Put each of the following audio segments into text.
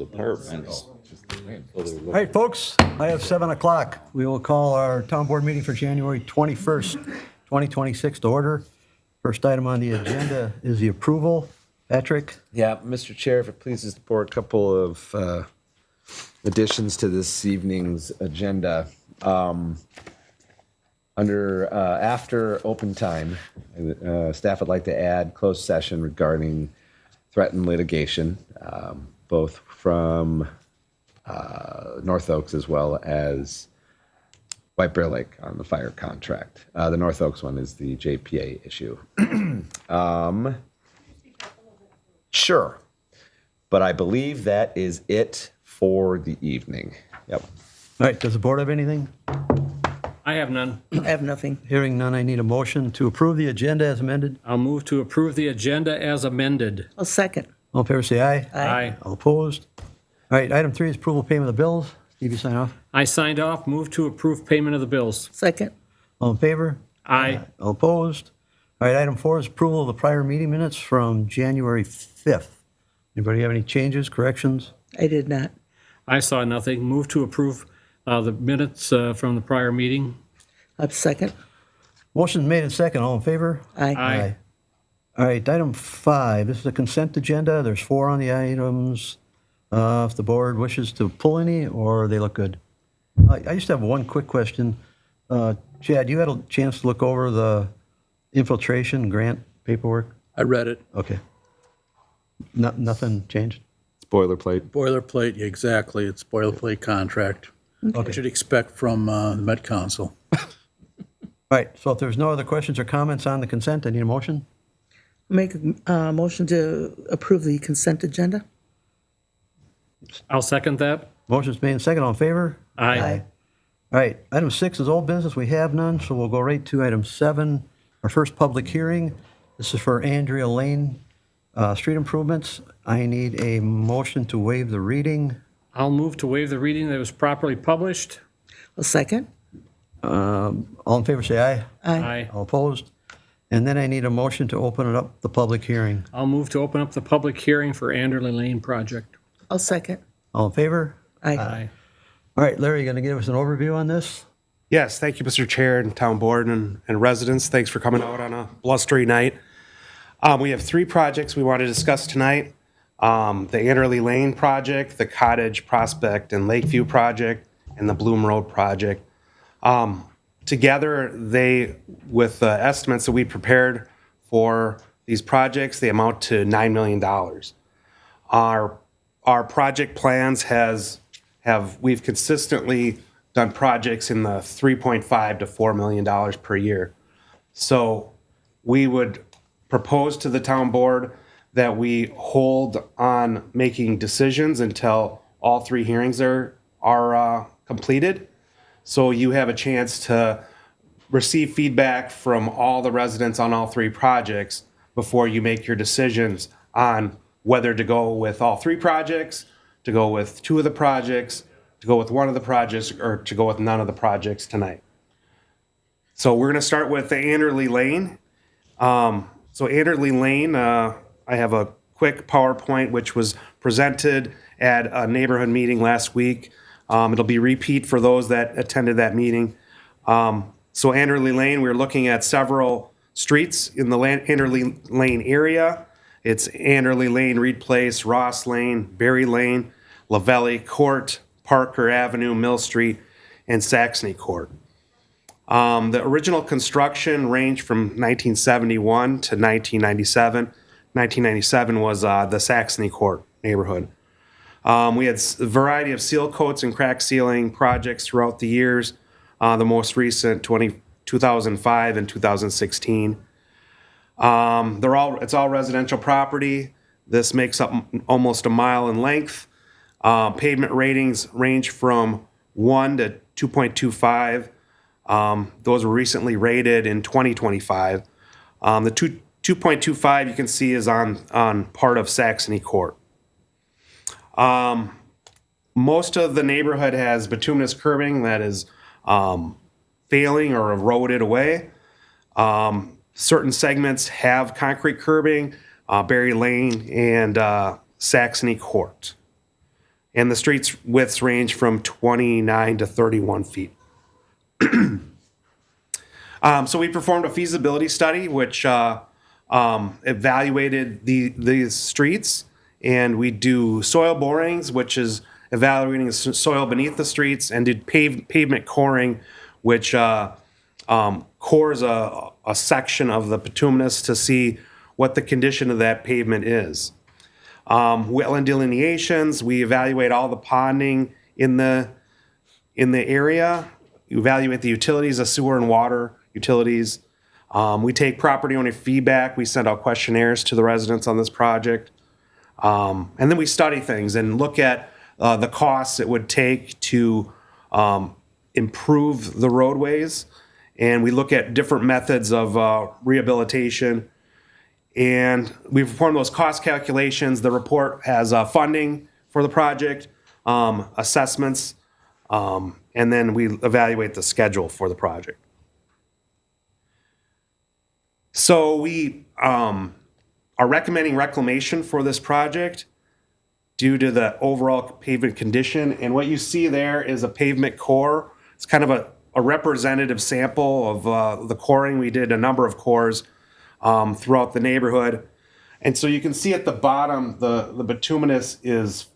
apartments. All right, folks, I have 7 o'clock. We will call our town board meeting for January 21st, 2026 to order. First item on the agenda is the approval. Patrick? Yeah, Mr. Chair, if it pleases the board, a couple of additions to this evening's agenda. After open time, staff would like to add closed session regarding threatened litigation, both from North Oaks as well as White Bear Lake on the fire contract. The North Oaks one is the JPA issue. Sure. But I believe that is it for the evening. Yep. All right, does the board have anything? I have none. I have nothing. Hearing none, I need a motion to approve the agenda as amended. I'll move to approve the agenda as amended. I'll second. All in favor, say aye. Aye. All opposed? All right, item 3 is approval of payment of the bills. Steve, you sign off. I signed off. Move to approve payment of the bills. Second. All in favor? Aye. All opposed? All right, item 4 is approval of the prior meeting minutes from January 5th. Anybody have any changes, corrections? I did not. I saw nothing. Move to approve the minutes from the prior meeting. I'll second. Motion's made and second. All in favor? Aye. Aye. All right, item 5, this is a consent agenda. There's 4 on the items. If the board wishes to pull any, or they look good. I just have one quick question. Chad, you had a chance to look over the infiltration grant paperwork? I read it. Okay. Nothing changed? Boilerplate. Boilerplate, exactly. It's boilerplate contract. Okay. You should expect from the Met Council. All right, so if there's no other questions or comments on the consent, I need a motion. Make a motion to approve the consent agenda. I'll second that. Motion's made and second. All in favor? Aye. All right, item 6 is old business. We have none, so we'll go right to item 7, our first public hearing. This is for Andrea Lane street improvements. I need a motion to waive the reading. I'll move to waive the reading that was properly published. I'll second. All in favor, say aye. Aye. All opposed? And then I need a motion to open it up, the public hearing. I'll move to open up the public hearing for Anderley Lane project. I'll second. All in favor? Aye. Aye. All right, Larry, you going to give us an overview on this? Yes, thank you, Mr. Chair and Town Board and residents. Thanks for coming out on a blustery night. We have 3 projects we want to discuss tonight. The Anderley Lane project, the Cottage Prospect and Lakeview project, and the Bloom Road project. Together, with the estimates that we prepared for these projects, they amount to $9 million. Our project plans we've consistently done projects in the $3.5 to $4 million per year. So we would propose to the town board that we hold on making decisions until all 3 hearings are completed. So you have a chance to receive feedback from all the residents on all 3 projects before you make your decisions on whether to go with all 3 projects, to go with 2 of the projects, to go with 1 of the projects, or to go with none of the projects tonight. So we're going to start with the Anderley Lane. So Anderley Lane, I have a quick PowerPoint which was presented at a neighborhood meeting last week. It'll be repeat for those that attended that meeting. So Anderley Lane, we're looking at several streets in the Anderley Lane area. It's Anderley Lane, Reed Place, Ross Lane, Berry Lane, Lavelli Court, Parker Avenue, Mill Street, and Saxony Court. The original construction ranged from 1971 to 1997. 1997 was the Saxony Court neighborhood. We had a variety of seal coats and crack sealing projects throughout the years. The most recent, 2005 and 2016. It's all residential property. This makes up almost a mile in length. Pavement ratings range from 1 to 2.25. Those were recently rated in 2025. The 2.25 you can see is on part of Saxony Court. Most of the neighborhood has bituminous curbing that is failing or eroded away. Certain segments have concrete curbing, Berry Lane and Saxony Court. and the street's widths range from 29 to 31 feet. So we performed a feasibility study, which evaluated these streets, and we do soil borings, which is evaluating the soil beneath the streets, and did pavement coring, which cores a section of the bituminous to see what the condition of that pavement is. Wetland delineations, we evaluate all the ponding in the area. You evaluate the utilities, the sewer and water utilities. We take property owner feedback. We send out questionnaires to the residents on this project. And then we study things and look at the costs it would take to improve the roadways. And we look at different methods of rehabilitation. And we perform those cost calculations. The report has funding for the project, assessments, and then we evaluate the schedule for the project. So we are recommending reclamation for this project due to the overall pavement condition. And what you see there is a pavement core. It's kind of a representative sample of the coring. We did a number of cores throughout the neighborhood. And so you can see at the bottom, the bituminous is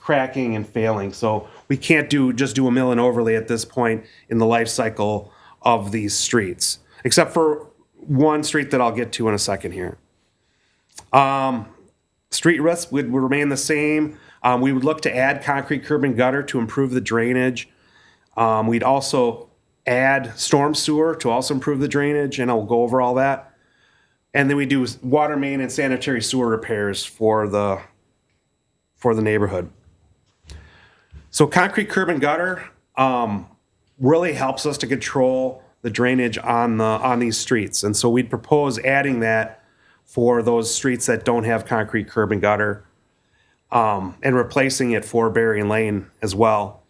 cracking and failing. So we can't just do a mill and overlay at this point in the life cycle of these streets, except for one street that I'll get to in a second here. Street risk would remain the same. We would look to add concrete curb and gutter to improve the drainage. We'd also add storm sewer to also improve the drainage, and I'll go over all that. And then we do water main and sanitary sewer repairs for the neighborhood. So concrete curb and gutter really helps us to control the drainage on these streets. And so we'd propose adding that for those streets that don't have concrete curb and gutter, and replacing it for Berry Lane as well,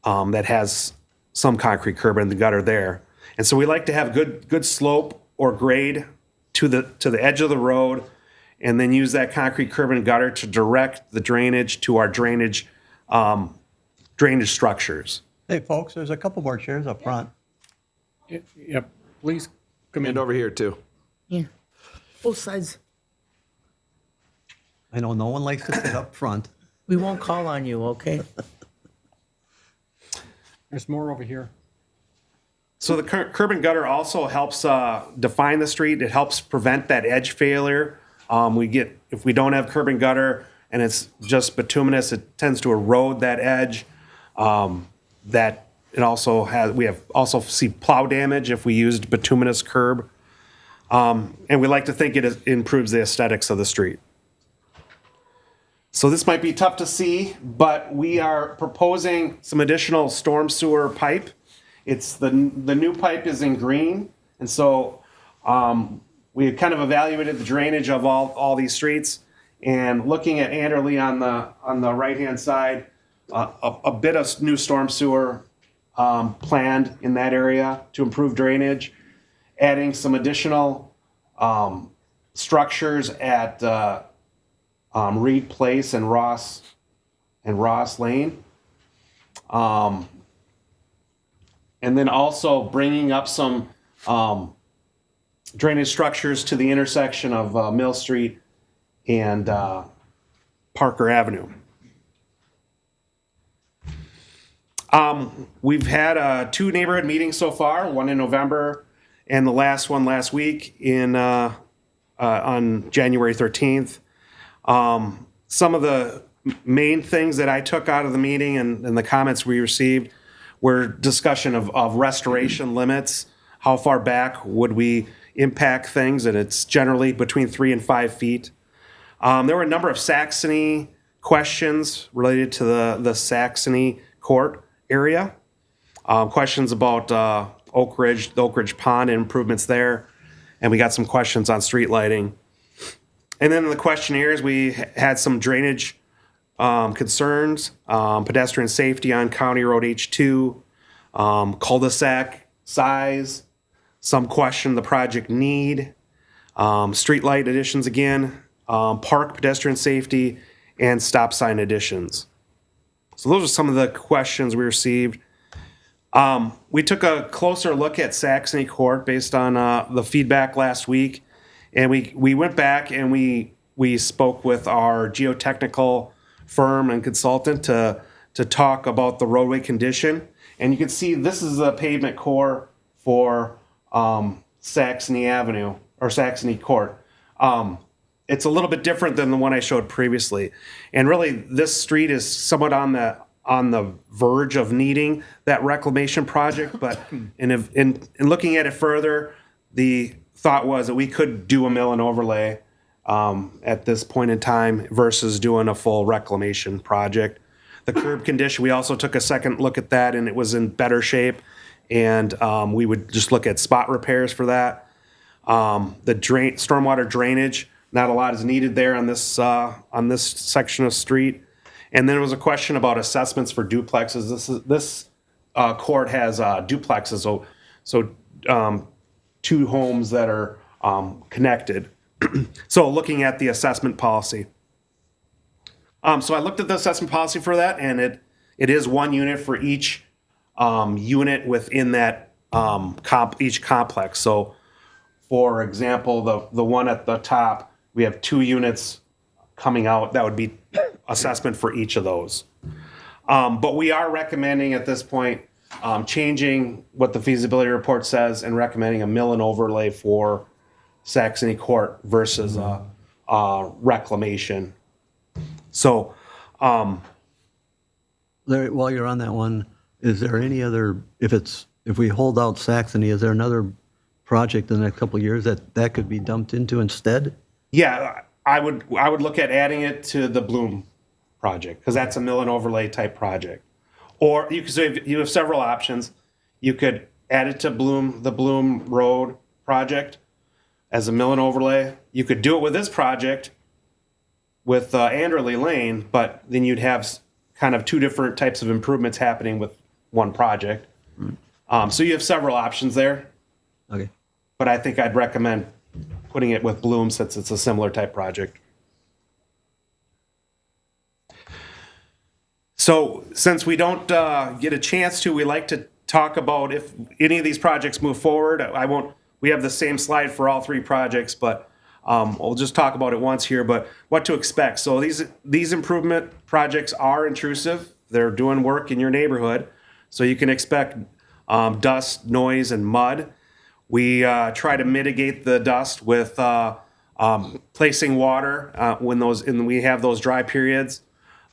that has some concrete curb and the gutter there. And so we like to have good slope or grade to the edge of the road, and then use that concrete curb and gutter to direct the drainage to our drainage structures. Hey, folks, there's a couple more chairs up front. Yep, please come in. And over here too. Yeah. Both sides. I know no one likes to sit up front. We won't call on you, okay? There's more over here. So the curb and gutter also helps define the street. It helps prevent that edge failure. If we don't have curb and gutter and it's just bituminous, it tends to erode that edge. We also see plow damage if we used bituminous curb. And we like to think it improves the aesthetics of the street. So this might be tough to see, but we are proposing some additional storm sewer pipe. It's the new pipe is in green, and so we kind of evaluated the drainage of all these streets, and looking at Anderley on the right hand side, a bit of new storm sewer planned in that area to improve drainage, adding some additional structures at Reed Place and Ross Lane. And then also bringing up some drainage structures to the intersection of Mill Street and Parker Avenue. We've had 2 neighborhood meetings so far, one in November and the last one last week on January 13th. Some of the main things that I took out of the meeting and the comments we received were discussion of restoration limits. How far back would we impact things? And it's generally between 3 and 5 feet. There were a number of Saxony questions related to the Saxony Court area. Questions about Oak Ridge, the Oak Ridge Pond and improvements there. And we got some questions on street lighting. And then in the questionnaires, we had some drainage concerns, pedestrian safety on County Road H2, cul-de-sac size, some question the project need, street light additions again, park pedestrian safety, and stop sign additions. So those are some of the questions we received. We took a closer look at Saxony Court based on the feedback last week, and we went back and we spoke with our geotechnical firm and consultant to talk about the roadway condition. And you can see this is the pavement core for Saxony Avenue or Saxony Court. It's a little bit different than the one I showed previously, and really this street is somewhat on the verge of needing that reclamation project. But in looking at it further, the thought was that we could do a mill and overlay at this point in time versus doing a full reclamation project. The curb condition, we also took a second look at that, and it was in better shape, and we would just look at spot repairs for that. The stormwater drainage, not a lot is needed there on this section of street. And then there was a question about assessments for duplexes. This court has duplexes, so two homes that are connected. So looking at the assessment policy. So I looked at the assessment policy for that, and it is one unit for each unit within that each complex. So, for example, the one at the top, we have 2 units coming out. That would be assessment for each of those. But we are recommending at this point changing what the feasibility report says and recommending a mill and overlay for Saxony Court versus reclamation. So, Larry, while you're on that one, is there any other, if we hold out Saxony, is there another project in the next couple of years that could be dumped into instead? yeah, I would look at adding it to the Bloom project because that's a mill and overlay type project. Or you have several options. You could add it to the Bloom Road project as a mill and overlay. You could do it with this project with Anderley Lane, but then you'd have kind of 2 different types of improvements happening with one project. So you have several options there, Okay. but I think I'd recommend putting it with Bloom since it's a similar type project. So since we don't get a chance to, we like to talk about if any of these projects move forward. We have the same slide for all 3 projects, but we'll just talk about it once here, but what to expect. So these improvement projects are intrusive. They're doing work in your neighborhood. So you can expect dust, noise, and mud. We try to mitigate the dust with placing water when we have those dry periods.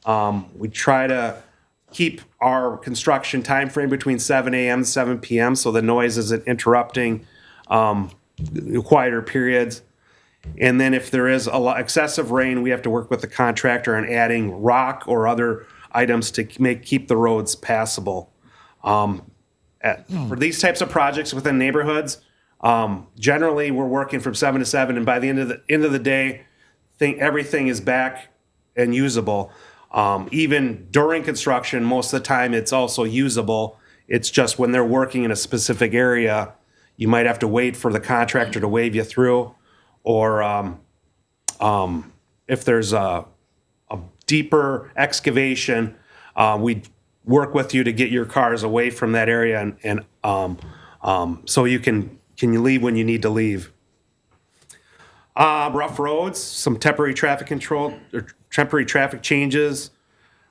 We try to keep our construction time frame between 7 a.m. and 7 p.m. so the noise isn't interrupting quieter periods. And then if there is excessive rain, we have to work with the contractor on adding rock or other items to keep the roads passable. For these types of projects within neighborhoods, generally we're working from 7 to 7, and by the end of the day, everything is back and usable. Even during construction, most of the time it's also usable. It's just when they're working in a specific area, you might have to wait for the contractor to wave you through, or if there's a deeper excavation, we work with you to get your cars away from that area, and so you can leave when you need to leave. Rough roads, some temporary traffic control, or temporary traffic changes.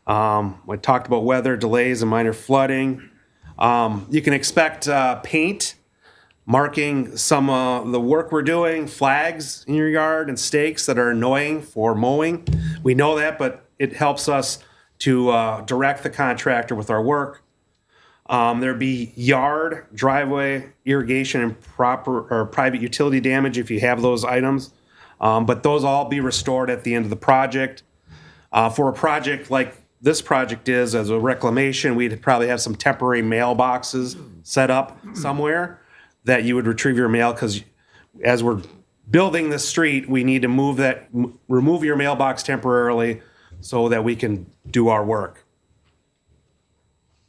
I talked about weather, delays, and minor flooding. You can expect paint marking some of the work we're doing, flags in your yard, and stakes that are annoying for mowing. We know that, but it helps us to direct the contractor with our work. There'd be yard, driveway, irrigation, and private utility damage if you have those items. But those all be restored at the end of the project. For a project like this project is, as a reclamation, we'd probably have some temporary mailboxes set up somewhere that you would retrieve your mail, because as we're building the street, we need to remove your mailbox temporarily so that we can do our work.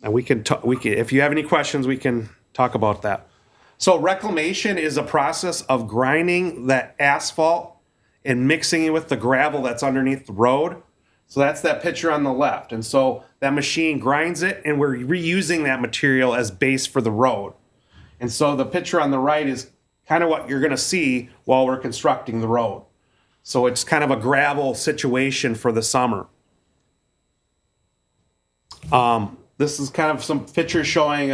And if you have any questions, we can talk about that. So reclamation is a process of grinding that asphalt and mixing it with the gravel that's underneath the road So that's that picture on the left. And so that machine grinds it, and we're reusing that material as base for the road. And so the picture on the right is kind of what you're going to see while we're constructing the road. So it's kind of a gravel situation for the summer. This is kind of some pictures showing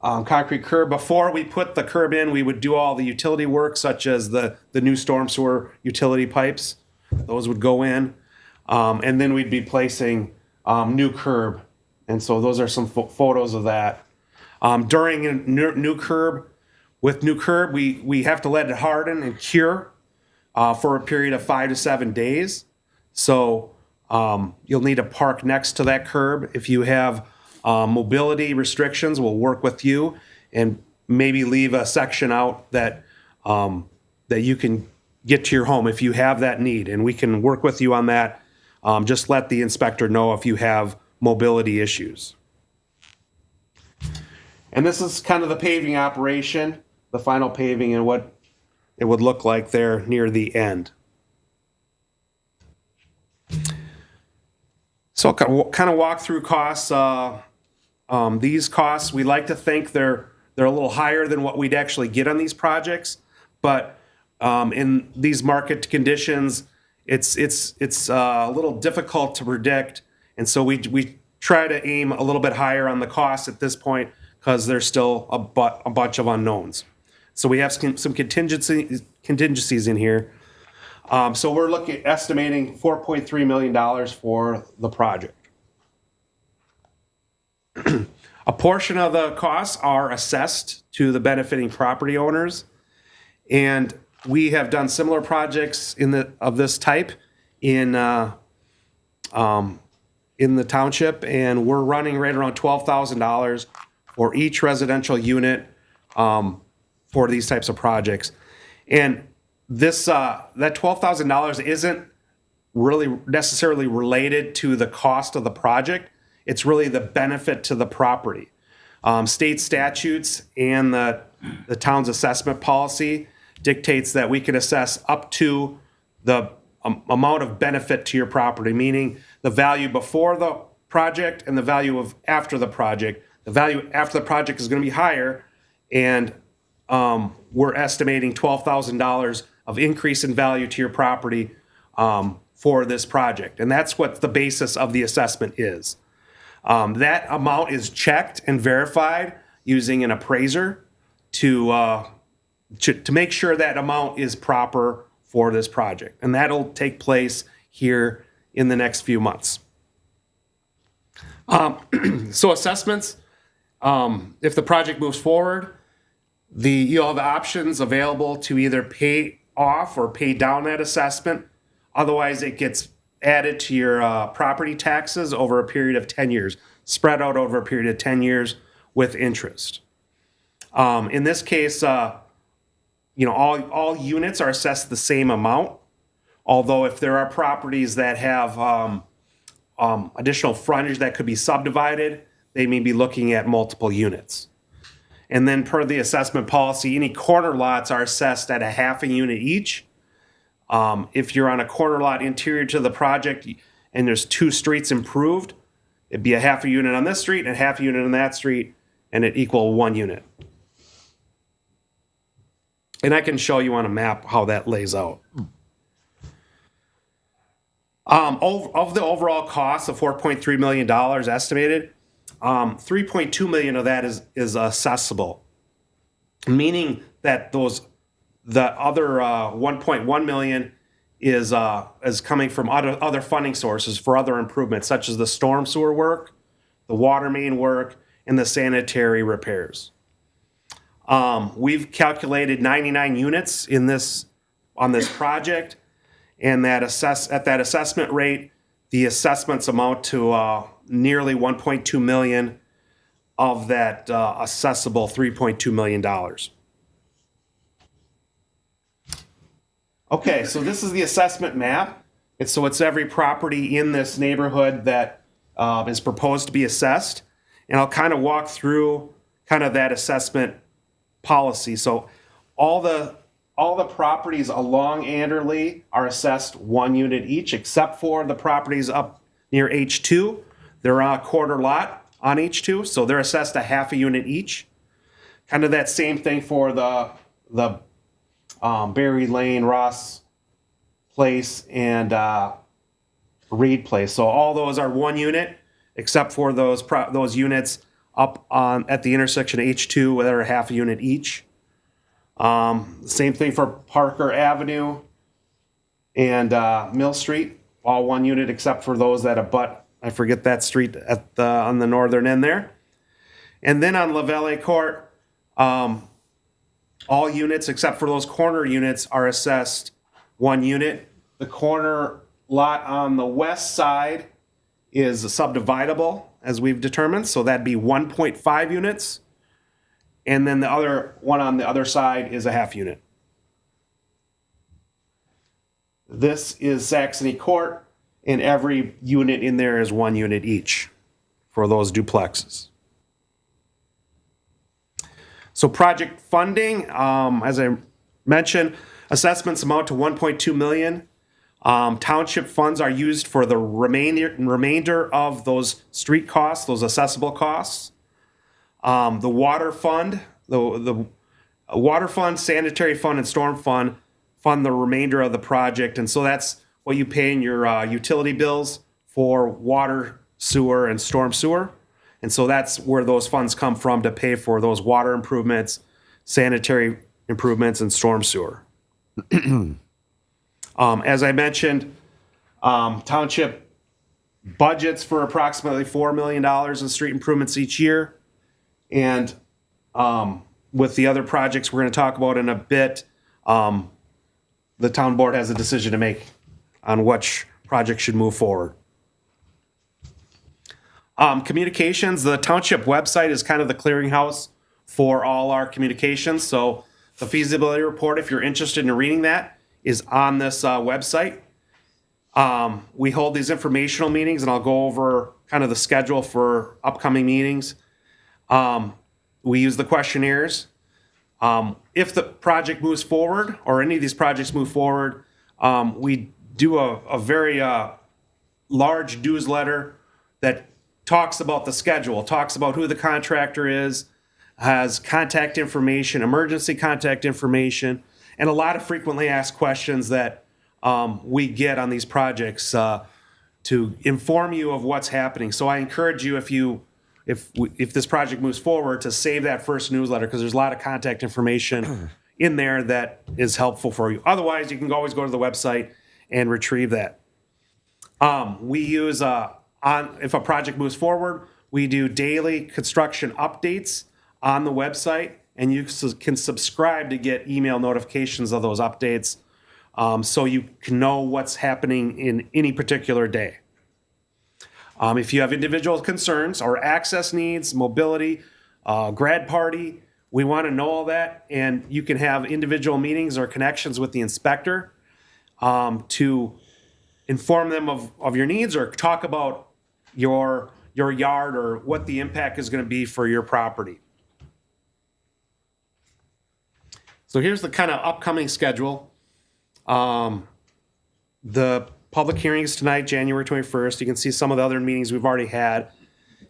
concrete curb. Before we put the curb in, we would do all the utility work, such as the new storm sewer utility pipes. Those would go in. And then we'd be placing new curb. And so those are some photos of that. During a new curb, we have to let it harden and cure for a period of 5 to 7 days. So you'll need to park next to that curb. If you have mobility restrictions, we'll work with you and maybe leave a section out that you can get to your home if you have that need. And we can work with you on that. Just let the inspector know if you have mobility issues. And this is kind of the paving operation, the final paving, and what it would look like there near the end. So I'll kind of walk through costs. These costs, we like to think they're a little higher than what we'd actually get on these projects, but in these market conditions, it's a little difficult to predict, and so we try to aim a little bit higher on the costs at this point because there's still a bunch of unknowns. So we have some contingencies in here. So we're estimating $4.3 million for the project. A portion of the costs are assessed to the benefiting property owners, and we have done similar projects of this type in the township, and we're running right around $12,000 for each residential unit for these types of projects. And this that $12,000 isn't really necessarily related to the cost of the project. It's really the benefit to the property. State statutes and the town's assessment policy dictates that we can assess up to the amount of benefit to your property, meaning the value before the project and the value of after the project. The value after the project is going to be higher, and we're estimating $12,000 of increase in value to your property for this project. And that's what the basis of the assessment is. That amount is checked and verified using an appraiser to make sure that amount is proper for this project. And that'll take place here in the next few months. So assessments, if the project moves forward, you'll have options available to either pay off or pay down that assessment. Otherwise, it gets added to your property taxes over a period of 10 years, spread out over a period of 10 years with interest. In this case, all units are assessed the same amount, although if there are properties that have additional frontage that could be subdivided, they may be looking at multiple units. And then per the assessment policy, any corner lots are assessed at a half a unit each. If you're on a corner lot interior to the project and there's 2 streets improved, it'd be a half a unit on this street and a half a unit on that street, and it equal 1 unit. And I can show you on a map how that lays out. Of the overall cost of $4.3 million estimated, $3.2 million of that is accessible, meaning that the other $1.1 million is coming from other funding sources for other improvements, such as the storm sewer work, the water main work, and the sanitary repairs. We've calculated 99 units on this project, and at that assessment rate, the assessments amount to nearly $1.2 million of that accessible $3.2 million. Okay, so this is the assessment map. It's every property in this neighborhood that is proposed to be assessed. And I'll kind of walk through kind of that assessment policy. So all all the properties along Anderley are assessed 1 unit each, except for the properties up near H2. They're on a quarter lot on H2, so they're assessed a half a unit each. Kind of that same thing for the Berry Lane, Ross Place, and Reed Place. So all those are 1 unit, except for those units up on at the intersection of H2 that are half a unit each. Same thing for Parker Avenue and Mill Street, all 1 unit, except for those that abut, I forget that street on the northern end there. And then on Lavelle Court, all units except for those corner units are assessed 1 unit. The corner lot on the west side is subdividable, as we've determined, so that'd be 1.5 units. And then the other one on the other side is a half unit. This is Saxony Court, and every unit in there is 1 unit each for those duplexes. So project funding, as I mentioned, assessments amount to $1.2 million. Township funds are used for the remainder of those street costs, those assessable costs. The water fund, the water fund, sanitary fund, and storm fund fund the remainder of the project, and so that's what you pay in your utility bills for water, sewer, and storm sewer. And so that's where those funds come from to pay for those water improvements, sanitary improvements, and storm sewer. As I mentioned, Township budgets for approximately $4 million in street improvements each year. And with the other projects we're going to talk about in a bit, the town board has a decision to make on which project should move forward. Communications, the township website is kind of the clearinghouse for all our communications. So the feasibility report, if you're interested in reading that, is on this website. We hold these informational meetings, and I'll go over kind of the schedule for upcoming meetings. We use the questionnaires. If the project moves forward, or any of these projects move forward, we do a very large newsletter that talks about the schedule, talks about who the contractor is, has contact information, emergency contact information, and a lot of frequently asked questions that we get on these projects to inform you of what's happening. So I encourage you, if this project moves forward, to save that first newsletter, because there's a lot of contact information in there that is helpful for you. Otherwise, you can always go to the website and retrieve that. We use if a project moves forward, we do daily construction updates on the website, and you can subscribe to get email notifications of those updates, so you can know what's happening in any particular day. If you have individual concerns or access needs, mobility, grad party, we want to know all that, and you can have individual meetings or connections with the inspector to inform them of your needs, or talk about your yard or what the impact is going to be for your property. So here's the kind of upcoming schedule. The public hearings tonight, January 21st. You can see some of the other meetings we've already had.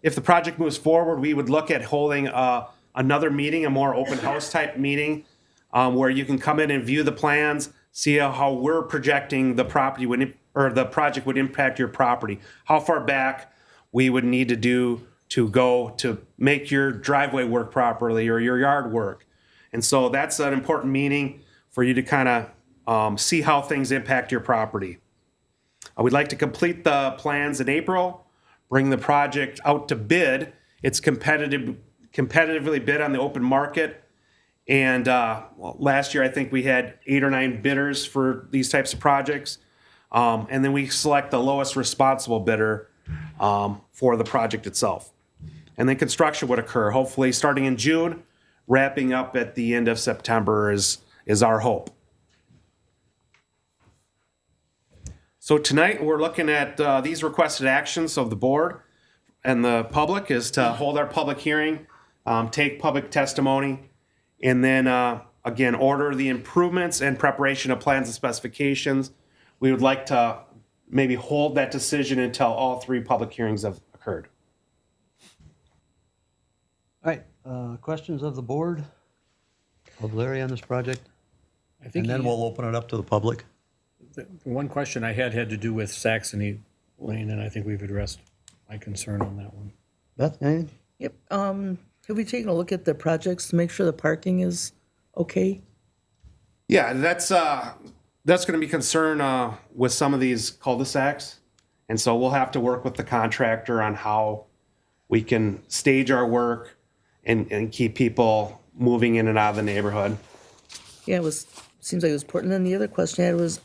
If the project moves forward, we would look at holding another meeting, a more open house type meeting, where you can come in and view the plans, see how we're projecting the property or the project would impact your property, how far back we would need to do to go to make your driveway work properly or your yard work. And so that's an important meeting for you to kind of see how things impact your property. We'd like to complete the plans in April, bring the project out to bid. It's competitively bid on the open market. And last year, I think we had 8 or 9 bidders for these types of projects. And then we select the lowest responsible bidder for the project itself. And then construction would occur, hopefully starting in June, wrapping up at the end of September is our hope. So tonight we're looking at these requested actions of the board and the public is to hold our public hearing, take public testimony, and then again, order the improvements and preparation of plans and specifications. We would like to maybe hold that decision until all 3 public hearings have occurred. All right, questions of the board, of Larry on this project? I think And then we'll open it up to the public. the one question I had to do with Saxony Lane, and I think we've addressed my concern on that one. Beth, anything? Yep. Have we taken a look at the projects to make sure the parking is okay? Yeah, that's going to be concern with some of these cul-de-sacs, and so we'll have to work with the contractor on how we can stage our work and keep people moving in and out of the neighborhood. Yeah, seems like it was important. And then the other question I had was,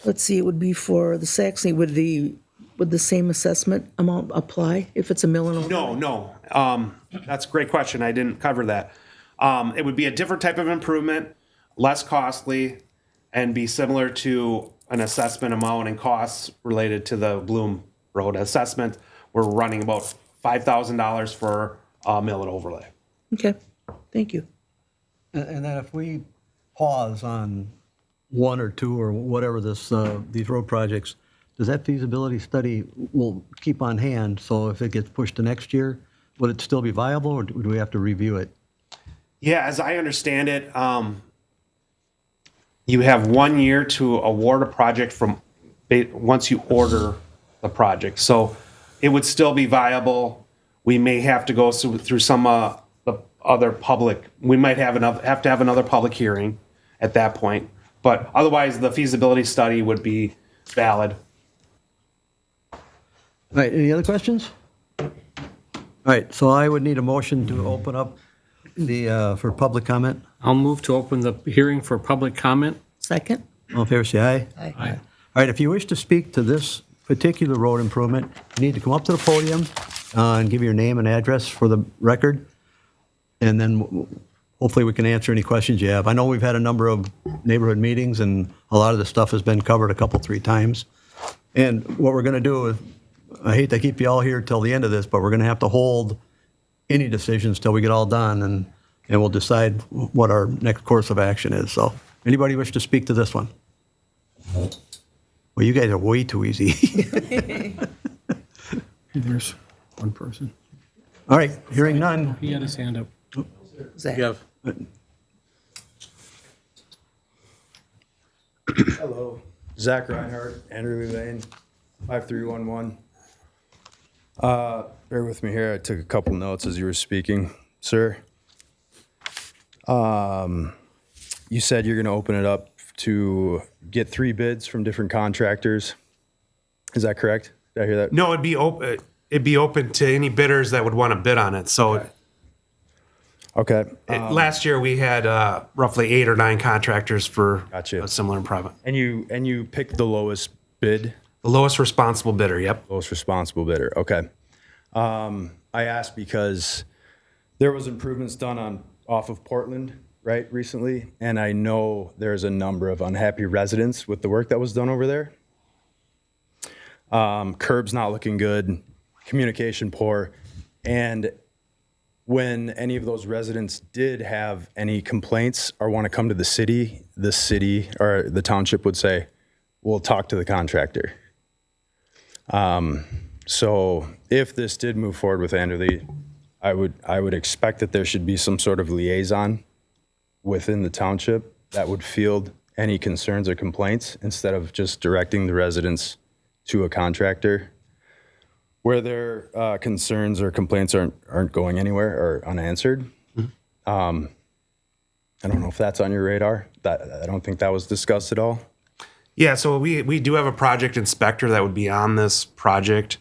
let's see, it would be for the Saxony, would the same assessment amount apply if it's a mill and overlay? No. That's a great question. I didn't cover that. It would be a different type of improvement, less costly, and be similar to an assessment amount and costs related to the Bloom Road assessment. We're running about $5,000 for a mill and overlay. Okay, thank you. And then if we pause on 1 or 2 or whatever these road projects, does that feasibility study will keep on hand? So if it gets pushed to next year, would it still be viable, or do we have to review it? Yeah, as I understand it, you have 1 year to award a project from once you order the project. So it would still be viable. We may have to go through some the other public. We might have to have another public hearing at that point. But otherwise, the feasibility study would be valid. All right, any other questions? All right, so I would need a motion to open up for public comment. I'll move to open the hearing for public comment. Second? All in favor, say aye. Aye. Aye. All right, if you wish to speak to this particular road improvement, you need to come up to the podium and give your name and address for the record, and then hopefully we can answer any questions you have. I know we've had a number of neighborhood meetings, and a lot of the stuff has been covered a couple, 3 times. And what we're going to do is, I hate to keep you all here till the end of this, but we're going to have to hold any decisions till we get all done, and we'll decide what our next course of action is. So anybody wish to speak to this one? Well, you guys are way too easy. There's one person. All right, hearing none. He had his hand up. Zach? You have, Hello, Zach Reinhardt, Andrew Lane, 5311. Bear with me here. I took a couple notes as you were speaking, sir. You said you're going to open it up to get 3 bids from different contractors. Is that correct? Did I hear that? No, it'd be open. It'd be open to any bidders that would want to bid on it. So Okay. last year we had roughly 8 or 9 contractors for Gotcha. a similar improvement. And you picked the lowest bid, The lowest responsible bidder. Yep. lowest responsible bidder. Okay. I asked because there was improvements done off of Portland, right, recently, and I know there's a number of unhappy residents with the work that was done over there. Curbs not looking good, communication poor, and when any of those residents did have any complaints or want to come to the city or the township would say, we'll talk to the contractor. So if this did move forward with Anderley, I would expect that there should be some sort of liaison within the township that would field any concerns or complaints instead of just directing the residents to a contractor where their concerns or complaints aren't going anywhere or unanswered. I don't know if that's on your radar. I don't think that was discussed at all. Yeah, so we do have a project inspector that would be on this project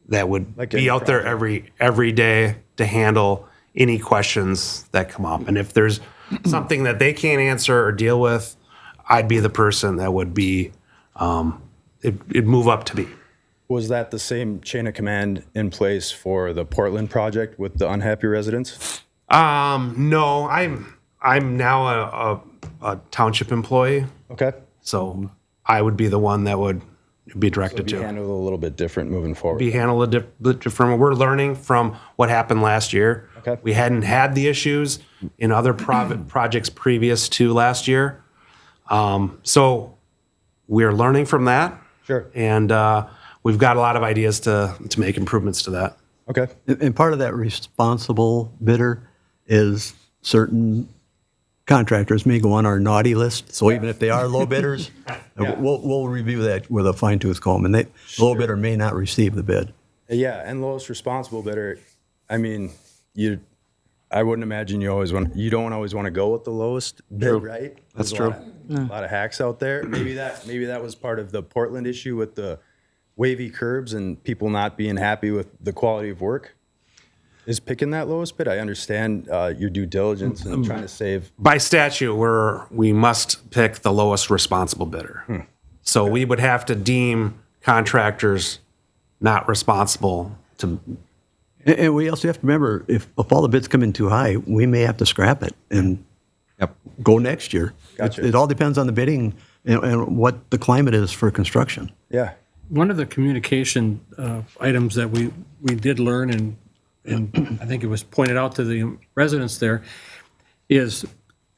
that would Like be any out there every day to handle any questions that come up. And if there's something that they can't answer or deal with, I'd be the person that would be it'd move up to me. Was that the same chain of command in place for the Portland project with the unhappy residents? No, I'm now a township employee, Okay. so I would be the one that would be directed Be to. handled a little bit different moving forward. Be handled a bit different. We're learning from what happened last year. Okay. We hadn't had the issues in other projects previous to last year. So we're learning from that. Sure. And we've got a lot of ideas to make improvements to that. Okay. And part of that responsible bidder is certain contractors may go on our naughty list. So even if they are low bidders, we'll review that with a fine tooth comb. And the low bidder may not receive the bid. Yeah, and lowest responsible bidder. I mean, I wouldn't imagine you don't always want to go with the lowest bid, right? That's There's true. A lot of hacks out there. Maybe that was part of the Portland issue with the wavy curbs and people not being happy with the quality of work. Is picking that lowest bid? I understand your due diligence and trying to save. By statute, we must pick the lowest responsible bidder. So we would have to deem contractors not responsible to. And we also have to remember, if all the bids come in too high, we may have to scrap it and go next year. Gotcha. It all depends on the bidding and what the climate is for construction. Yeah. One of the communication items that we did learn, and I think it was pointed out to the residents there, is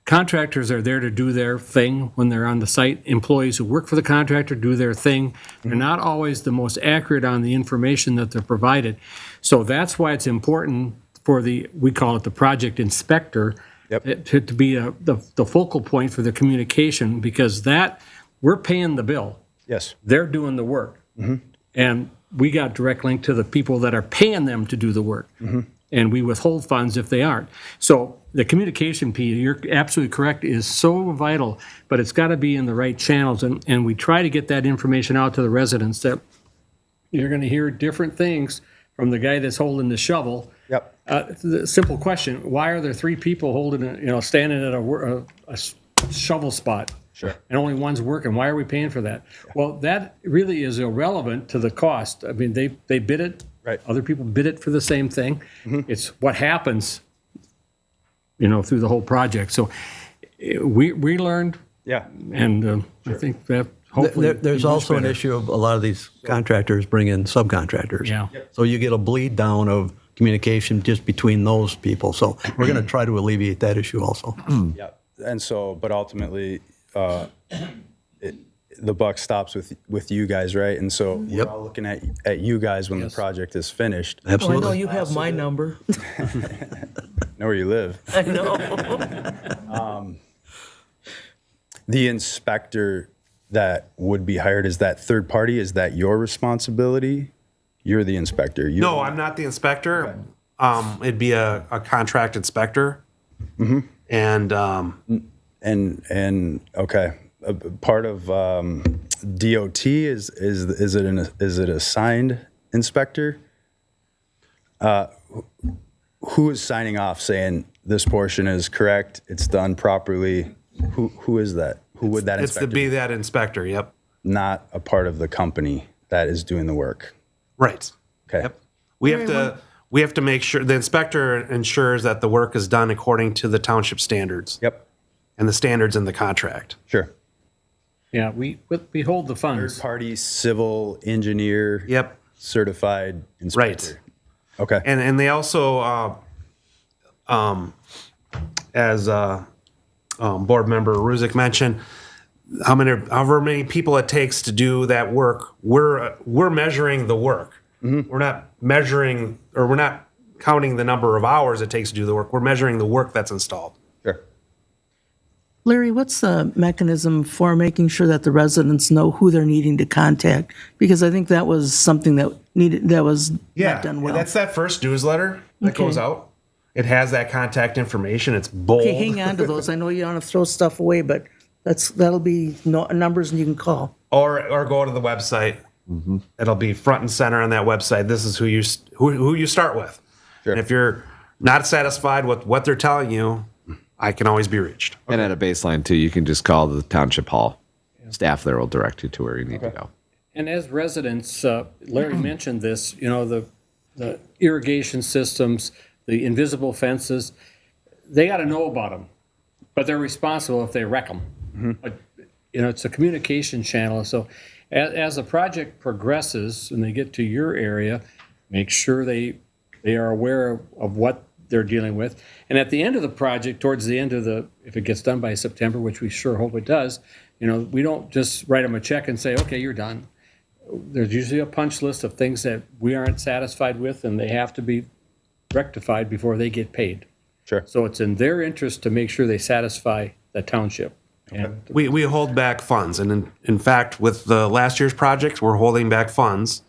contractors are there to do their thing when they're on the site. Employees who work for the contractor do their thing. They're not always the most accurate on the information that they're provided. So that's why it's important for we call it the project inspector, to be the focal point for the communication, because we're paying the bill. Yes. They're doing the work. And we got direct link to the people that are paying them to do the work. And we withhold funds if they aren't. So the communication piece, you're absolutely correct, is so vital, but it's got to be in the right channels. And we try to get that information out to the residents that you're going to hear different things from the guy that's holding the shovel. Yep. The simple question, why are there three people standing at a shovel spot? Sure. And only one's working. Why are we paying for that? Well, that really is irrelevant to the cost. I mean, they bid it. Right. Other people bid it for the same thing. It's what happens, through the whole project. So we learned, Yeah. and I think that hopefully There's be much also an better. issue of a lot of these contractors bring in subcontractors. Yeah. So you get a bleed down of communication just between those people. So we're going to try to alleviate that issue also. Yeah. And so, but ultimately, the buck stops with you guys, right? And so we're all looking at you guys when the project is finished. Oh, I know Absolutely. you have my number. Know where you live. I know. The inspector that would be hired, is that third party? Is that your responsibility? You're the inspector. No, I'm not the inspector. It'd be a contract inspector. And And okay, part of DOT is it a signed inspector? Who is signing off saying this portion is correct? It's done properly. Who is that? Who would that it's inspector to be that inspector. Yep. Not a part of the company that is doing the work. Right. Okay. Yep. We have to make sure the inspector ensures that the work is done according to the township standards. Yep. And the standards in the contract. Sure. Yeah, we hold the funds. Third party civil engineer. Yep. Certified inspector. Right. Okay. And they also, as board member Ruzick mentioned, however many people it takes to do that work, we're measuring the work. We're not measuring, or we're not counting the number of hours it takes to do the work. We're measuring the work that's installed. Sure. Larry, what's the mechanism for making sure that the residents know who they're needing to contact? Because I think that was something that was not done well. That's that first newsletter that Okay. goes out. It has that contact information. It's bold. Okay, hang on to those. I know you don't want to throw stuff away, but that'll be numbers and you can call. or go to the website. It'll be front and center on that website. This is who you start with. Sure. And if you're not satisfied with what they're telling you, I can always be reached. And at a baseline too, you can just call the township hall. Staff there will direct you to where you need to go. And as residents, Larry mentioned this, the irrigation systems, the invisible fences, they got to know about them, but they're responsible if they wreck them. But, it's a communication channel. So as the project progresses and they get to your area, make sure they are aware of what they're dealing with. And at the end of the project, towards the end of if it gets done by September, which we sure hope it does, we don't just write them a check and say, okay, you're done. There's usually a punch list of things that we aren't satisfied with, and they have to be rectified before they get paid. Sure. So it's in their interest to make sure they satisfy the township. And We hold back funds, and in fact, with the last year's project, we're holding back funds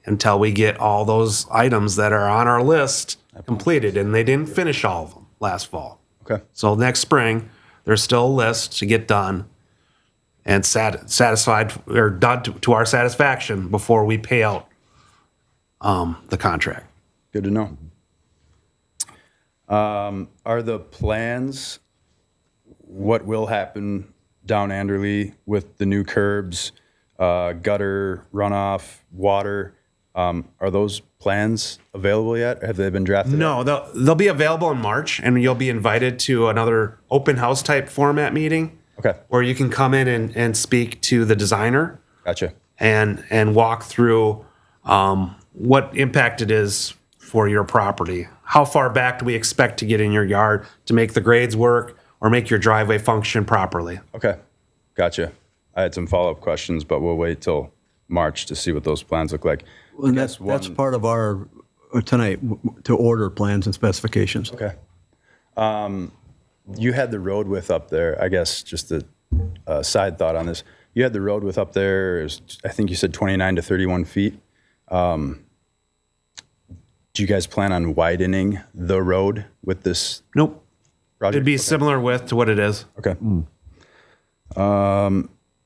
until we get all those items that are on our list completed, and they didn't finish all of them last fall. Okay. So next spring, there's still a list to get done and satisfied or done to our satisfaction before we pay out the contract. Good to know. Are the plans, what will happen down Anderley with the new curbs, gutter, runoff, water? Are those plans available yet? Have they been drafted? No, they'll be available in March, and you'll be invited to another open house type format meeting. Okay. Where you can come in and speak to the designer Gotcha. and walk through what impact it is for your property. How far back do we expect to get in your yard to make the grades work or make your driveway function properly? Okay. Gotcha. I had some follow-up questions, but we'll wait till March to see what those plans look like. And that's part of our, tonight, to order plans and specifications. Okay. You had the road width up there. I guess just a side thought on this. You had the road width up there. It was, I think you said 29 to 31 feet. Do you guys plan on widening the road with this Nope. project? It'd be similar width to what it is. Okay.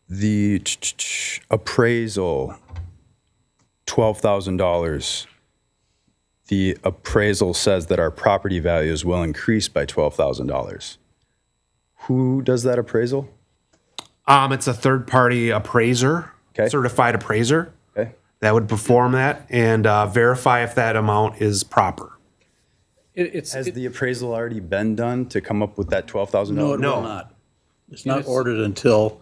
The appraisal, $12,000. The appraisal says that our property values will increase by $12,000. Who does that appraisal? It's a third party appraiser, Okay. certified appraiser Okay. that would perform that and verify if that amount is proper. Has the appraisal already been done to come up with that $12,000? No, it will not. It's not ordered until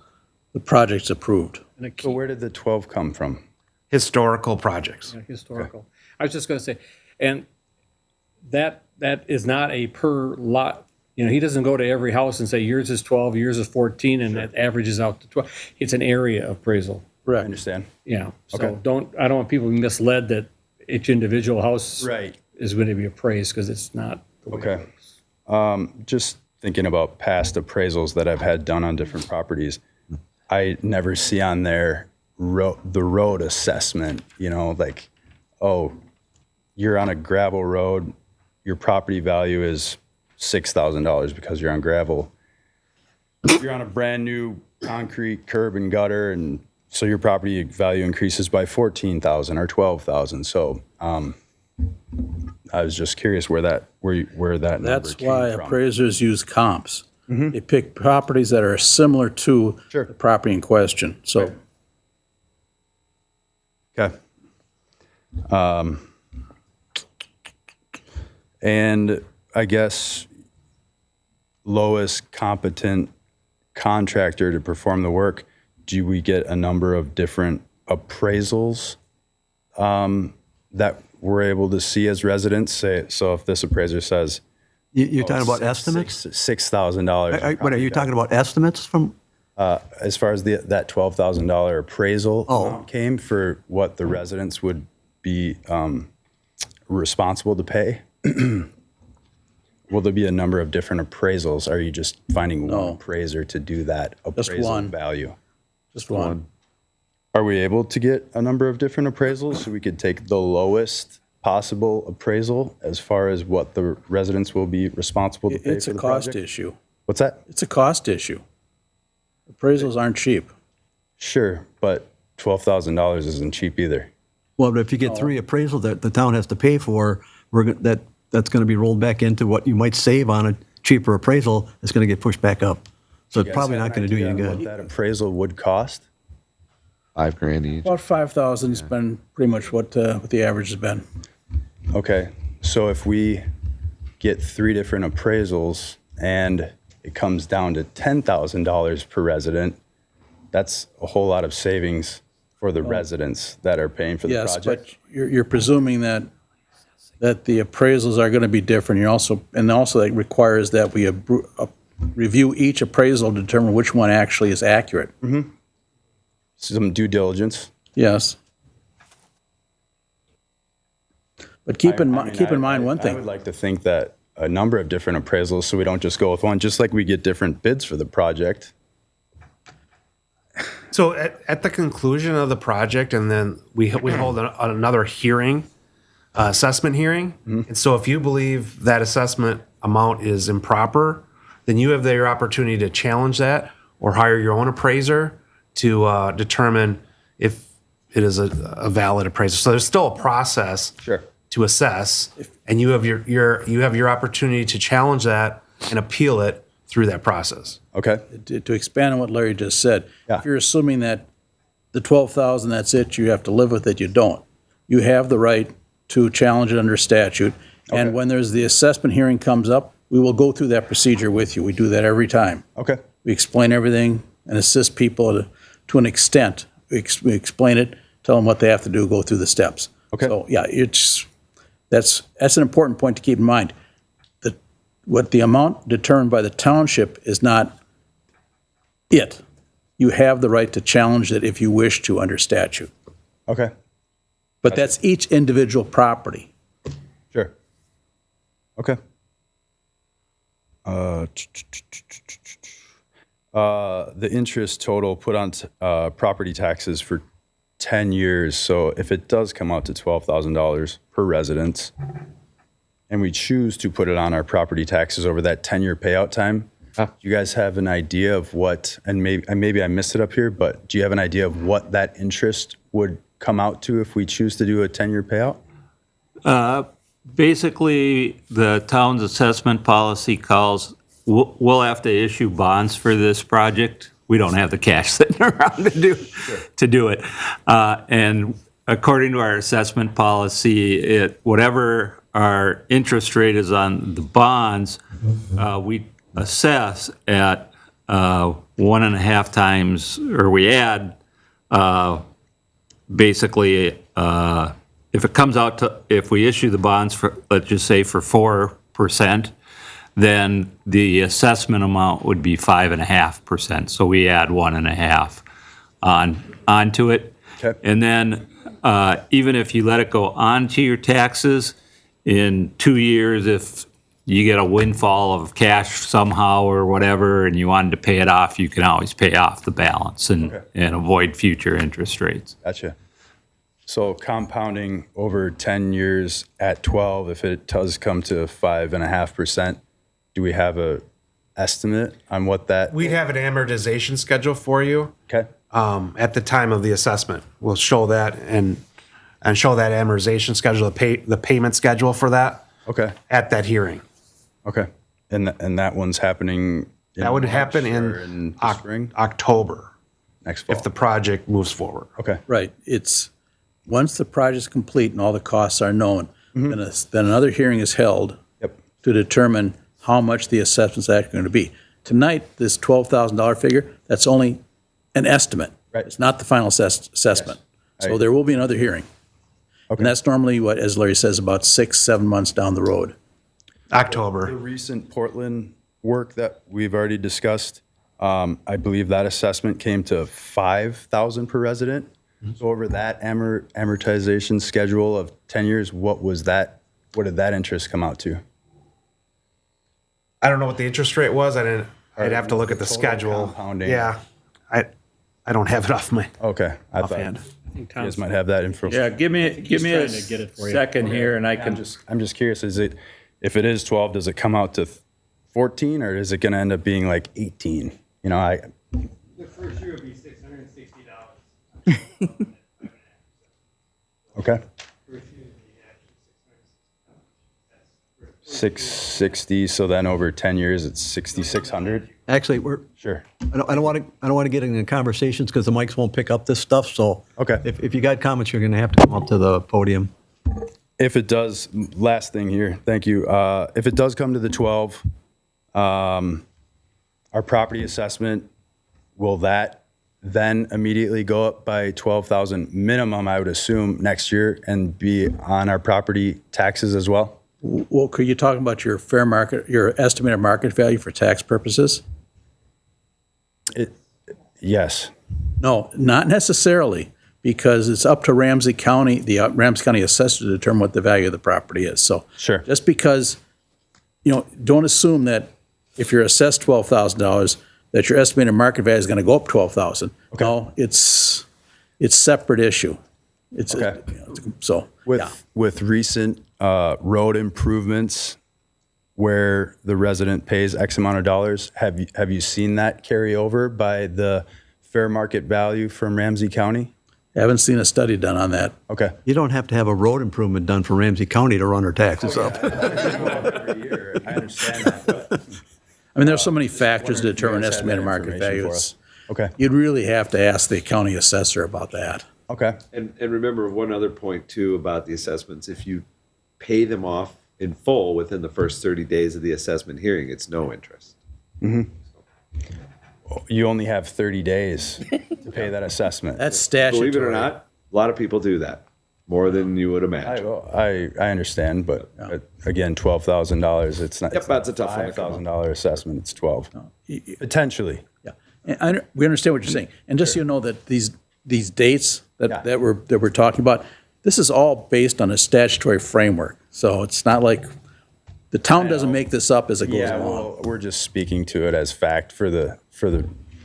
the project's approved. So where did the 12 come from? Historical projects. historical. I was just going to say, and that is not a per lot. He doesn't go to every house and say yours is 12, yours is 14, and that averages out to 12. It's an area appraisal. I understand. Yeah. So Okay. I don't want people to be misled that each individual house Right. is going to be appraised, because it's not the way it Okay. works. Just thinking about past appraisals that I've had done on different properties, I never see on there the road assessment, like, oh, you're on a gravel road, your property value is $6,000 because you're on gravel. You're on a brand new concrete curb and gutter, and so your property value increases by $14,000 or $12,000. So I was just curious where that number That's came why from. appraisers use comps. They pick properties that are similar to Sure. the property in question. So Okay. And I guess lowest competent contractor to perform the work, do we get a number of different appraisals that we're able to see as residents? So if this appraiser says, You're talking about estimates? $6,000. What, are you talking about estimates from? As far as that $12,000 appraisal Oh. amount came for what the residents would be responsible to pay, will there be a number of different appraisals? Are you just finding one appraiser to do that appraisal one. value? just one. Are we able to get a number of different appraisals so we could take the lowest possible appraisal as far as what the residents will be responsible to pay It's for a the cost project? issue. What's that? It's a cost issue. Appraisals aren't cheap. Sure, but $12,000 isn't cheap either. Well, but if you get 3 appraisals that the town has to pay for, that's going to be rolled back into what you might save on a cheaper appraisal. It's going to get pushed back up. So it's probably not going to do you any What good. that appraisal would cost? $5,000 each. About 5,000 has been pretty much what the average has been. Okay, so if we get 3 different appraisals and it comes down to $10,000 per resident, that's a whole lot of savings for the residents that are paying for the Yes, project. but you're presuming that the appraisals are going to be different. You're also, and also that requires that we review each appraisal to determine which one actually is accurate. Some due diligence. Yes. But keep in I mean, mind one I thing. would like to think that a number of different appraisals, so we don't just go with one, just like we get different bids for the project. So at the conclusion of the project, and then we hold another hearing, assessment hearing. And so if you believe that assessment amount is improper, then you have your opportunity to challenge that or hire your own appraiser to determine if it is a valid appraisal. So there's still a process Sure. to assess, and you have your opportunity to challenge that and appeal it through that process. Okay. To expand on what Larry just said, Yeah. if you're assuming that the 12,000, that's it, you have to live with it, you don't. You have the right to challenge it under statute. And when there's the assessment hearing comes up, we will go through that procedure with you. We do that every time. Okay. We explain everything and assist people to an extent. We explain it, tell them what they have to do, go through the steps. Okay. So, yeah, that's an important point to keep in mind. What the amount determined by the township is not it. You have the right to challenge it if you wish to under statute. Okay. But that's each individual property. Sure. Okay. The interest total put on property taxes for 10 years. So if it does come out to $12,000 per residence, and we choose to put it on our property taxes over that 10-year payout time, do you guys have an idea of what, and maybe I missed it up here, but do you have an idea of what that interest would come out to if we choose to do a 10-year payout? Basically, the town's assessment policy calls, we'll have to issue bonds for this project. We don't have the cash sitting around to do it. And according to our assessment policy, whatever our interest rate is on the bonds, we assess at 1.5 times, or we add basically, if it comes out to, if we issue the bonds for, let's just say for 4%, then the assessment amount would be 5.5%. So we add 1.5 onto it. Okay. And then even if you let it go onto your taxes, in 2 years, if you get a windfall of cash somehow or whatever, and you wanted to pay it off, you can always pay off the balance and avoid future interest rates. Gotcha. So compounding over 10 years at 12, if it does come to 5.5%, do we have a estimate on what that? We'd have an amortization schedule for you Okay. at the time of the assessment. We'll show that and show that amortization schedule, the payment schedule for that Okay. at that hearing. Okay. And that one's happening in That would March happen or in the spring? October Next fall? if the project moves forward. Okay. Right. It's, once the project's complete and all the costs are known, then another hearing is held Yep. to determine how much the assessment's actually going to be. Tonight, this $12,000 figure, that's only an estimate. Right. It's not the final assessment. Yes. So there will be another hearing. Okay. And that's normally what, as Larry says, about 6-7 months down the road. The October. recent Portland work that we've already discussed, I believe that assessment came to $5,000 per resident. So over that amortization schedule of 10 years, what did that interest come out to? I don't know what the interest rate was. I'd have to look at the Total schedule. compounding. Yeah. I don't have it off my Okay. I thought offhand. you guys might have that info. Yeah, give me a trying to get it for you. second here, and I can I'm just curious, if it is 12, does it come out to 14 or is it going to end up being like 18? You know, The first year would be $660. okay. First year would be actually $660. 660, so then over 10 years, it's 6,600? Actually, Sure. I don't want to get into conversations because the mics won't pick up this stuff. So Okay. if you got comments, you're going to have to come up to the podium. If it does, last thing here, thank you. If it does come to the 12, our property assessment, will that then immediately go up by 12,000 minimum, I would assume, next year and be on our property taxes as well? Well, could you talk about your fair market, your estimated market value for tax purposes? Yes. No, not necessarily, because it's up to Ramsey County, the Ramsey County assessor to determine what the value of the property is. So Sure. just because, don't assume that if you're assessed $12,000, that your estimated market value is going to go up 12,000. Okay. No, it's separate issue. It's Okay. So yeah. With recent road improvements where the resident pays X amount of dollars, have you seen that carry over by the fair market value from Ramsey County? Haven't seen a study done on that. Okay. You don't have to have a road improvement done for Ramsey County to run our taxes up. Every year, I understand that, but I mean, there's so many factors to wondering if you determine guys had estimated that market information value. for us. Okay. You'd really have to ask the county assessor about that. Okay. And remember one other point too about the assessments. If you pay them off in full within the first 30 days of the assessment hearing, it's no interest. You only have 30 days to pay that assessment. That's statutory. Believe it or not, a lot of people do that, more than you would imagine. I understand, but again, $12,000. It's not. Yep, it's not that's a tough one to come up. $5,000 assessment. It's 12. Potentially. Yeah, and we understand what you're saying. And just so you know that these dates that we're talking about, this is all based on a statutory framework. So it's not like the town doesn't make this up as it goes Yeah, along. well, we're just speaking to it as fact for the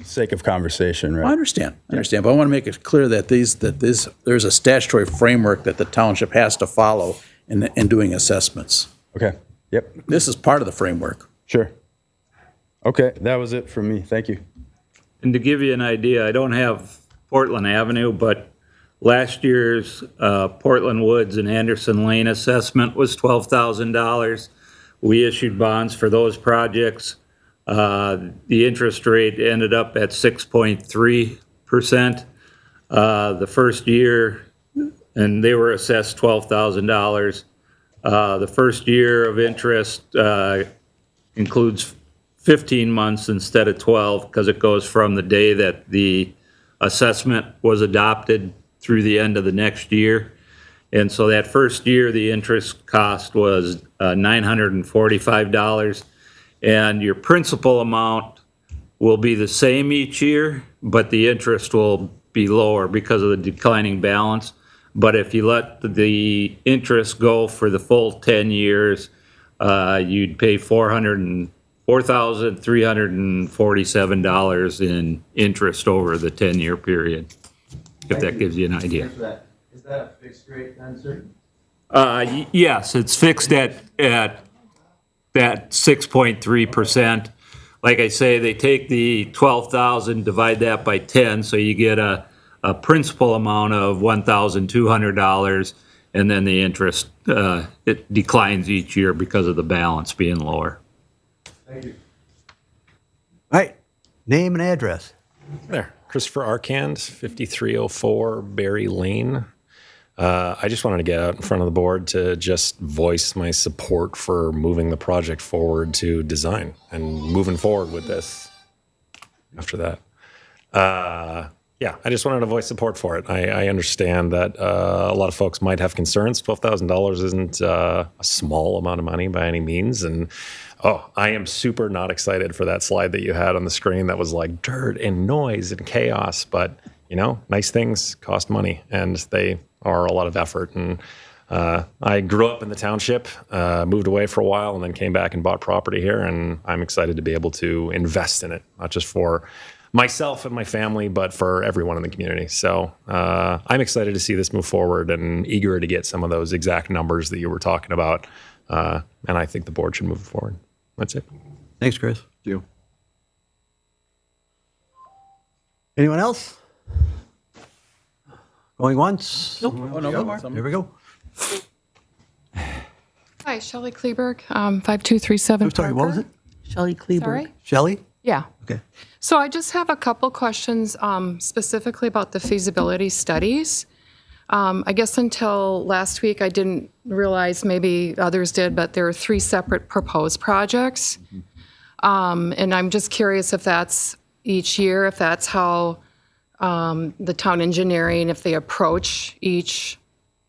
sake of conversation, I right? understand, but I want to make it clear that there's a statutory framework that the township has to follow in doing assessments. Okay. Yep. This is part of the framework. Sure. Okay, that was it from me. Thank you. And to give you an idea, I don't have Portland Avenue, but last year's Portland Woods and Anderson Lane assessment was $12,000. We issued bonds for those projects. The interest rate ended up at 6.3%. The first year, and they were assessed $12,000. The first year of interest includes 15 months instead of 12 because it goes from the day that the assessment was adopted through the end of the next year. And so that first year, the interest cost was $945. And your principal amount will be the same each year, but the interest will be lower because of the declining balance. But if you let the interest go for the full 10 years, you'd pay $4,347 in interest over the 10-year period, if that gives you an idea. Is that a fixed rate then, sir? Yes, it's fixed at that 6.3%. Like I say, they take the 12,000, divide that by 10, so you get a principal amount of $1,200, and then the interest, it declines each year because of the balance being lower. Thank you. All right, name and address. There, Christopher Arkand, 5304 Berry Lane. I just wanted to get out in front of the board to just voice my support for moving the project forward to design and moving forward with this after that. Yeah, I just wanted to voice support for it. I understand that a lot of folks might have concerns. $12,000 isn't a small amount of money by any means. And I am super not excited for that slide that you had on the screen that was like dirt and noise and chaos. But, nice things cost money and they are a lot of effort. And I grew up in the township, moved away for a while, and then came back and bought property here. And I'm excited to be able to invest in it, not just for myself and my family, but for everyone in the community. So I'm excited to see this move forward and eager to get some of those exact numbers that you were talking about. And I think the board should move forward. That's it. Thanks, Chris. Thank you. Anyone else? Going once? Nope. Oh, no more. Here we go. Hi, Shelley Kleberg, 5237 I'm sorry, what was it? Shelley Kleberg. Sorry? Shelley? Yeah. Okay. So I just have a couple questions specifically about the feasibility studies. I guess until last week, I didn't realize, maybe others did, but there are 3 separate proposed projects. And I'm just curious if that's each year, if that's how the town engineering, if they approach each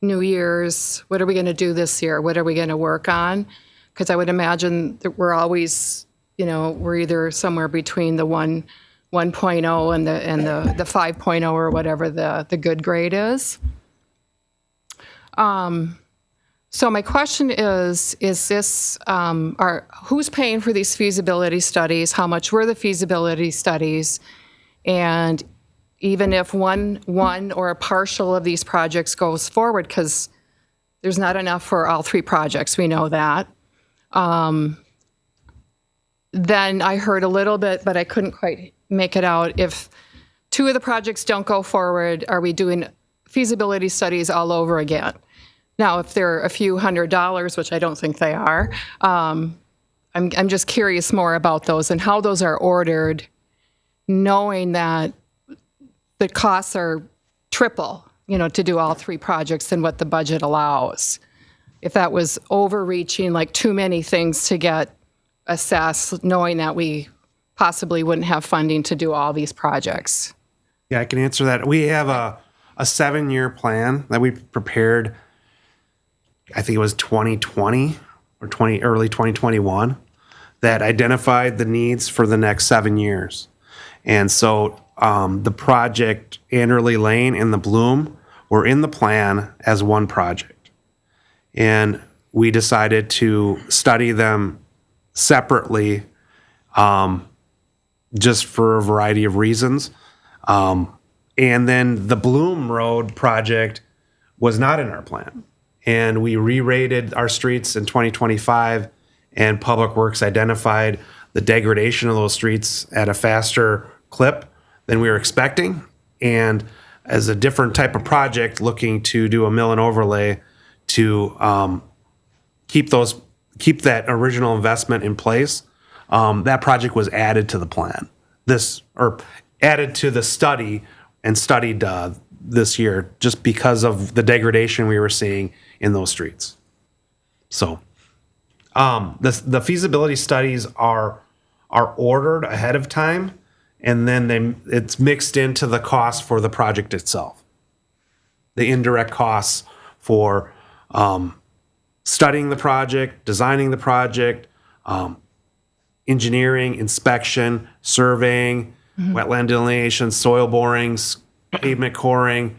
New Year's, what are we going to do this year? What are we going to work on? Because I would imagine that we're always, we're either somewhere between the 1.0 and the 5.0 or whatever the good grade is. So my question is this, who's paying for these feasibility studies? How much were the feasibility studies? And even if one or a partial of these projects goes forward, because there's not enough for all three projects, we know that. Then I heard a little bit, but I couldn't quite make it out. If two of the projects don't go forward, are we doing feasibility studies all over again? Now, if they're a few $100s, which I don't think they are, I'm just curious more about those and how those are ordered, knowing that the costs are triple, to do all three projects than what the budget allows. If that was overreaching, like too many things to get assessed, knowing that we possibly wouldn't have funding to do all these projects. Yeah, I can answer that. We have a 7-year plan that we prepared, I think it was 2020 or early 2021, that identified the needs for the next 7 years. And so the project Anderley Lane and the Bloom were in the plan as one project. And we decided to study them separately just for a variety of reasons. And then the Bloom Road project was not in our plan. And we re-rated our streets in 2025, and Public Works identified the degradation of those streets at a faster clip than we were expecting. And as a different type of project, looking to do a mill and overlay to keep that original investment in place, that project was added to the plan. Added to the study and studied this year just because of the degradation we were seeing in those streets. So the feasibility studies are ordered ahead of time, and then it's mixed into the cost for the project itself. The indirect costs for studying the project, designing the project, engineering, inspection, surveying, wetland delineation, soil borings, pavement coring,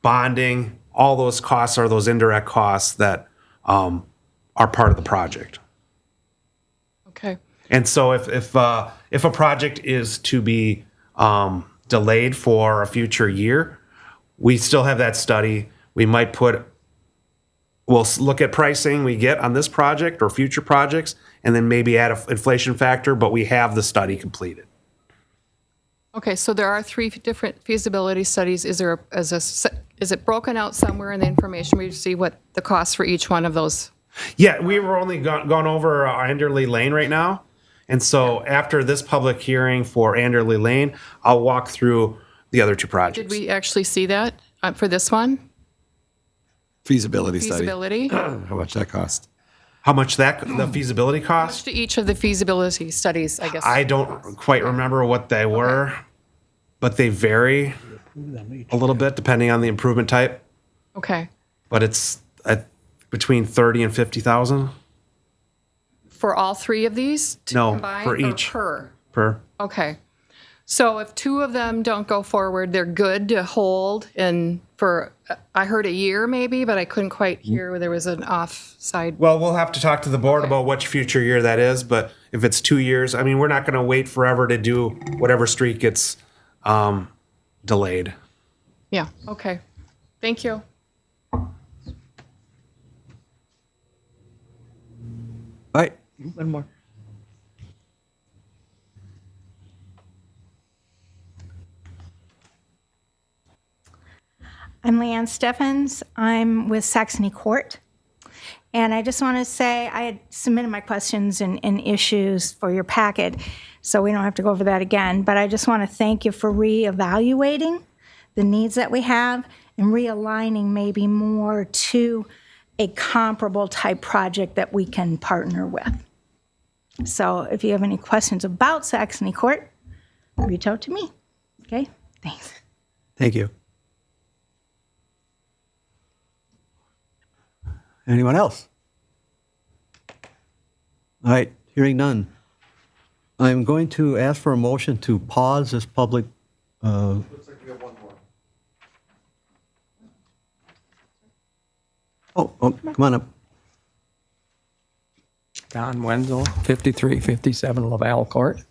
bonding. All those costs are those indirect costs that are part of the project. Okay. And so if a project is to be delayed for a future year, we still have that study. We'll look at pricing we get on this project or future projects, and then maybe add an inflation factor, but we have the study completed. Okay, so there are 3 different feasibility studies. Is it broken out somewhere in the information we see what the cost for each one of those? Yeah, we were only gone over Anderley Lane right now. And so after this public hearing for Anderley Lane, I'll walk through the other 2 projects. Did we actually see that for this one? Feasibility study. Feasibility? How much that cost? How much the feasibility How cost? much to each of the feasibility studies, I guess? I don't quite remember what they were, but they vary a little bit depending on the improvement type. Okay. But it's between 30 and 50,000 For all 3 of these? Combined, for or each. Per? Per. Okay. So if 2 of them don't go forward, they're good to hold and for, I heard a year maybe, but I couldn't quite hear where there was an offside. Well, we'll have to talk to the board about which future year that is, but if it's 2 years, I mean, we're not going to wait forever to do whatever street gets delayed. Yeah, okay. Thank you. All right. One more. I'm Leanne Steffens. I'm with Saxony Court. And I just want to say I had submitted my questions and issues for your packet, so we don't have to go over that again. But I just want to thank you for reevaluating the needs that we have and realigning maybe more to a comparable type project that we can partner with. So if you have any questions about Saxony Court, reach out to me. Okay? Thanks. Thank you. Anyone else? All right, hearing none. I'm going to ask for a motion to pause this public. Looks like we have one more. Oh, come on up. Don Wenzel, 5357 Laval Court.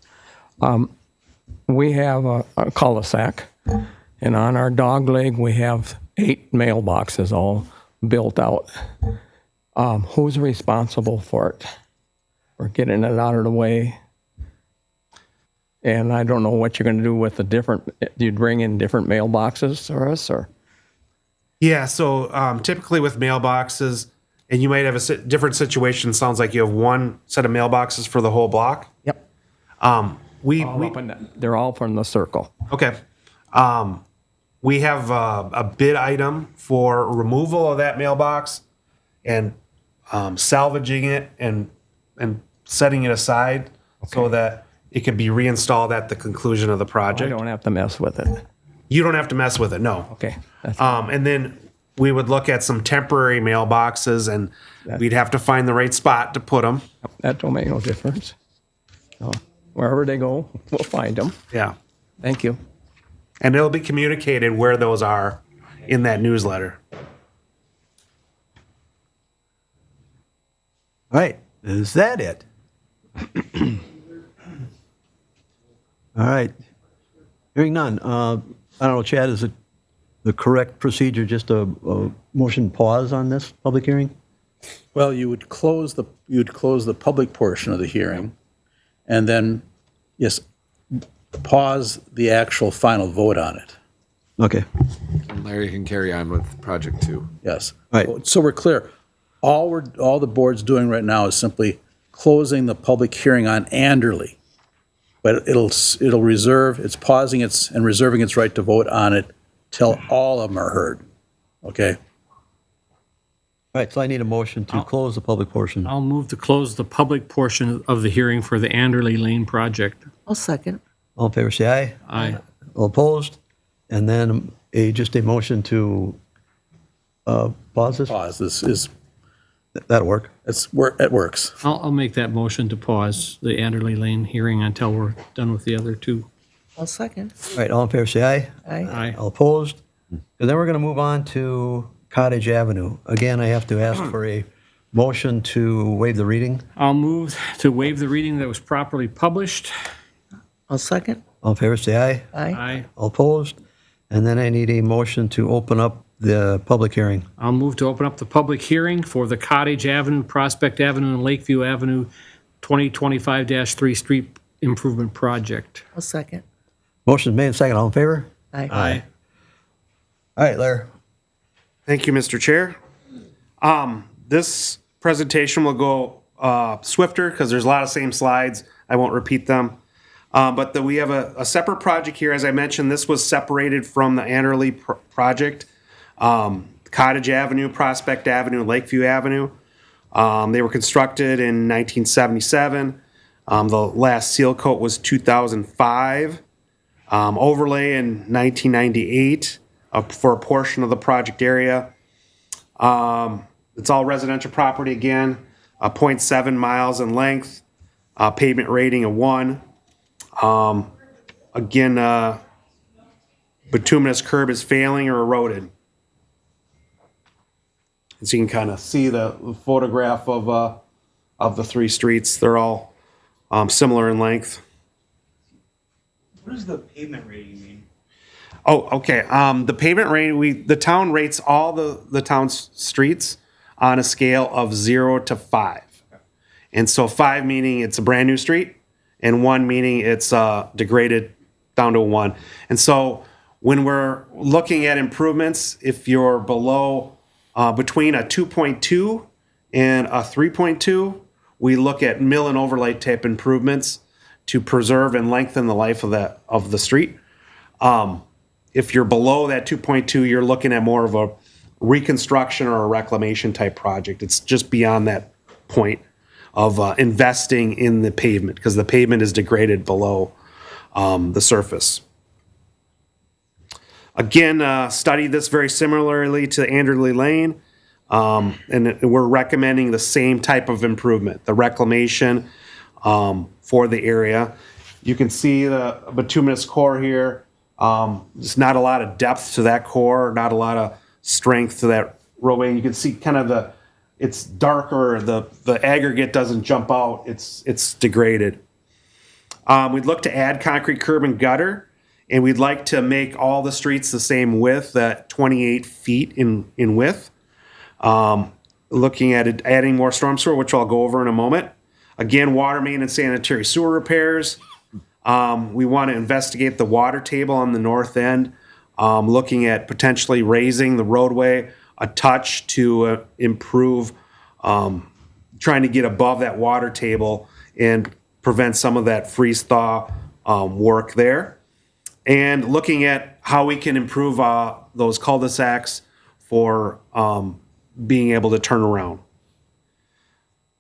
We have a cul-de-sac, and on our dog leg, we have 8 mailboxes all built out. Who's responsible for it? For getting it out of the way? And I don't know what you're going to do with the different, do you bring in different mailboxes for us, or? Yeah, so typically with mailboxes, and you might have a different situation. Sounds like you have one set of mailboxes for the whole block. Yep. They're all from the circle. Okay. We have a bid item for removal of that mailbox and salvaging it and setting it aside so that it can be reinstalled at the conclusion of the I project. don't have to mess with it. You don't have to mess with it, no. Okay. And then we would look at some temporary mailboxes, and we'd have to find the right spot to put them. That don't make no difference. So, wherever they go, we'll find them. Yeah. Thank you. And it'll be communicated where those are in that newsletter. All right, is that it? All right. Hearing none. I don't know, Chad, is it the correct procedure, just a motion pause on this public hearing? Well, you would close the public portion of the hearing, and then, yes, pause the actual final vote on it. Okay. And Larry can carry on with project 2. Yes. Right. So we're clear. All the board's doing right now is simply closing the public hearing on Anderley. But it'll reserve, it's pausing its and reserving its right to vote on it till all of them are heard. Okay? All right, so I need a motion to close the public portion. I'll move to close the public portion of the hearing for the Anderley Lane project. I'll second. All in favor, say aye. Aye. All opposed? And then just a motion to pause this? Pause. This is, That'll work. it works. I'll make that motion to pause the Anderley Lane hearing until we're done with the other two. I'll second. All right, all in favor, say aye. Aye. Aye. All opposed? And then we're going to move on to Cottage Avenue. Again, I have to ask for a motion to waive the reading. I'll move to waive the reading that was properly published. I'll second. All in favor, say aye. Aye. Aye. All opposed? And then I need a motion to open up the public hearing. I'll move to open up the public hearing for the Cottage Avenue, Prospect Avenue, and Lakeview Avenue 2025-3 Street Improvement Project. I'll second. Motion made and second. All in favor? Aye. All right, Larry. Thank you, Mr. Chair. This presentation will go swifter because there's a lot of same slides. I won't repeat them. But we have a separate project here. As I mentioned, this was separated from the Anderley project. Cottage Avenue, Prospect Avenue, and Lakeview Avenue. They were constructed in 1977. The last seal coat was 2005. Overlay in 1998 for a portion of the project area. It's all residential property again, 0.7 miles in length, pavement rating of 1. Again, bituminous curb is failing or eroded. As you can kind of see the photograph of the 3 streets, they're all similar in length. What does the pavement rating mean? Oh, okay. The pavement rate, the town rates all the town's streets on a scale of 0 to 5. And so 5 meaning it's a brand new street, and 1 meaning it's degraded down to 1. And so when we're looking at improvements, if you're below between a 2.2 and a 3.2, we look at mill and overlay type improvements to preserve and lengthen the life of the street. If you're below that 2.2, you're looking at more of a reconstruction or a reclamation type project. It's just beyond that point of investing in the pavement because the pavement is degraded below the surface. Again, studied this very similarly to Anderley Lane, and we're recommending the same type of improvement, the reclamation for the area. You can see the bituminous core here. There's not a lot of depth to that core, not a lot of strength to that roadway. And you can see kind of it's darker, the aggregate doesn't jump out, it's degraded. We'd look to add concrete curb and gutter, and we'd like to make all the streets the same width, at 28 feet in width. Looking at adding more storm sewer, which I'll go over in a moment. Again, water main and sanitary sewer repairs. We want to investigate the water table on the north end, looking at potentially raising the roadway a touch to improve, trying to get above that water table and prevent some of that freeze-thaw work there. And looking at how we can improve those cul-de-sacs for being able to turn around.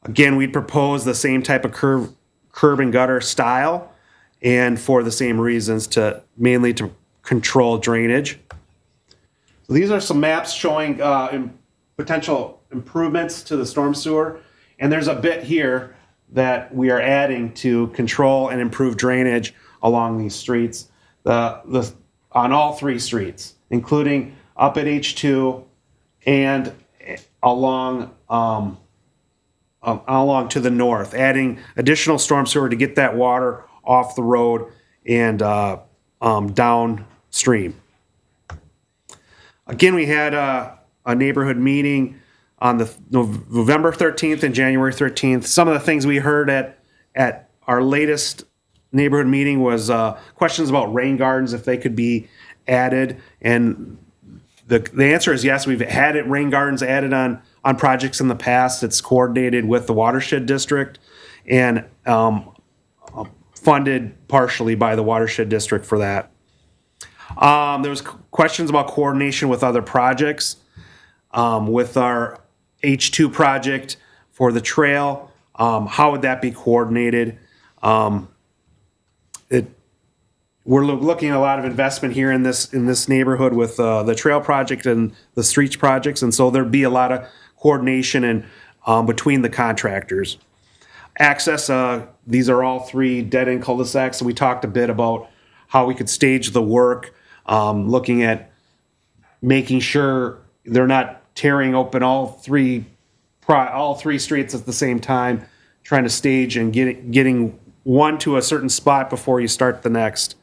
Again, we'd propose the same type of curb and gutter style, and for the same reasons, mainly to control drainage. So these are some maps showing potential improvements to the storm sewer, and there's a bit here that we are adding to control and improve drainage along these streets, on all three streets, including up at H2 and along to the north, adding additional storm sewer to get that water off the road and downstream. Again, we had a neighborhood meeting on the November 13th and January 13th. Some of the things we heard at our latest neighborhood meeting was questions about rain gardens, if they could be added. And the answer is yes. We've had rain gardens added on projects in the past. It's coordinated with the watershed district and funded partially by the watershed district for that. There was questions about coordination with other projects. With our H2 project for the trail, how would that be coordinated? We're looking at a lot of investment here in this neighborhood with the trail project and the streets projects, and so there'd be a lot of coordination and between the contractors. Access, these are all three dead-end cul-de-sacs, so we talked a bit about how we could stage the work, looking at making sure they're not tearing open all three streets at the same time, trying to stage and getting one to a certain spot before you start the next.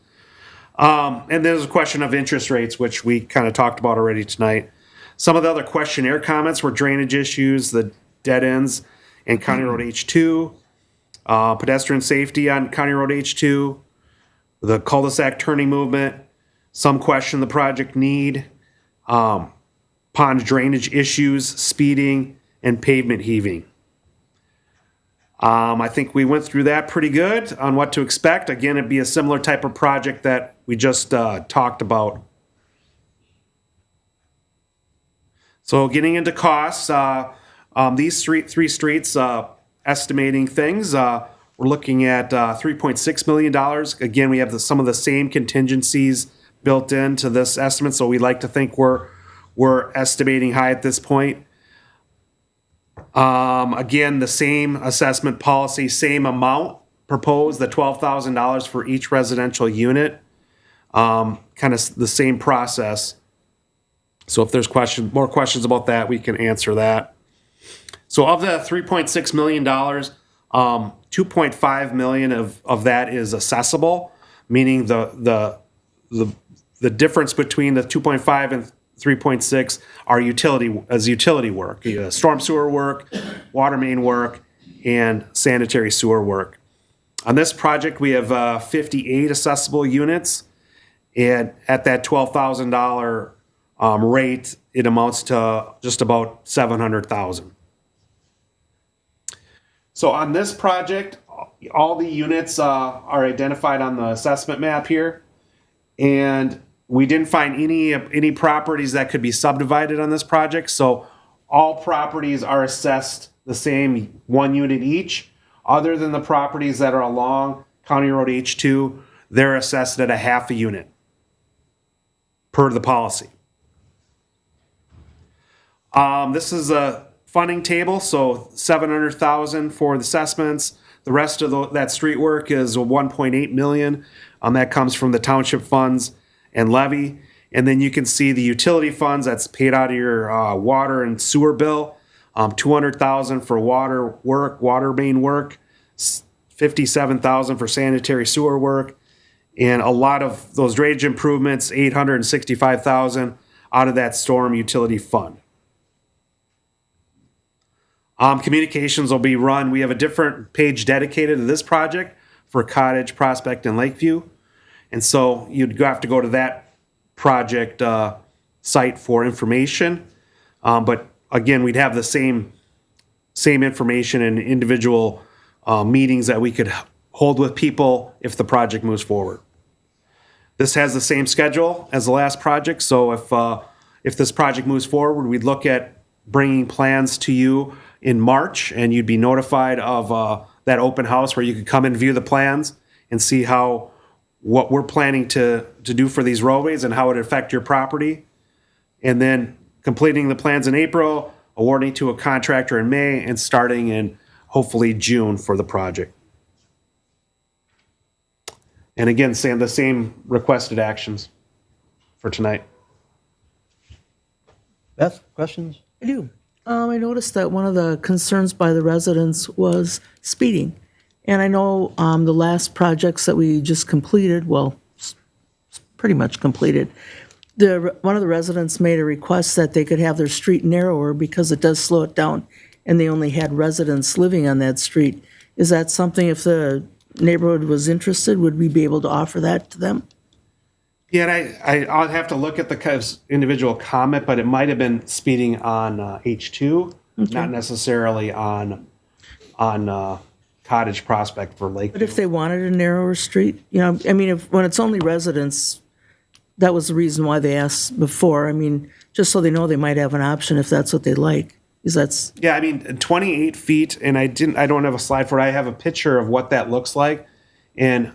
And there's a question of interest rates, which we kind of talked about already tonight. Some of the other questionnaire comments were drainage issues, the dead ends, and County Road H2, pedestrian safety on County Road H2, the cul-de-sac turning movement. Some question the project need, pond drainage issues, speeding, and pavement heaving. I think we went through that pretty good on what to expect. Again, it'd be a similar type of project that we just talked about. So getting into costs, these three streets, estimating things, we're looking at $3.6 million. Again, we have some of the same contingencies built into this estimate, so we like to think we're estimating high at this point. Again, the same assessment policy, same amount proposed, the $12,000 for each residential unit. Kind of the same process. So if there's more questions about that, we can answer that. So of the $3.6 million, $2.5 million of that is accessible, meaning the difference between the 2.5 and 3.6 are utility work, storm sewer work, water main work, and sanitary sewer work. On this project, we have 58 accessible units, and at that $12,000 rate, it amounts to just about $700,000. So on this project, all the units are identified on the assessment map here, and we didn't find any properties that could be subdivided on this project, so all properties are assessed the same, 1 unit each, other than the properties that are along County Road H2, they're assessed at a half a unit. per the policy. This is a funding table, so 700,000 for the assessments. The rest of that street work is 1.8 million. That comes from the township funds and levy. And then you can see the utility funds that's paid out of your water and sewer bill. 200,000 for water work, water main work, 57,000 for sanitary sewer work, and a lot of those drainage improvements, 865,000 out of that storm utility fund. Communications will be run. We have a different page dedicated to this project for Cottage, Prospect, and Lakeview. And so you'd have to go to that project site for information. But again, we'd have the same information and individual meetings that we could hold with people if the project moves forward. This has the same schedule as the last project. So if this project moves forward, we'd look at bringing plans to you in March, and you'd be notified of that open house where you could come and view the plans and see what we're planning to do for these roadways and how it affect your property. And then completing the plans in April, awarding to a contractor in May, and starting in hopefully June for the project. And again, the same requested actions for tonight. Beth, questions? I do. I noticed that one of the concerns by the residents was speeding. And I know the last projects that we just completed, well, pretty much completed, one of the residents made a request that they could have their street narrower because it does slow it down, and they only had residents living on that street. Is that something, if the neighborhood was interested, would we be able to offer that to them? Yeah, and I'll have to look at the individual comment, but it might have been speeding on H2, not necessarily on Cottage, Prospect, for Lakeview. But if they wanted a narrower street, I mean, when it's only residents, that was the reason why they asked before. I mean, just so they know they might have an option if that's what they like. Yeah, I mean, 28 feet, and I don't have a slide for it. I have a picture of what that looks like, and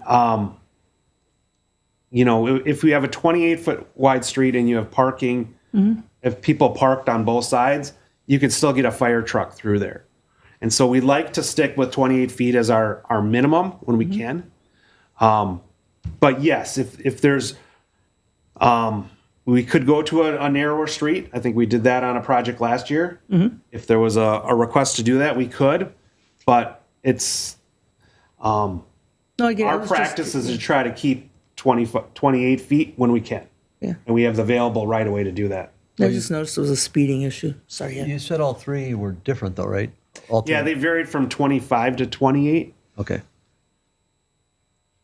if we have a 28-foot wide street and you have parking, if people parked on both sides, you could still get a fire truck through there. And so we like to stick with 28 feet as our minimum when we can. But yes, if there's, we could go to a narrower street. I think we did that on a project last year. If there was a request to do that, we could. But it's, our practice is to try to keep 28 feet when we can. Yeah. And we have the available right of way to do that. I just noticed it was a speeding issue. Sorry. You said all three were different, though, right? All three. Yeah, they varied from 25 to 28. Okay.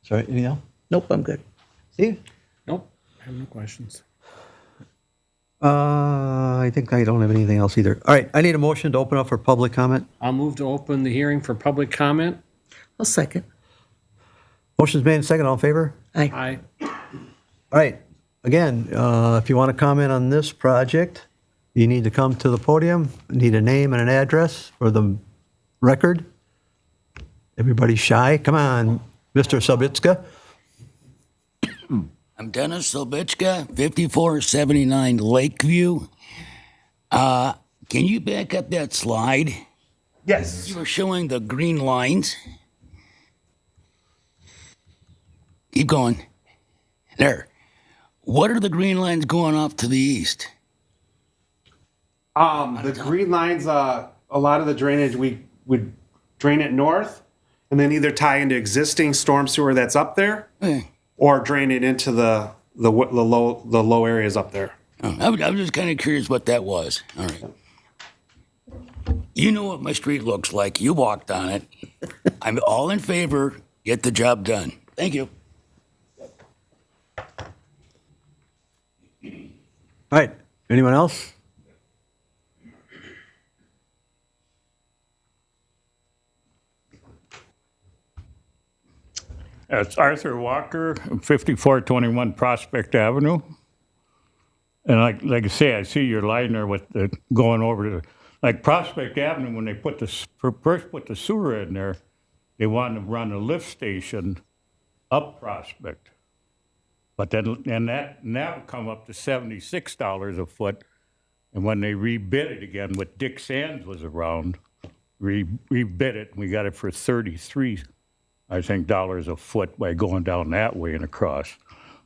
Sorry, anything else? Nope, I'm good. Steve? Nope, I have no questions. I think I don't have anything else either. All right, I need a motion to open up for public comment. I'll move to open the hearing for public comment. I'll second. Motion's made and second. All in favor? Aye. All right. Again, if you want to comment on this project, you need to come to the podium. Need a name and an address for the record. Everybody's shy. Come on, Mr. Sabitska. I'm Dennis Silbitska, 5479 Lakeview. Can you back up that slide? Yes. You were showing the green lines. Keep going. There. What are the green lines going off to the east? The green lines, a lot of the drainage, we would drain it north and then either tie into existing storm sewer that's up there or drain it into the low areas up there. I was just kind of curious what that was. All right. You know what my street looks like. You walked on it. I'm all in favor. Get the job done. Thank you. All right. Anyone else? It's Arthur Walker, 5421 Prospect Avenue. And like I say, I see your line there with the going over to, like Prospect Avenue, when they first put the sewer in there, they wanted to run a lift station up Prospect. But then, and that now come up to $76 a foot. And when they rebid it again, with Dick Sands was around, rebid it, and we got it for 33, I think, dollars a foot by going down that way and across.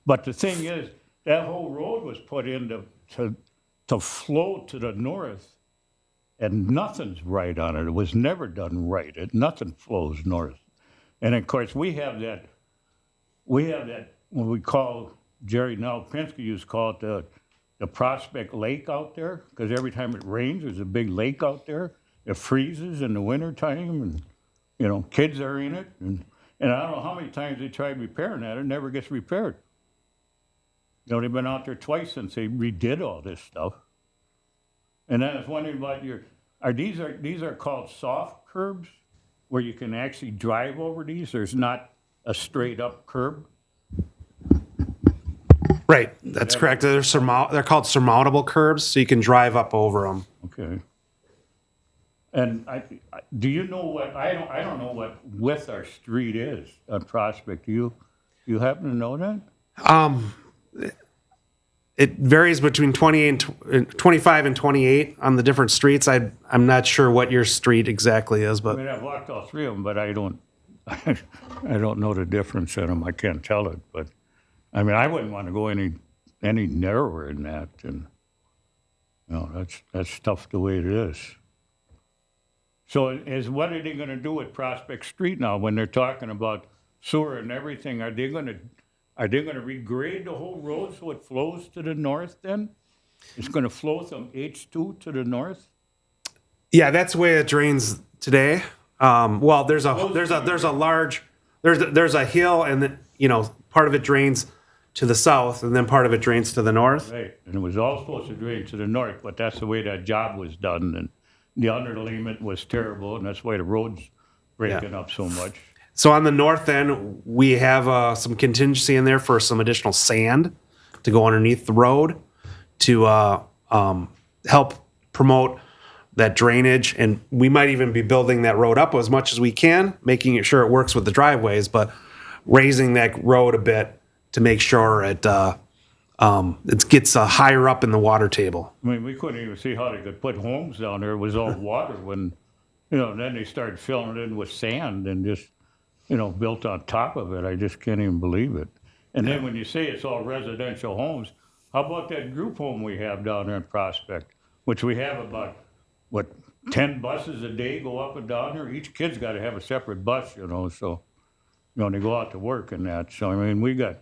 But the thing is, that whole road was put in to flow to the north, and nothing's right on it. It was never done right. Nothing flows north. And of course, we have that, what we call, Jerry Nalpinski used to call it the Prospect Lake out there, because every time it rains, there's a big lake out there. It freezes in the wintertime, and, you know, kids are in it. And I don't know how many times they tried repairing that. It never gets repaired. You know, they've been out there twice since they redid all this stuff. And then I was wondering about these are called soft curbs, where you can actually drive over these? There's not a straight up curb? Right, that's correct. They're called surmountable curbs, so you can drive up over them. Okay. And do you know what, I don't know what width our street is on Prospect. Do you happen to know that? It varies between 25 and 28 on the different streets. I'm not sure what your street exactly is, I but mean, I've walked all three of them, but I don't know the difference in them. I can't tell it, but I mean, I wouldn't want to go any narrower than that. And you know, that's tough the way it is. So what are they going to do with Prospect Street now when they're talking about sewer and everything? Are they going to regrade the whole road so it flows to the north then? It's going to flow from H2 to the north? yeah, that's the way it drains today. Well, there's a hill, and then, you know, part of it drains to the south, and then part of it drains to the north. Right, and it was all supposed to drain to the north, but that's the way that job was done, and the underlayment was terrible, and that's why the road's breaking up so much. So on the north end, we have some contingency in there for some additional sand to go underneath the road to help promote that drainage. And we might even be building that road up as much as we can, making sure it works with the driveways, but raising that road a bit to make sure it gets higher up in the water table. I mean, we couldn't even see how they could put homes down there. It was all water when, you know, then they started filling it in with sand and just, you know, built on top of it. I just can't even believe it. And then when you say it's all residential homes, how about that group home we have down there in Prospect, which we have about, 10 buses a day go up and down there? Each kid's got to have a separate bus, you know, so, you know, they go out to work and that. So, I mean, we got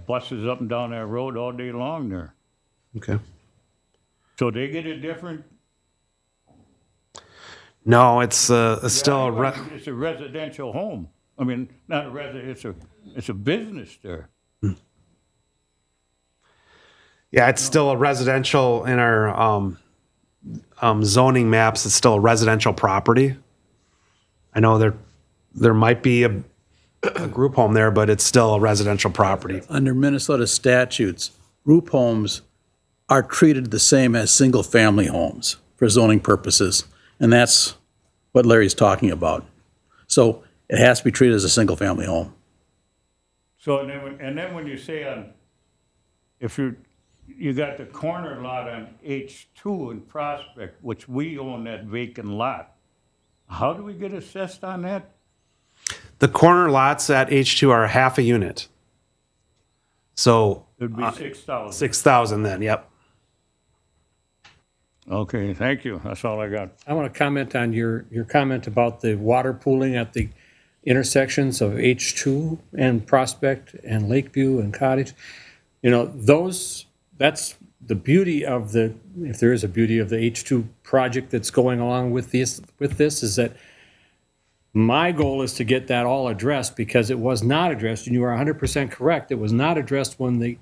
buses up and down that road all day long there. Okay. So they get a different... No, it's still it's a residential home. I mean, not a resident. It's a business there. Yeah, it's still a residential in our zoning maps. It's still a residential property. I know there might be a group home there, but it's still a residential property. Under Minnesota statutes, group homes are treated the same as single-family homes for zoning purposes, and that's what Larry's talking about. So it has to be treated as a single-family home. So and then when you say if you got the corner lot on H2 in Prospect, which we own that vacant lot, how do we get assessed on that? The corner lots at H2 are half a unit. So It'd be 6,000. 6,000 then, yep. Okay, thank you. That's all I got. I want to comment on your comment about the water pooling at the intersections of H2 and Prospect and Lakeview and Cottage. You know, that's the beauty of if there is a beauty of the H2 project that's going along with this is that my goal is to get that all addressed, because it was not addressed, and you are 100% correct. It was not addressed when the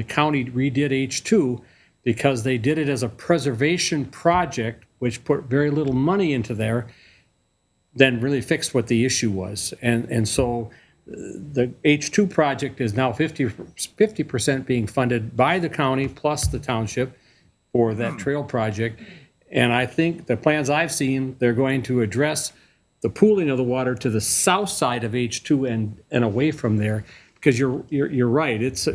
county redid H2, because they did it as a preservation project, which put very little money into there, then really fixed what the issue was. And so the H2 project is now 50% being funded by the county plus the township for that trail project. And I think the plans I've seen, they're going to address the pooling of the water to the south side of H2 and away from there, because you're right, it's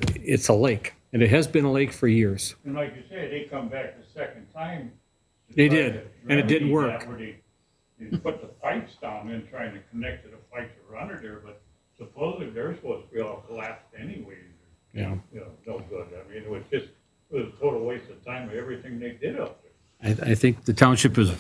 a lake, and it has been a lake for years. And like you say, they come back the second time. to They try did, to and it didn't remedy work. that, where they put the pipes down and trying to connect to the pipes that were under there, but supposedly they're supposed to be all collapsed anyways. Yeah. You know, no good. I mean, it was a total waste of time of everything they did up there. I think the township is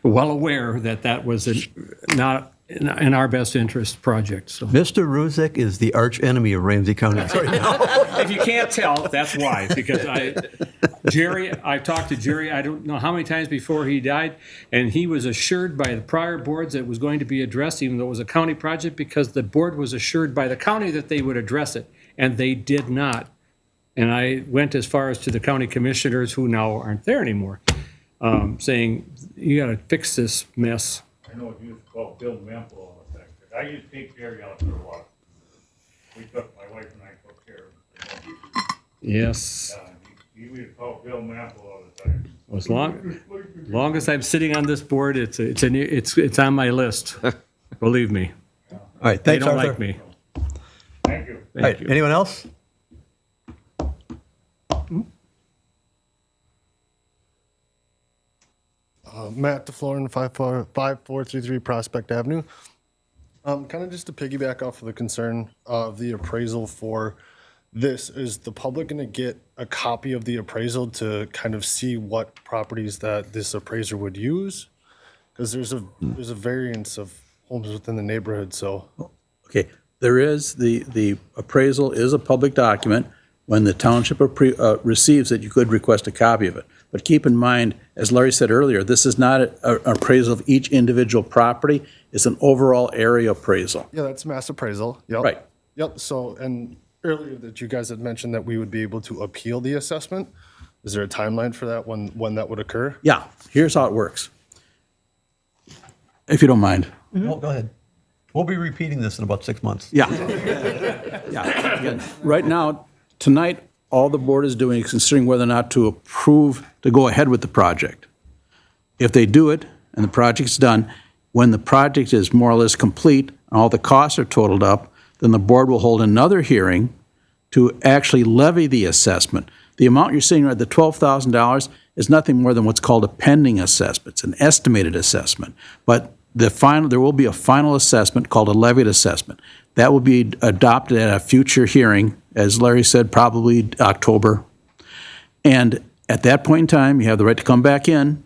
well aware that that was not in our best interest project, so. Mr. Ruzek is the arch enemy of Ramsey County right now. If you can't tell, that's why, because I've talked to Jerry, I don't know how many times before he died, and he was assured by the prior boards that it was going to be addressed, even though it was a county project, because the board was assured by the county that they would address it, and they did not. And I went as far as to the county commissioners, who now aren't there anymore, saying, you gotta fix this mess. I know it used to call Bill Memple all the time. 'Cause I used to take Jerry out for a while. We took, my wife and I took care of him. Yes. He would call Bill Memple all the time. As long as I'm sitting on this board, it's on my list. Believe me. All right, They thanks, don't Arthur. like me. Thank you. All right, anyone else? Matt DeFlorin, 5433 Prospect Avenue. Kind of just to piggyback off of the concern of the appraisal for this, is the public going to get a copy of the appraisal to kind of see what properties that this appraiser would use? Because there's a variance of homes within the neighborhood, so. Okay, there is, the appraisal is a public document. When the township receives it, you could request a copy of it. But keep in mind, as Larry said earlier, this is not an appraisal of each individual property. It's an overall area appraisal. Yeah, that's mass appraisal. Yep. Right. Yep, so, and earlier that you guys had mentioned that we would be able to appeal the assessment. Is there a timeline for that, when that would occur? Yeah, here's how it works. If you don't mind. No, go ahead. We'll be repeating this in about 6 months. Yeah. Yeah. Again, right now, tonight, all the board is doing is considering whether or not to approve to go ahead with the project. If they do it and the project's done, when the project is more or less complete and all the costs are totaled up, then the board will hold another hearing to actually levy the assessment. The amount you're seeing right, the $12,000, is nothing more than what's called a pending assessment. It's an estimated assessment. But there will be a final assessment called a levied assessment. That will be adopted at a future hearing, as Larry said, probably October. And at that point in time, you have the right to come back in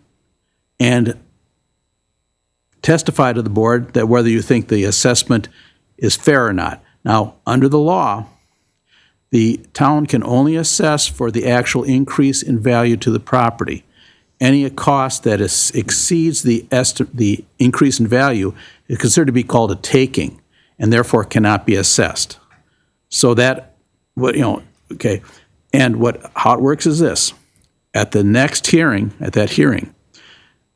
and testify to the board that whether you think the assessment is fair or not. Now, under the law, the town can only assess for the actual increase in value to the property. Any cost that exceeds the increase in value is considered to be called a taking, and therefore cannot be assessed. So that, okay. And how it works is this: at the next hearing,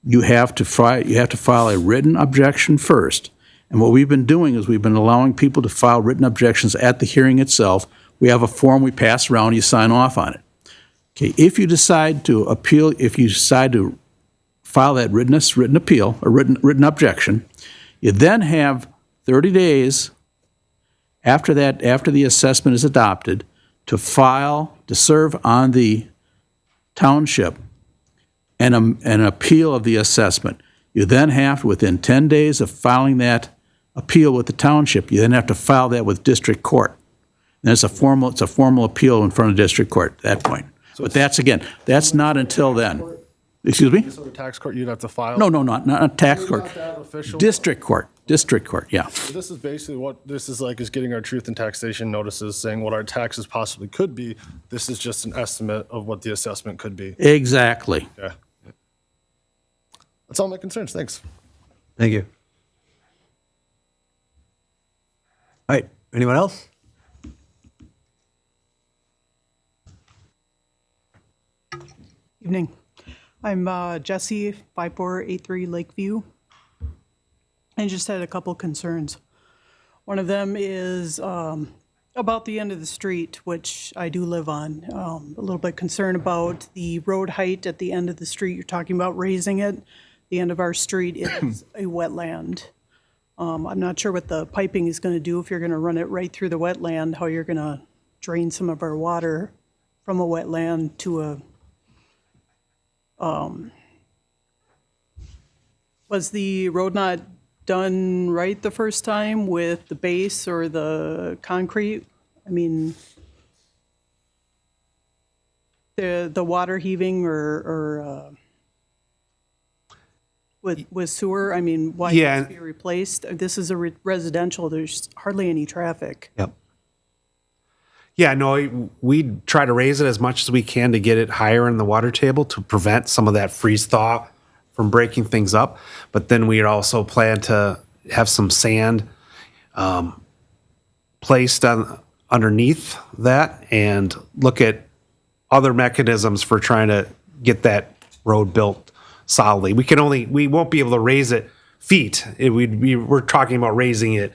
you have to file a written objection first. And what we've been doing is we've been allowing people to file written objections at the hearing itself. We have a form we pass around, you sign off on it. Okay, if you decide to appeal, if you decide to file that written appeal, or written objection, you then have 30 days after the assessment is adopted, to serve on the township an appeal of the assessment. You then have, within 10 days of filing that appeal with the township, you then have to file that with district court. And it's a formal appeal in front of district court at that point. But that's not until then. Excuse me? So the tax court, you'd have to file? No, not a tax Maybe court. not that official. District court, yeah. So this is basically what this is like, is getting our truth in taxation notices, saying what our taxes possibly could be. This is just an estimate of what the assessment could be. Exactly. Yeah. That's all my concerns. Thanks. Thank you. All right, anyone else? Evening. I'm Jesse, 5483 Lakeview. I just had a couple concerns. One of them is about the end of the street, which I do live on. A little bit concerned about the road height at the end of the street. You're talking about raising it. The end of our street is a wetland. I'm not sure what the piping is going to do, if you're going to run it right through the wetland, how you're going to drain some of our water from a wetland to a, was the road not done right the first time with the base or the concrete? I mean, the water heaving or with sewer, I mean, why Yeah. needs to be replaced? This is a residential, there's hardly any traffic. Yep. Yeah, no, we try to raise it as much as we can to get it higher in the water table to prevent some of that freeze thaw from breaking things up. But then we also plan to have some sand placed underneath that and look at other mechanisms for trying to get that road built solidly. We won't be able to raise it feet. We're talking about raising it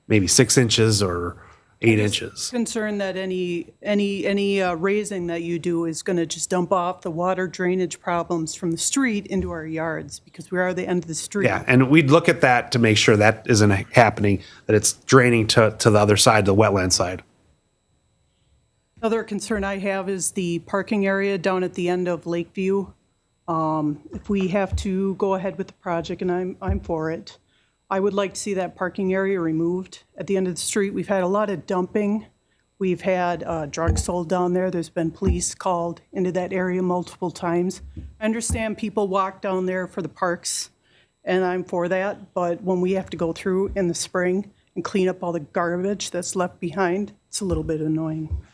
maybe 6 inches or 8 inches. Concerned that any raising that you do is going to just dump off the water drainage problems from the street into our yards, because we are the end of the street. Yeah, and we'd look at that to make sure that isn't happening, that it's draining to the other side, the wetland side. Another concern I have is the parking area down at the end of Lakeview. If we have to go ahead with the project, and I'm for it, I would like to see that parking area removed at the end of the street. We've had a lot of dumping. We've had drugs sold down there. There's been police called into that area multiple times. I understand people walk down there for the parks, and I'm for that, but when we have to go through in the spring and clean up all the garbage that's left behind, it's a little bit annoying.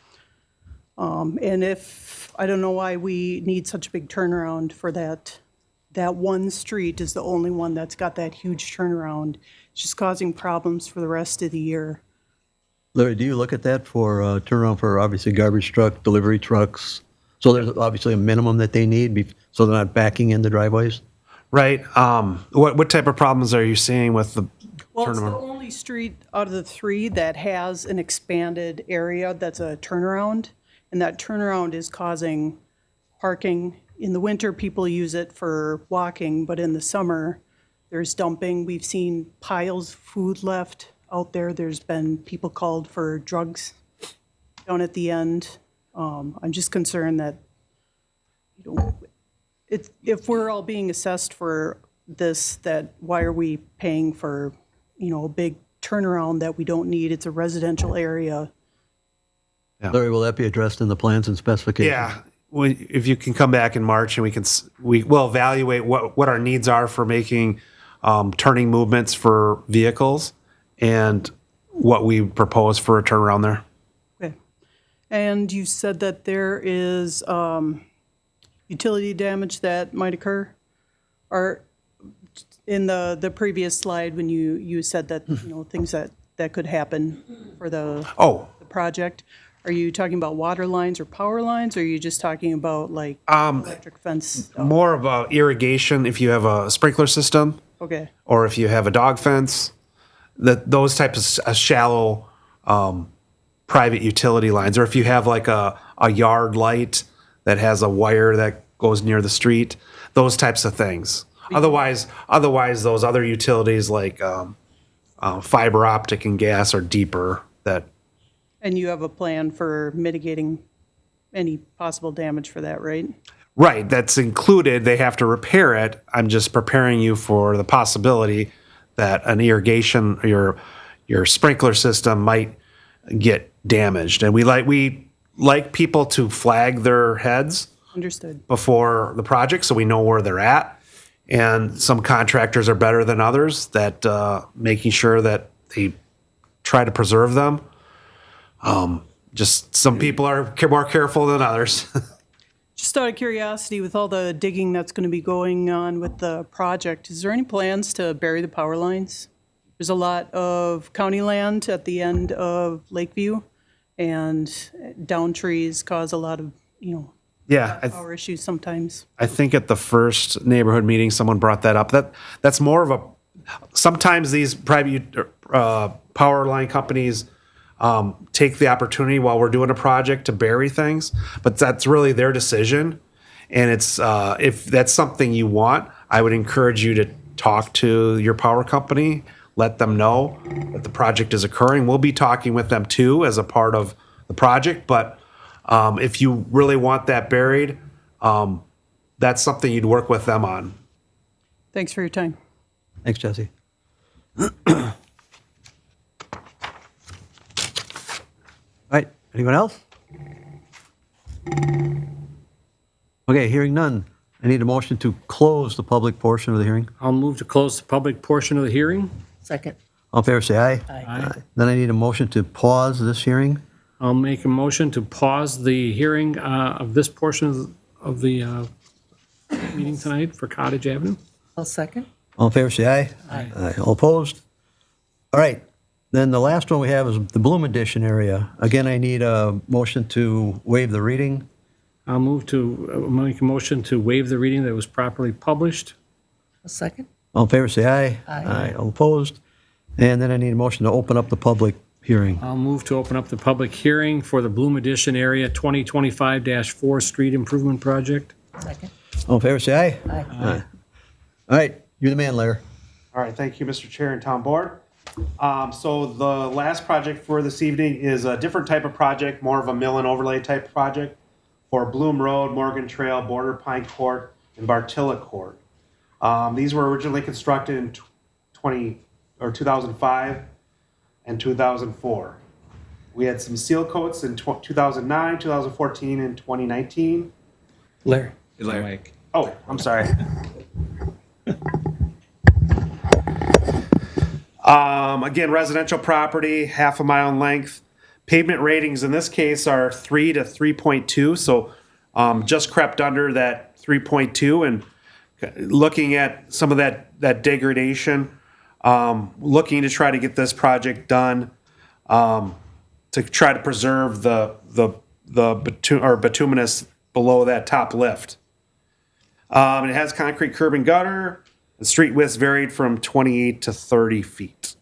And I don't know why we need such a big turnaround for that. That one street is the only one that's got that huge turnaround. It's just causing problems for the rest of the year. Larry, do you look at that for turnaround for obviously garbage truck, delivery trucks? So there's obviously a minimum that they need so they're not backing in the driveways? Right. What type of problems are you seeing with the Well, it's the turnaround? only street out of the three that has an expanded area that's a turnaround, and that turnaround is causing parking. In the winter, people use it for walking, but in the summer, there's dumping. We've seen piles of food left out there. There's been people called for drugs down at the end. I'm just concerned that, if we're all being assessed for this, that why are we paying for, a big turnaround that we don't need? It's a residential area. Yeah. Larry, will that be addressed in the plans and specifications? Yeah. If you can come back in March and we will evaluate what our needs are for making turning movements for vehicles and what we propose for a turnaround there. Okay. And you said that there is utility damage that might occur? Or in the previous slide when you said that, things that could happen for the project, are you talking about water lines or power lines, or are you just talking about like electric fence stuff? More about irrigation if you have a sprinkler system. Okay. Or if you have a dog fence, those types of shallow private utility lines, or if you have like a yard light that has a wire that goes near the street, those types of things. Otherwise, those other utilities like fiber optic and gas are deeper. And you have a plan for mitigating any possible damage for that, right? Right, that's included. They have to repair it. I'm just preparing you for the possibility that an irrigation, your sprinkler system might get damaged. And we like people to flag their heads Understood. before the project so we know where they're at. And some contractors are better than others that making sure that they try to preserve them. Just some people are more careful than others. Just out of curiosity, with all the digging that's going to be going on with the project, is there any plans to bury the power lines? There's a lot of county land at the end of Lakeview, and down trees cause a lot of, power issues sometimes. I think at the first neighborhood meeting, someone brought that up. That's more of sometimes these private power line companies take the opportunity while we're doing a project to bury things, but that's really their decision. And it's if that's something you want, I would encourage you to talk to your power company, let them know that the project is occurring. We'll be talking with them too as a part of the project, but if you really want that buried, that's something you'd work with them on. Thanks for your time. Thanks, Jesse. All right, anyone else? Okay, hearing none. I need a motion to close the public portion of the hearing. I'll move to close the public portion of the hearing. Second. All in favor, say aye. Aye. Then I need a motion to pause this hearing. I'll make a motion to pause the hearing of this portion of the meeting tonight for Cottage Avenue. I'll second. All in favor, say aye. Aye. All opposed? All right, then the last one we have is the Bloom Edition area. Again, I need a motion to waive the reading. I'll move to make a motion to waive the reading that was properly published. A second. All in favor, say aye. Aye. All opposed? And then I need a motion to open up the public hearing. I'll move to open up the public hearing for the Bloom Edition Area 2025-4 Street Improvement Project. Second. All in favor, say aye. Aye. All right, you're the man, Larry. All right, thank you, Mr. Chair and Town Board. So the last project for this evening is a different type of project, more of a mill and overlay type project for Bloom Road, Morgan Trail, Border Pine Court, and Bartilla Court. These were originally constructed in 2005 and 2004. We had some seal coats in 2009, 2014, and 2019. Larry. Mike. Oh, I'm sorry. Again, residential property, half a mile in length. Pavement ratings in this case are 3 to 3.2, so just crept under that 3.2. And looking at some of that degradation, looking to try to get this project done to try to preserve the bituminous below that top lift. It has concrete curb and gutter. The street widths varied from 28 to 30 feet.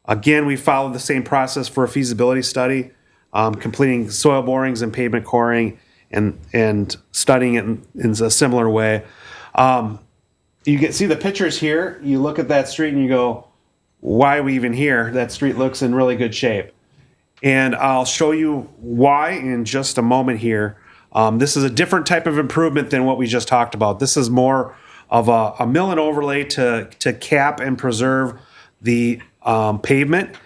Again, we followed the same process for a feasibility study, completing soil borings and pavement coring and studying it in a similar way. You can see the pictures here. You look at that street and you go, why are we even here? That street looks in really good shape. And I'll show you why in just a moment here. This is a different type of improvement than what we just talked about. This is more of a mill and overlay to cap and preserve the pavement,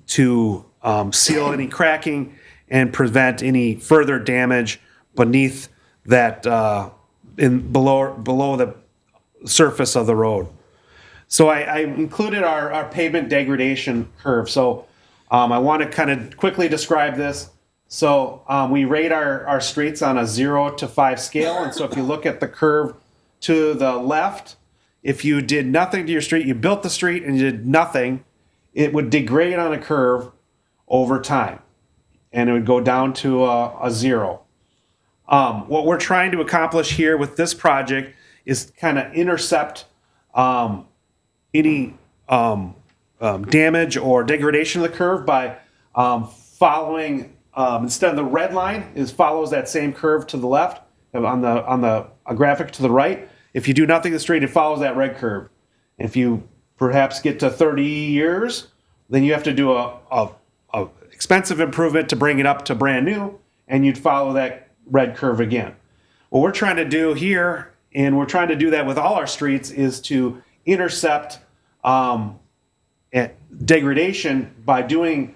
to seal any cracking and prevent any further damage beneath that below the surface of the road. So I included our pavement degradation curve. So I want to kind of quickly describe this. So we rate our streets on a 0 to 5 scale. And so if you look at the curve to the left, if you did nothing to your street, you built the street and you did nothing, it would degrade on a curve over time. And it would go down to a 0. What we're trying to accomplish here with this project is kind of intercept any damage or degradation of the curve by following, instead of the red line, follows that same curve to the left on the graphic to the right. If you do nothing to the street, it follows that red curve. If you perhaps get to 30 years, then you have to do a expensive improvement to bring it up to brand new, and you'd follow that red curve again. What we're trying to do here, and we're trying to do that with all our streets, is to intercept degradation by doing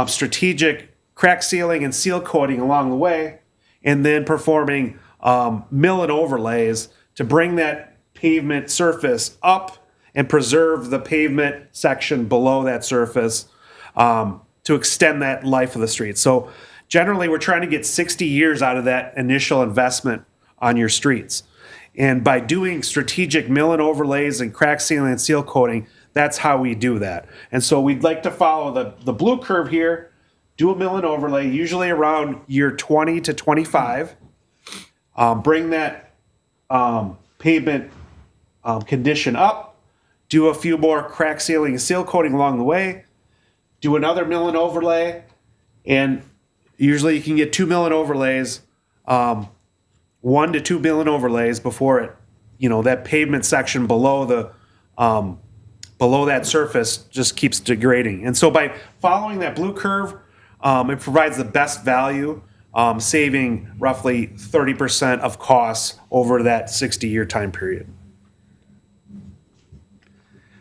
strategic crack sealing and seal coating along the way, and then performing mill and overlays to bring that pavement surface up and preserve the pavement section below that surface to extend that life of the street. So generally, we're trying to get 60 years out of that initial investment on your streets. And by doing strategic mill and overlays and crack sealing and seal coating, that's how we do that. And so we'd like to follow the blue curve here, do a mill and overlay, usually around year 20 to 25, bring that pavement condition up, do a few more crack sealing and seal coating along the way, do another mill and overlay, and usually you can get 2 mill and overlays, 1 to 2 mill and overlays before it, that pavement section below below that surface just keeps degrading. And so by following that blue curve, it provides the best value, saving roughly 30% of costs over that 60-year time period.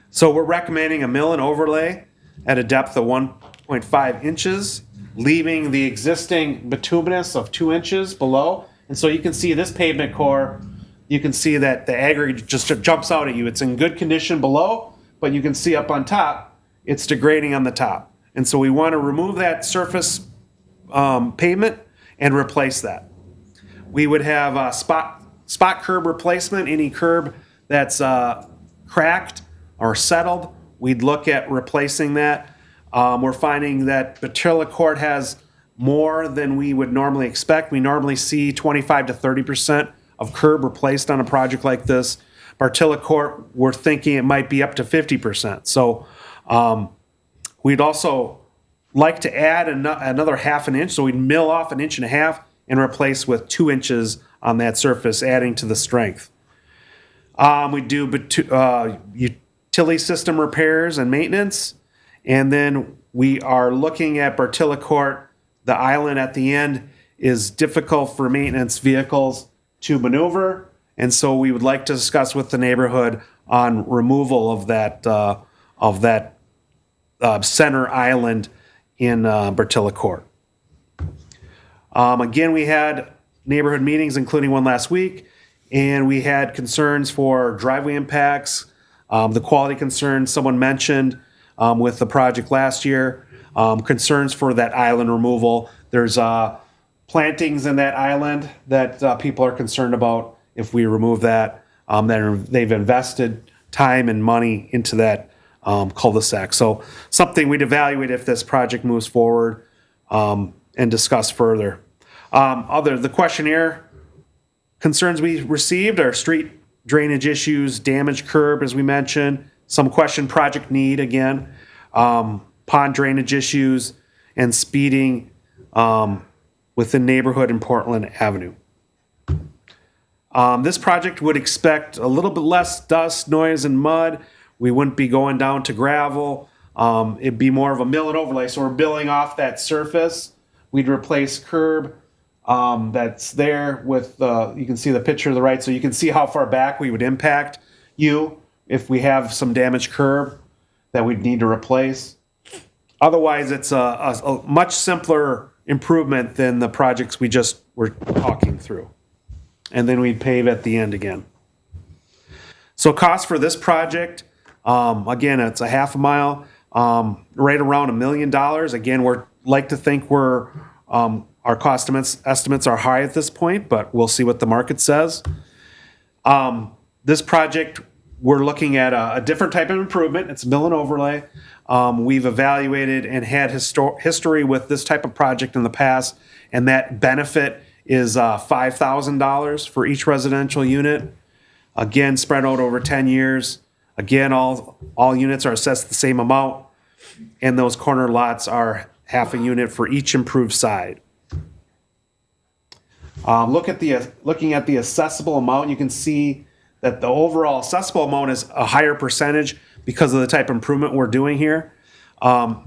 So we're recommending a mill and overlay at a depth of 1.5 inches, leaving the existing bituminous of 2 inches below. And so you can see this pavement core, you can see that the aggregate just jumps out at you. It's in good condition below, but you can see up on top, it's degrading on the top. And so we want to remove that surface pavement and replace that. We would have a spot curb replacement. Any curb that's cracked or settled, we'd look at replacing that. We're finding that Bertilla Court has more than we would normally expect. We normally see 25 to 30% of curb replaced on a project like this. Bertilla Court, we're thinking it might be up to 50%. So we'd also like to add another half an inch. So we'd mill off 1.5 inches and replace with 2 inches on that surface, adding to the strength. We do utility system repairs and maintenance. And then we are looking at Bertilla Court. The island at the end is difficult for maintenance vehicles to maneuver. And so we would like to discuss with the neighborhood on removal of that center island in Bertilla Court. Again, we had neighborhood meetings, including one last week, and we had concerns for driveway impacts, the quality concerns someone mentioned with the project last year, concerns for that island removal. There's plantings in that island that people are concerned about if we remove that. They've invested time and money into that cul-de-sac. So something we'd evaluate if this project moves forward and discuss further. The questionnaire concerns we received are street drainage issues, damaged curb, as we mentioned, some question project need again, pond drainage issues, and speeding within neighborhood in Portland Avenue. This project would expect a little bit less dust, noise, and mud. We wouldn't be going down to gravel. It'd be more of a mill and overlay. So we're billing off that surface. We'd replace curb that's there with, you can see the picture to the right. So you can see how far back we would impact you if we have some damaged curb that we'd need to replace. Otherwise, it's a much simpler improvement than the projects we just were talking through. And then we'd pave at the end again. So cost for this project, again, it's a half a mile, right around $1 million. Again, we're like to think our cost estimates are high at this point, but we'll see what the market says. This project, we're looking at a different type of improvement. It's mill and overlay. We've evaluated and had history with this type of project in the past, and that benefit is $5,000 for each residential unit. Again, spread out over 10 years. Again, all units are assessed the same amount, and those corner lots are half a unit for each improved side. Looking at the assessable amount, you can see that the overall assessable amount is a higher percentage because of the type of improvement we're doing here. Right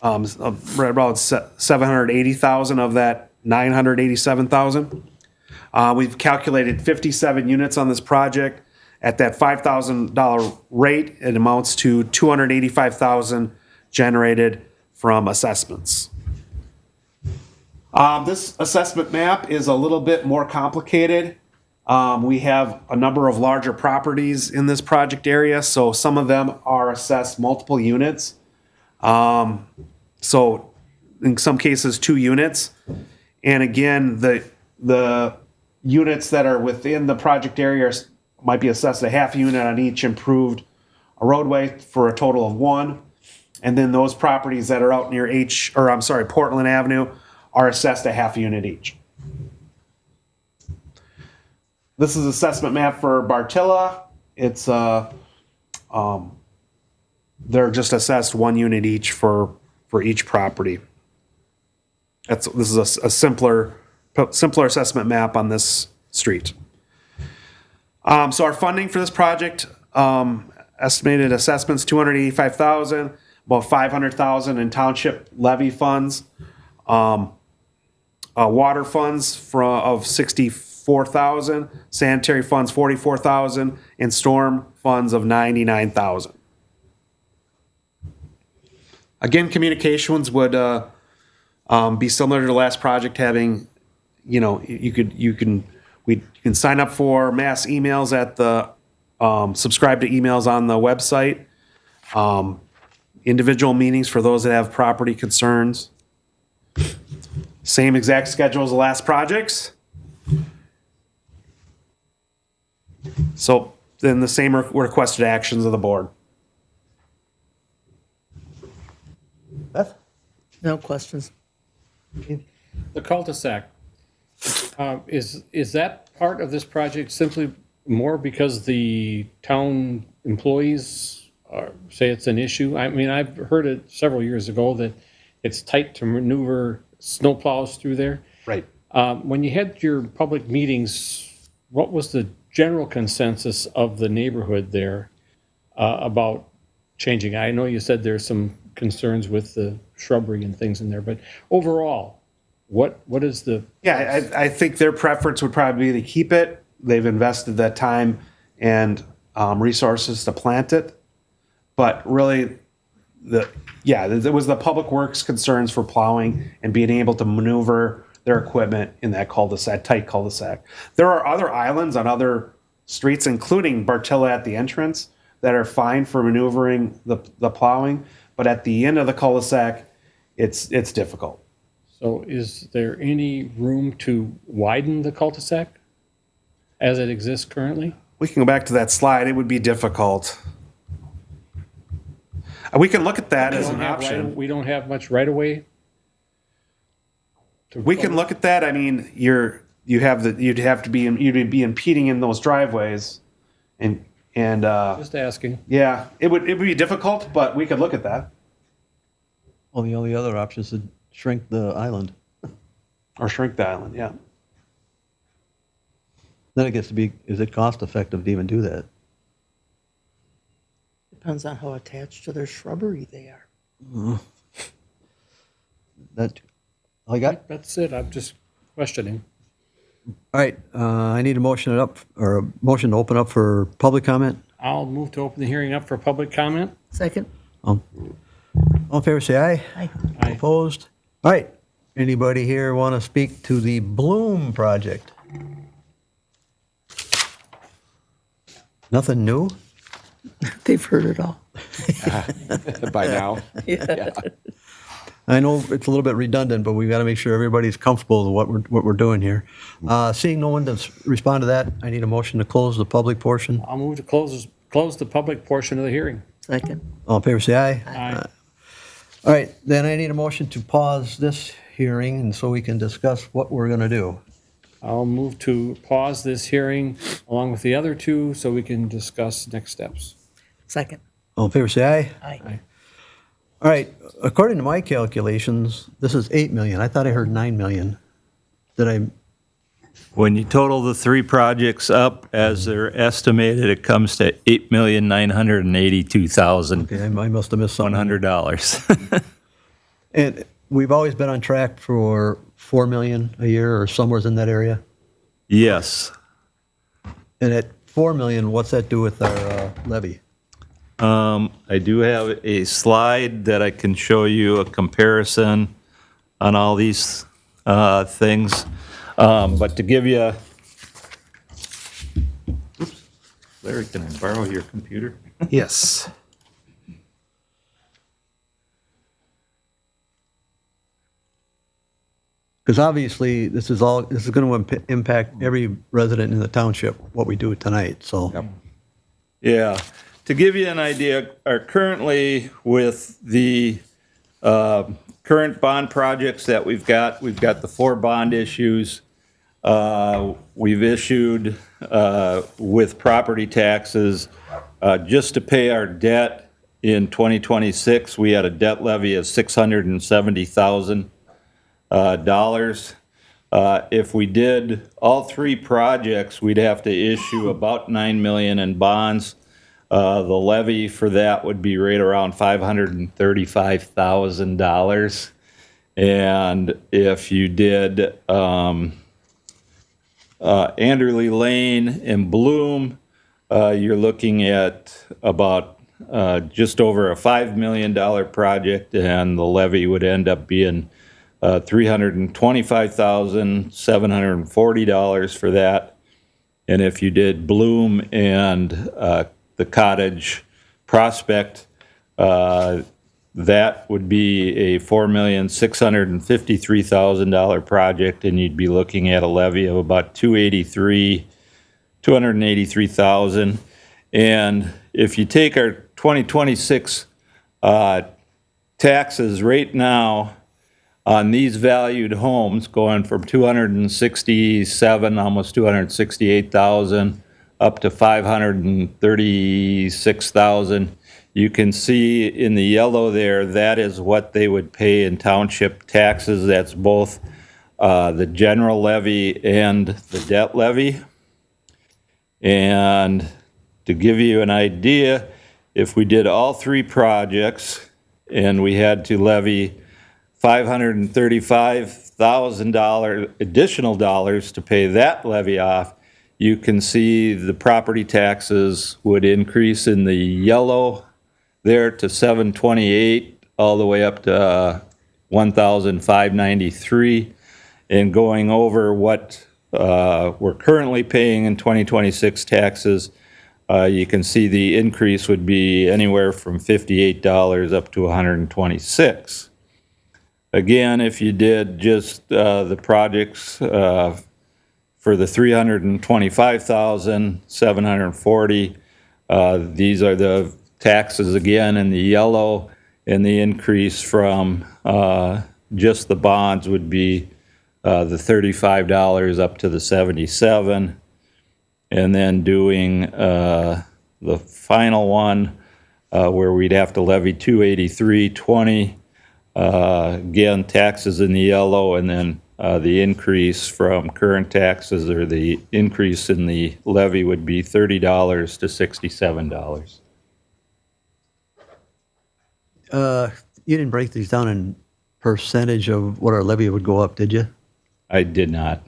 about 780,000 of that 987,000. We've calculated 57 units on this project. At that $5,000 rate, it amounts to $285,000 generated from assessments. This assessment map is a little bit more complicated. We have a number of larger properties in this project area, so some of them are assessed multiple units. So in some cases, 2 units. And again, the units that are within the project area might be assessed a half unit on each improved roadway for a total of 1. And then those properties that are out near Portland Avenue are assessed a half unit each. This is assessment map for Bertilla. It's they're just assessed 1 unit each for each property. This is a simpler assessment map on this street. So our funding for this project, estimated assessments, 285,000, about 500,000 in township levy funds. Water funds of 64,000, sanitary funds 44,000, and storm funds of 99,000. Again, communications would be similar to the last project, having, you can sign up for mass emails at the subscribe to emails on the website. Individual meetings for those that have property concerns. Same exact schedule as the last projects. So then the same requested actions of the board. Beth? No questions. The cul-de-sac, is that part of this project simply more because the town employees say it's an issue? I mean, I've heard it several years ago that it's tight to maneuver snowplows through there. Right. When you had your public meetings, what was the general consensus of the neighborhood there about changing? I know you said there's some concerns with the shrubbery and things in there, but overall, what is the... Yeah, I think their preference would probably be to keep it. They've invested that time and resources to plant it. But really, there was the public works concerns for plowing and being able to maneuver their equipment in that cul-de-sac, tight cul-de-sac. There are other islands on other streets, including Bartilla at the entrance, that are fine for maneuvering the plowing. But at the end of the cul-de-sac, it's difficult. So is there any room to widen the cul-de-sac as it exists currently? We can go back to that slide. It would be difficult. We can look at that as an option. We don't have much right-of-way? We can look at that. I mean, you'd be impeding in those driveways, and Just asking. yeah, it would be difficult, but we could look at that. Well, the only other option is to shrink the island. Or shrink the island, yeah. Then it gets to be, is it cost effective to even do that? Depends on how attached to their shrubbery they are. That, all you got? That's it. I'm just questioning. All right, I need a motion to open up for public comment. I'll move to open the hearing up for public comment. Second. All in favor, say aye. Aye. Aye. Opposed? All right, anybody here want to speak to the Bloom project? Nothing new? They've heard it all. By now. Yeah. I know it's a little bit redundant, but we've got to make sure everybody's comfortable with what we're doing here. Seeing no one to respond to that, I need a motion to close the public portion. I'll move to close the public portion of the hearing. Second. All in favor, say aye. Aye. All right, then I need a motion to pause this hearing, and so we can discuss what we're going to do. I'll move to pause this hearing along with the other two so we can discuss next steps. Second. All in favor, say aye. Aye. All right, according to my calculations, this is 8 million. I thought I heard 9 million. Did I? When you total the three projects up as they're estimated, it comes to $8,982,100. Okay, I must have missed something. And we've always been on track for 4 million a year or somewhere in that area. Yes. And at 4 million, what's that do with our levy? I do have a slide that I can show you a comparison on all these things. But to give you, oops, Larry, can I borrow your computer? Yes. Because obviously, this is going to impact every resident in the township, what we do tonight, so. Yep. Yeah. To give you an idea, currently with the current bond projects that we've got the 4 bond issues. We've issued with property taxes just to pay our debt in 2026. We had a debt levy of $670,000. If we did all 3 projects, we'd have to issue about $9 million in bonds. The levy for that would be right around $535,000. And if you did Anderley Lane and Bloom, you're looking at about just over a $5 million project, and the levy would end up being $325,740 for that. And if you did Bloom and the Cottage Prospect, that would be a $4,653,000 project, and you'd be looking at a levy of about $283,000. And if you take our 2026 taxes right now on these valued homes, going from 267, almost 268,000, up to 536,000. You can see in the yellow there, that is what they would pay in township taxes. That's both the general levy and the debt levy. And to give you an idea, if we did all three projects and we had to levy $535,000 additional dollars to pay that levy off, you can see the property taxes would increase in the yellow there to $728, all the way up to $1,593. And going over what we're currently paying in 2026 taxes, you can see the increase would be anywhere from $58 up to $126. Again, if you did just the projects for the $325,740, these are the taxes again in the yellow, and the increase from just the bonds would be the $35 up to the $77. And then doing the final one where we'd have to levy $283.20. Again, taxes in the yellow, and then the increase from current taxes, or the increase in the levy, would be $30 to $67. You didn't break these down in percentage of what our levy would go up, did you? I did not.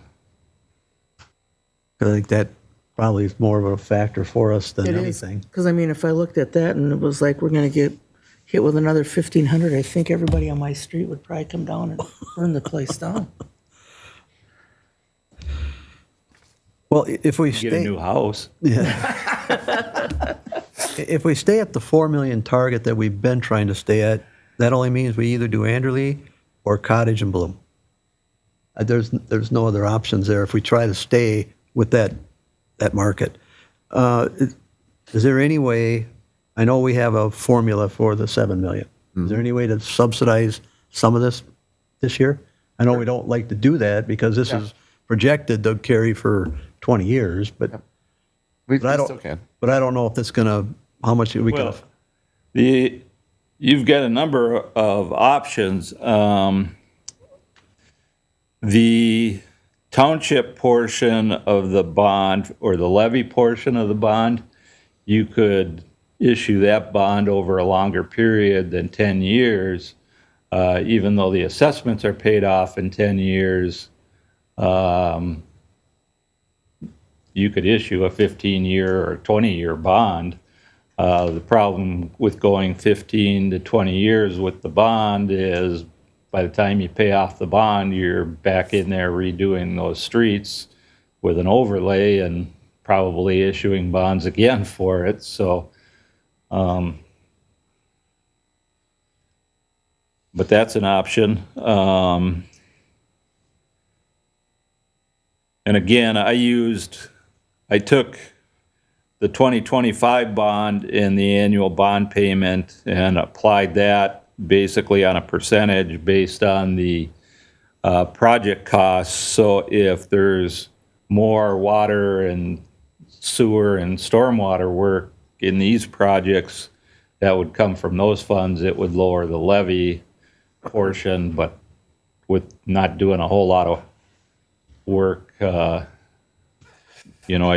I think that probably is more of a factor for us than It is, anything. because I mean, if I looked at that and it was like, we're going to get hit with another 1,500, I think everybody on my street would probably come down and burn the place down. Well, if we Get a new house. If we stay at the 4 million target that we've been trying to stay at, that only means we either do Anderley or Cottage and Bloom. There's no other options there if we try to stay with that market. Is there any way, I know we have a formula for the 7 million. Is there any way to subsidize some of this year? I know we don't like to do that because this is projected to carry for 20 years, but We I don't, still can. but I don't know if that's gonna, how much we can. Well, you've got a number of options. The township portion of the bond, or the levy portion of the bond, you could issue that bond over a longer period than 10 years, even though the assessments are paid off in 10 years. You could issue a 15-year or 20-year bond. The problem with going 15 to 20 years with the bond is by the time you pay off the bond, you're back in there redoing those streets with an overlay and probably issuing bonds again for it. So, but that's an option. And again, I took the 2025 bond and the annual bond payment and applied that basically on a percentage based on the project costs. So if there's more water and sewer and stormwater work in these projects that would come from those funds, it would lower the levy portion, but with not doing a whole lot of work, I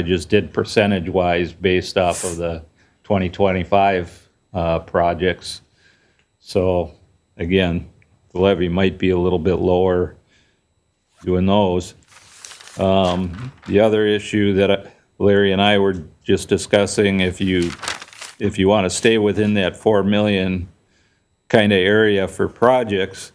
just did percentage-wise based off of the 2025 projects. So again, the levy might be a little bit lower doing those. The other issue that Larry and I were just discussing, if you want to stay within that 4 million kind of area for projects,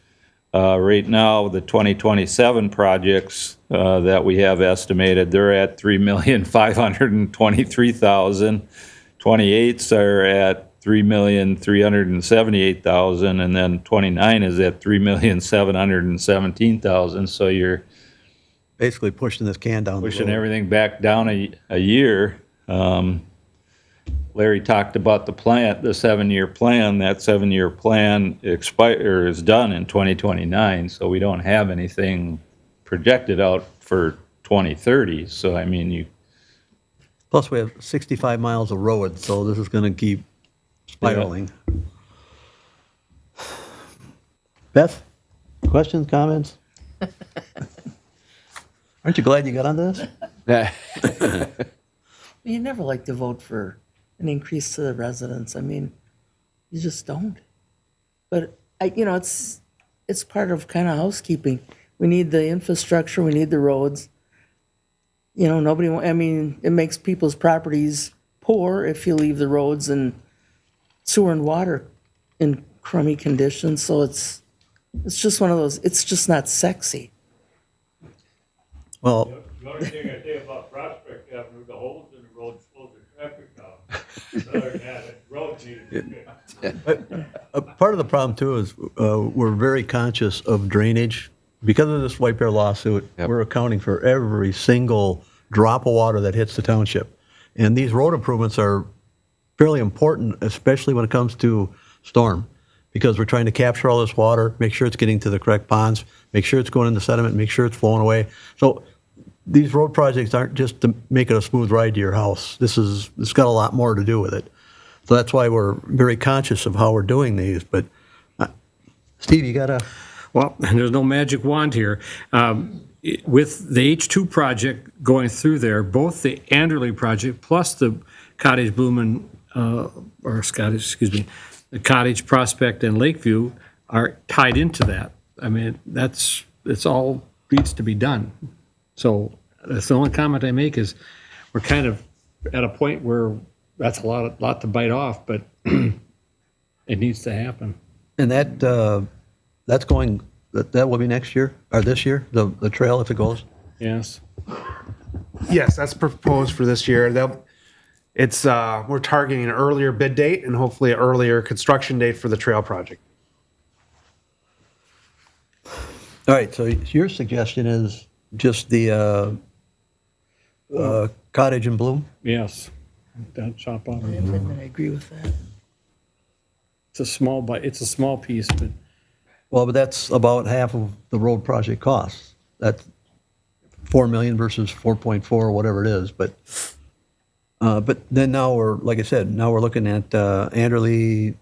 right now, the 2027 projects that we have estimated, they're at 3,523,000. 28s are at 3,378,000, and then 29 is at 3,717,000. So you're Basically pushing this can down the pushing road. everything back down a year. Larry talked about the 7-year plan. That 7-year plan is done in 2029, so we don't have anything projected out for 2030. So, I mean, Plus, we have 65 miles of road, so this is going to keep spiraling. Beth, questions, comments? Aren't you glad you got onto this? You never like to vote for an increase to the residents. I mean, you just don't. But it's part of kind of housekeeping. We need the infrastructure. We need the roads. It makes people's properties poor if you leave the roads and sewer and water in crummy condition. So it's just one of those. It's just not sexy. Well, The only thing I say about Prospect Avenue, the holes in the road slow the traffic down. Other than that, the road needed to be fixed. part of the problem too is we're very conscious of drainage. Because of this White Bear lawsuit, we're accounting for every single drop of water that hits the township. And these road improvements are fairly important, especially when it comes to storm, because we're trying to capture all this water, make sure it's getting to the correct ponds, make sure it's going in the sediment, make sure it's flowing away. So these road projects aren't just to make it a smooth ride to your house. It's got a lot more to do with it. So that's why we're very conscious of how we're doing these. But Steve, you got to... Well, there's no magic wand here. With the H2 project going through there, both the Anderley project plus the Cottage Bloom the Cottage Prospect and Lakeview are tied into that. I mean, it's all needs to be done. So that's the only comment I make is we're kind of at a point where that's a lot to bite off, but it needs to happen. And that's going, that will be next year, or this year, the trail if it goes? Yes. Yes, that's proposed for this year. We're targeting an earlier bid date and hopefully an earlier construction date for the trail project. All right, so your suggestion is just the Cottage and Bloom? Yes. That chop off. I agree with that. It's a small piece, but Well, but that's about half of the road project costs. That's 4 million versus 4.4 or whatever it is. But then now like I said, now we're looking at Anderley.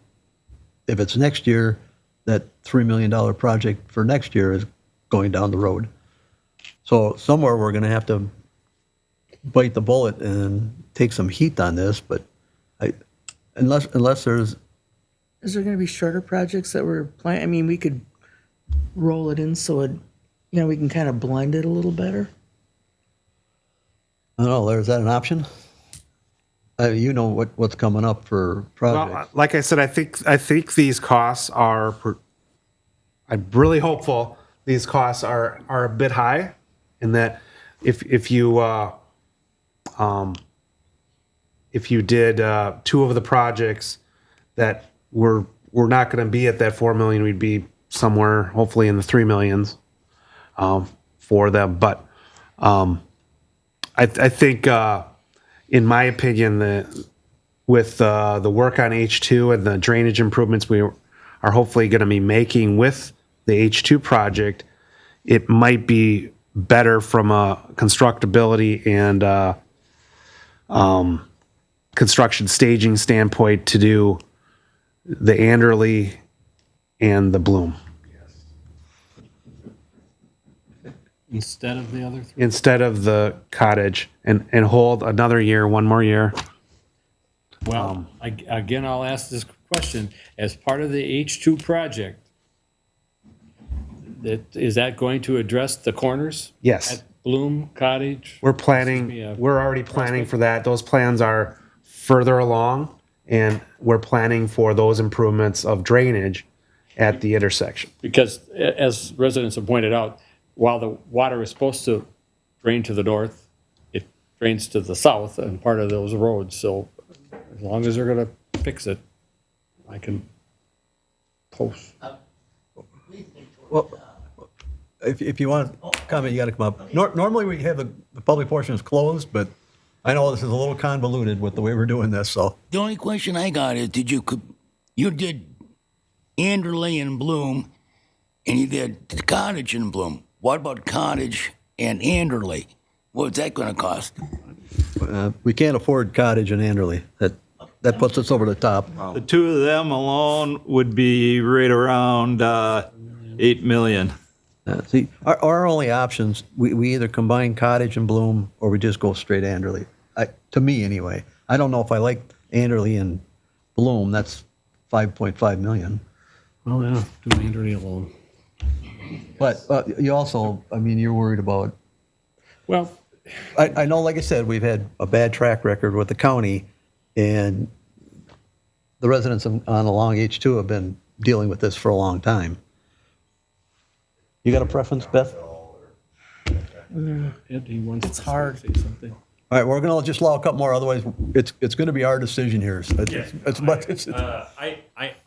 If it's next year, that $3 million project for next year is going down the road. So somewhere we're going to have to bite the bullet and take some heat on this. But unless there's... Is there going to be shorter projects that we're planning? I mean, we could roll it in so we can kind of blend it a little better. I don't know, Larry, is that an option? You know what's coming up for projects. Well, like I said, I think these costs are. I'm really hopeful these costs are a bit high, in that if you did 2 of the projects that we're not going to be at that 4 million, we'd be somewhere hopefully in the 3 millions for them. But I think, in my opinion, with the work on H2 and the drainage improvements we are hopefully going to be making with the H2 project, it might be better from a constructability and construction staging standpoint to do the Anderley and the Bloom instead of the other 3. instead of the Cottage, and hold another year, one more year. Well, again, I'll ask this question. As part of the H2 project, is that going to address the corners? Yes. At Bloom Cottage? We're already planning for that. Those plans are further along, and we're planning for those improvements of drainage at the intersection. Because as residents have pointed out, while the water is supposed to drain to the north, it drains to the south and part of those roads. So as long as they're going to fix it, I can post. Well, if you want to comment, you got to come up. Normally, we have the public portion is closed, but I know this is a little convoluted with the way we're doing this, so. The only question I got is, you did Anderley and Bloom, and you did Cottage and Bloom. What about Cottage and Anderley? What's that going to cost? We can't afford Cottage and Anderley. That puts us over the top. The two of them alone would be right around 8 million. See, our only options, we either combine Cottage and Bloom, or we just go straight Anderley. To me, anyway. I don't know if I like Anderley and Bloom. That's 5.5 million. Well, yeah, do Anderley alone. But you also, I mean, you're worried about. Well, I know, like I said, we've had a bad track record with the county, and the residents on along H2 have been dealing with this for a long time. You got a preference, Beth? It's hard. Say something. All right, we're going to just allow a couple more. Otherwise, it's going to be our decision here. So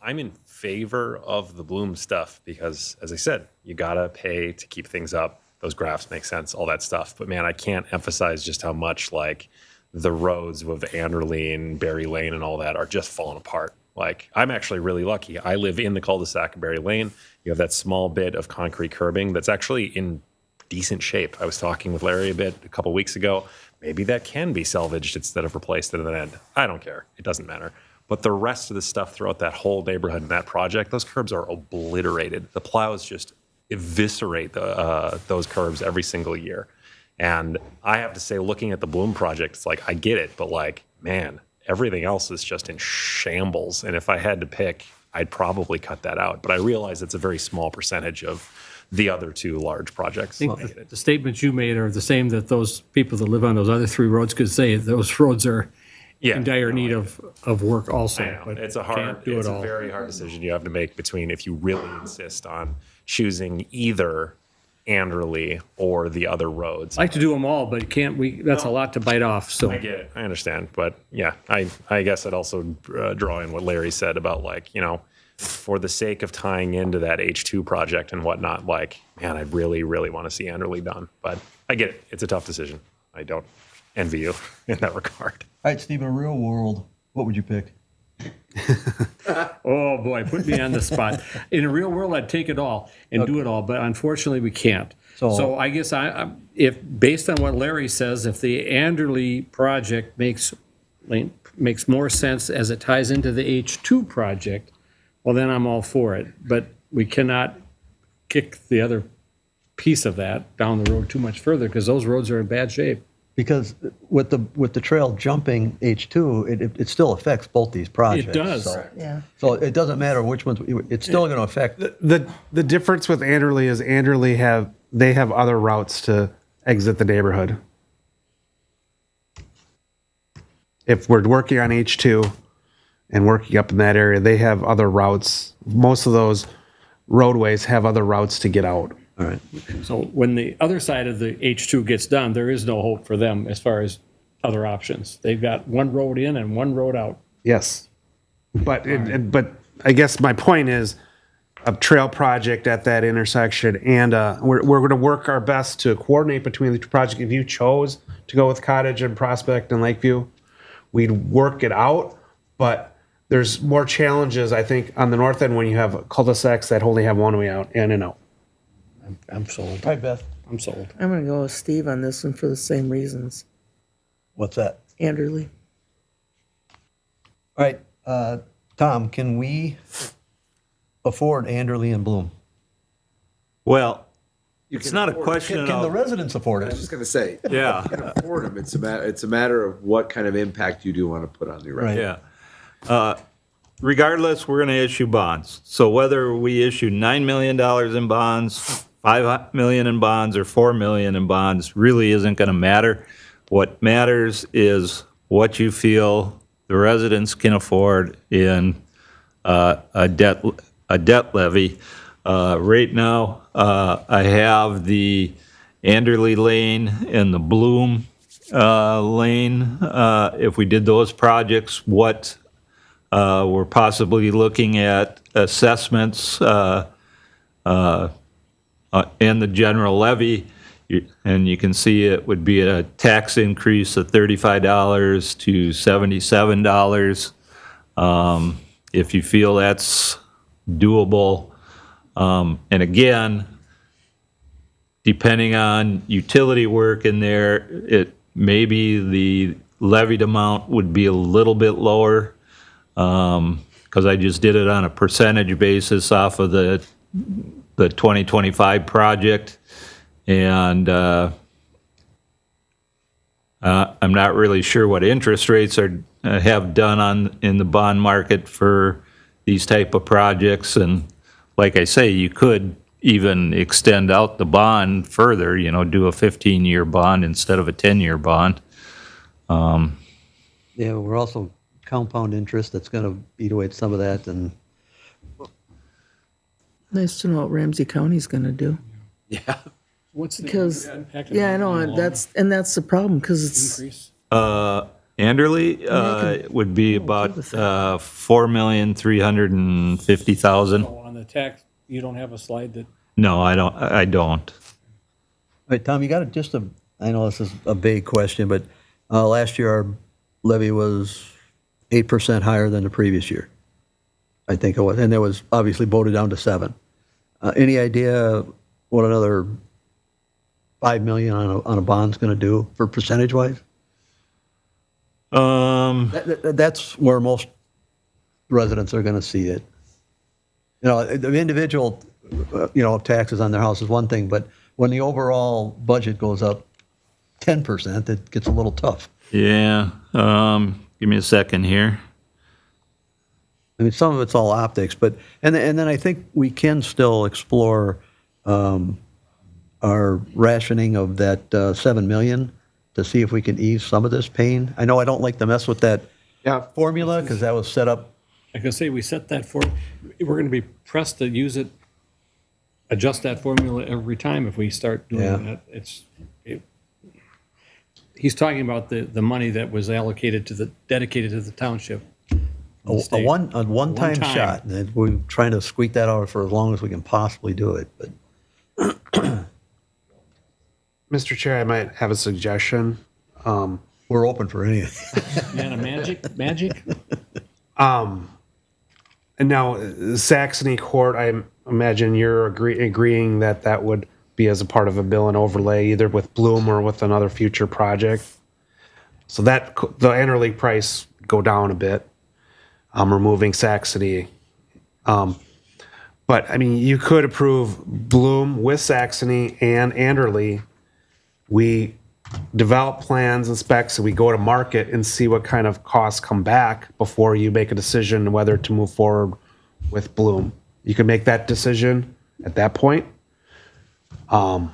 I'm in favor of the Bloom stuff because, as I said, you gotta pay to keep things up. Those graphs make sense, all that stuff. But man, I can't emphasize just how much like the roads of Anderley and Berry Lane and all that are just falling apart. Like, I'm actually really lucky. I live in the cul-de-sac of Berry Lane. You have that small bit of concrete curbing that's actually in decent shape. I was talking with Larry a couple weeks ago. Maybe that can be salvaged instead of replaced at an end. I don't care. It doesn't matter. But the rest of the stuff throughout that whole neighborhood and that project, those curbs are obliterated. The plows just eviscerate those curbs every single year. And I have to say, looking at the Bloom project, it's like, I get it, but like, man, everything else is just in shambles. And if I had to pick, I'd probably cut that out. But I realize it's a very small percentage of the other two large projects. I think the statements you made are the same that those people that live on those other three roads could say. Those roads are in dire need of work also. I know. But It's a very hard decision you have to make between if you really insist on choosing either Anderley or the other roads. I like to do them all, but that's a lot to bite off. So I get it. I understand. But yeah, I guess I'd also draw in what Larry said about like, for the sake of tying into that H2 project and whatnot, like, man, I really, really want to see Anderley done. But I get it. It's a tough decision. I don't envy you in that regard. All right, Steve, in a real world, what would you pick? Oh boy, put me on the spot. In a real world, I'd take it all and do it all, but unfortunately, we can't. So I guess if based on what Larry says, if the Anderley project makes more sense as it ties into the H2 project, well, then I'm all for it. But we cannot kick the other piece of that down the road too much further because those roads are in bad shape. Because with the trail jumping H2, it still affects both these projects. It does. So it doesn't matter which ones. It's still going to affect. The difference with Anderley is Anderley have other routes to exit the neighborhood. If we're working on H2 and working up in that area, they have other routes. Most of those roadways have other routes to get out. All right. So when the other side of the H2 gets done, there is no hope for them as far as other options. They've got one road in and one road out. Yes. But I guess my point is a trail project at that intersection, and we're going to work our best to coordinate between the two projects. If you chose to go with Cottage and Prospect and Lakeview, we'd work it out. But there's more challenges, I think, on the north end when you have cul-de-sacs that only have one way out, in and out. I'm sold. Hi, Beth. I'm sold. I'm going to go with Steve on this one for the same reasons. What's that? Anderley. All right, Tom, can we afford Anderley and Bloom? Well, it's not a question Can the of, residents afford I it? was just going to say, Yeah. you can afford them. It's a matter of what kind of impact you do want to put on the right. Right. yeah. regardless, we're going to issue bonds. So whether we issue $9 million in bonds, $5 million in bonds, or $4 million in bonds really isn't going to matter. What matters is what you feel the residents can afford in a debt levy. Right now, I have the Anderley Lane and the Bloom Lane. If we did those projects, what we're possibly looking at assessments and the general levy, and you can see it would be a tax increase of $35 to $77. If you feel that's doable, and again, depending on utility work in there, it maybe the levied amount would be a little bit lower, because I just did it on a percentage basis off of the 2025 project, and I'm not really sure what interest rates have done in the bond market for these type of projects. And like I say, you could even extend out the bond further, do a 15-year bond instead of a 10-year bond. Yeah, we're also compound interest that's going to eat away at some of that. And Nice to know what Ramsey County's going to do. Yeah. What's the Because, impact of yeah, I the know, loan that's the problem, because it's, increase? Anderley would be about $4,350,000. So on the tax, you don't have a slide that, No, I don't. All right, Tom, you got I know this is a big question, but last year our levy was 8% higher than the previous year. I think it was, and it was obviously voted down to 7. Any idea what another $5 million on a bond's going to do for percentage-wise? That's where most residents are going to see it. The individual, taxes on their house is one thing, but when the overall budget goes up 10%, it gets a little tough. Yeah. Give me a second here. I mean, some of it's all optics, but and then I think we can still explore our rationing of that $7 million to see if we can ease some of this pain. I know I don't like to mess with that formula because that was set up. I can say we set that for, we're going to be pressed to use it, adjust that formula every time if we start doing that. He's talking about the money that was allocated dedicated to the township. A one-time shot. And we're trying to squeak that out for as long as we can possibly do it. But Mr. Chair, I might have a suggestion. We're open for anything. Man, magic? And now, Saxony Court, I imagine you're agreeing that would be as a part of a bill and overlay, either with Bloom or with another future project. So that the interleague price go down a bit. Removing Saxony. But I mean, you could approve Bloom with Saxony and Anderley. We develop plans and specs, and we go to market and see what kind of costs come back before you make a decision whether to move forward with Bloom. You can make that decision at that point. how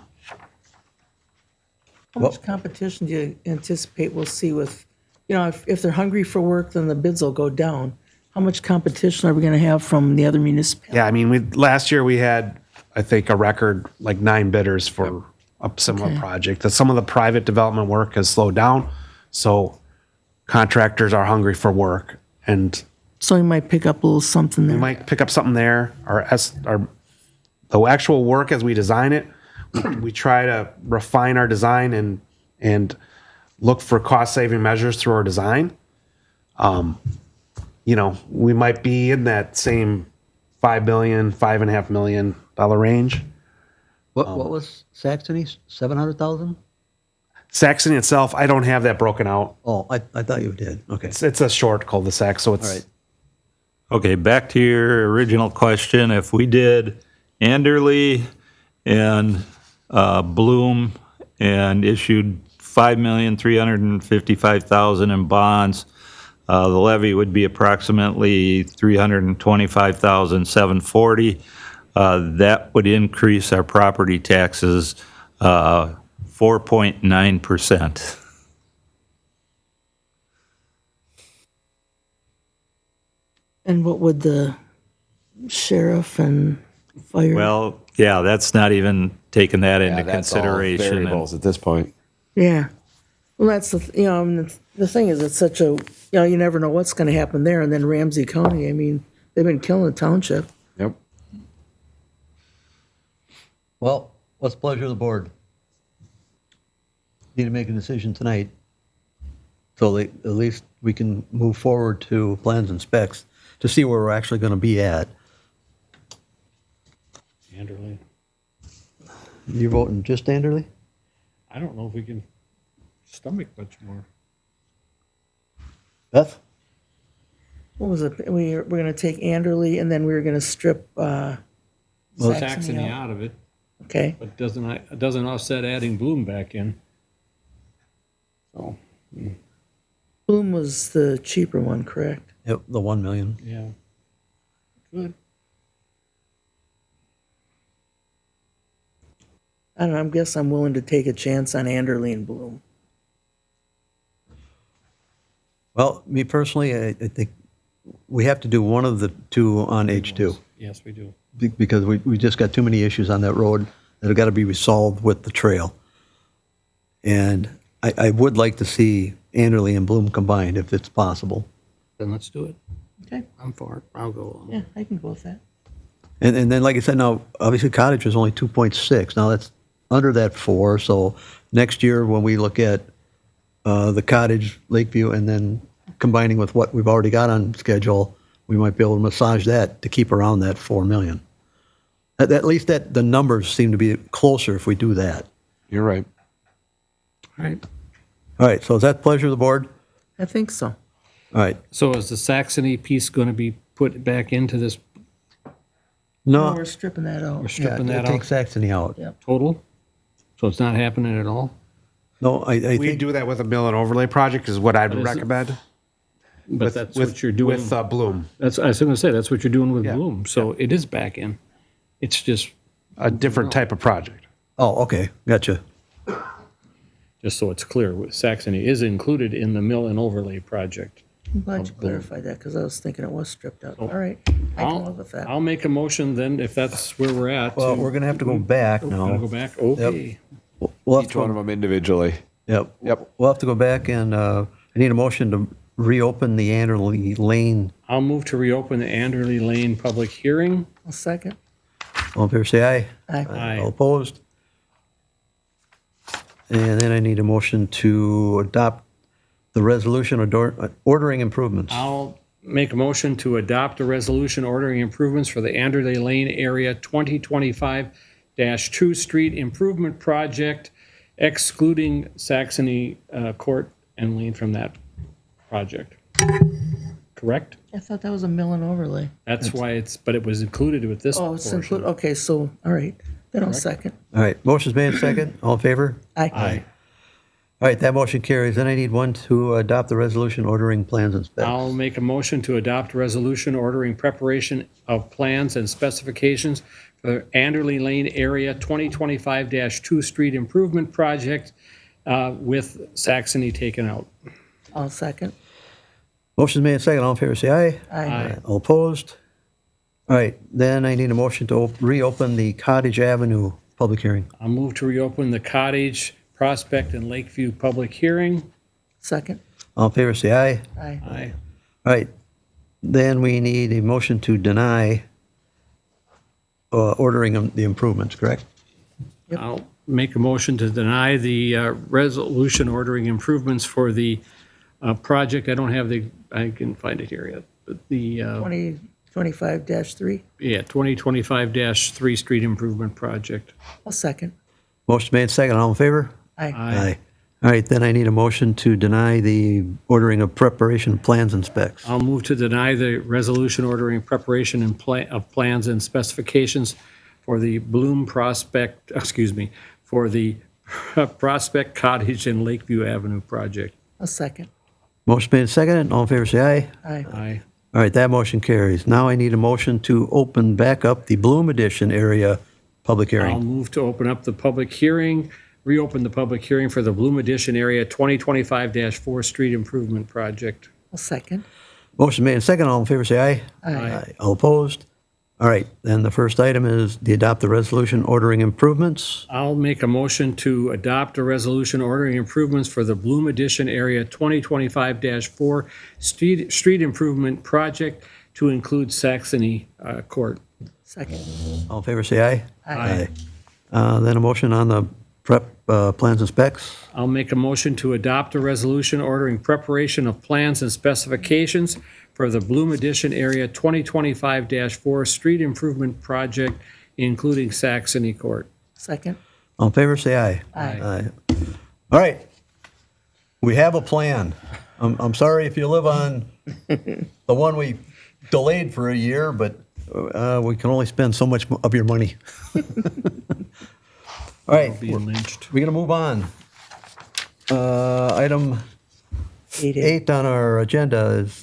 much competition do you anticipate we'll see with, if they're hungry for work, then the bids will go down. How much competition are we going to have from the other municipalities? Yeah, I mean, last year we had, I think, a record 9 bidders for a similar project. That some of the private development work has slowed down, so contractors are hungry for work, and So we might pick up a little something there. we might pick up something there. The actual work as we design it, we try to refine our design and look for cost saving measures through our design. We might be in that same $5.5 million range. What was Saxony's? 700,000? Saxony itself, I don't have that broken out. Oh, I thought you did. Okay. It's a short cul-de-sac, so it's All right. Okay, back to your original question. If we did Anderley and Bloom and issued $5,355,000 in bonds, The levy would be approximately $325,740. That would increase our property taxes 4.9%. And what would the sheriff and fire? Well, yeah, that's not even taking that into That's all consideration. variables at this point. Yeah. Well, that's and the thing is, it's such a, you never know what's going to happen there. And then Ramsey County, I mean, they've been killing the township. Yep. Well, what's the pleasure of the board? Need to make a decision tonight. So at least we can move forward to plans and specs to see where we're actually going to be at. Anderley. You voting just Anderley? I don't know if we can stomach much more. Beth? What was it? We're going to take Anderley and then we were going to strip Saxony out of it. Okay. But doesn't offset adding Bloom back in. So, Bloom was the cheaper one, correct? Yep, the 1 million. yeah. Good. I don't know. I guess I'm willing to take a chance on Anderley and Bloom. Well, me personally, I think we have to do one of the two on H2 Yes, we do. because we just got too many issues on that road that have got to be resolved with the trail. And I would like to see Anderley and Bloom combined if it's possible. Then let's do it. Okay. I'm for it. I'll go along. Yeah, I can go with that. And then, like I said, now, obviously Cottage was only 2.6. Now that's under that 4. So next year when we look at the Cottage, Lakeview, and then combining with what we've already got on schedule, we might be able to massage that to keep around that 4 million. At least that the numbers seem to be closer if we do that. You're right. All right. All right, so is that pleasure of the board? I think so. All right. So is the Saxony piece going to be put back into this? No, We're stripping that out. We're stripping that take out Saxony out. total? So it's not happening at all? No, I We think, do that with a mill and overlay project is what I'd But is it- recommend. But With- that's with- what you're doing. With Bloom. I was going to say, that's what you're doing with Yeah. Bloom. So it is back in. It's just, A different type of project. oh, okay, gotcha. just so it's clear, Saxony is included in the mill and overlay project. I'm glad you clarified that because I was thinking it was stripped out. All right. I can live with that. I'll make a motion then, if that's where we're at. Well, we're going to have to go back Gonna now. go back? Okay. We'll have Each to one of them individually. Yep. Yep. We'll have to go back and I need a motion to reopen the Anderley Lane. I'll move to reopen the Anderley Lane public hearing. A second. All in favor, say aye. Aye. All opposed? And then I need a motion to adopt the resolution ordering improvements. I'll make a motion to adopt a resolution ordering improvements for the Anderley Lane area 2025-2 Street Improvement Project, excluding Saxony Court and Lane from that project. Correct? I thought that was a mill and overlay. That's why but it was included with this Oh, it's portion. included. Okay, so, all right. Then I'll second. All right, motion's made second. All in favor? Aye. Aye. All right, that motion carries. Then I need one to adopt the resolution ordering plans and specs. I'll make a motion to adopt a resolution ordering preparation of plans and specifications for Anderley Lane area 2025-2 Street Improvement Project with Saxony taken out. I'll second. Motion's made second. All in favor, say aye. Aye. All opposed? All right, then I need a motion to reopen the Cottage Avenue public hearing. I'll move to reopen the Cottage, Prospect, and Lakeview public hearing. Second. All in favor, say aye. Aye. Aye. All right, then we need a motion to deny ordering of the improvements, correct? I'll make a motion to deny the resolution ordering improvements for the project. I don't have I can find it here yet, but the, 2025-3. 2025-3 Street Improvement Project. I'll second. Motion made second. All in favor? Aye. All right, then I need a motion to deny the ordering of preparation of plans and specs. I'll move to deny the resolution ordering preparation and of plans and specifications for the Bloom Prospect, for the Prospect Cottage and Lakeview Avenue project. A second. Motion made and seconded. All in favor, say aye. Aye. Aye. All right, that motion carries. Now I need a motion to open back up the Bloom Edition area public I'll hearing. move to open up the public hearing, reopen the public hearing for the Bloom Edition Area 2025-4 Street Improvement Project. I'll second. Motion made and seconded. All in favor, say aye. Aye. All opposed? All right, then the first item is the adopt the resolution ordering improvements. I'll make a motion to adopt a resolution ordering improvements for the Bloom Edition Area 2025-4 Street Improvement Project to include Saxony Court. Second. All in favor, say aye. Aye. Then a motion on the prep plans and specs. I'll make a motion to adopt a resolution ordering preparation of plans and specifications for the Bloom Edition Area 2025-4 Street Improvement Project, including Saxony Court. Second. All in favor, say aye. Aye. All right, we have a plan. I'm sorry if you live on the one we delayed for a year, but we can only spend so much of your money. All right, Being lynched. we're going to move on. Item 8 on our agenda is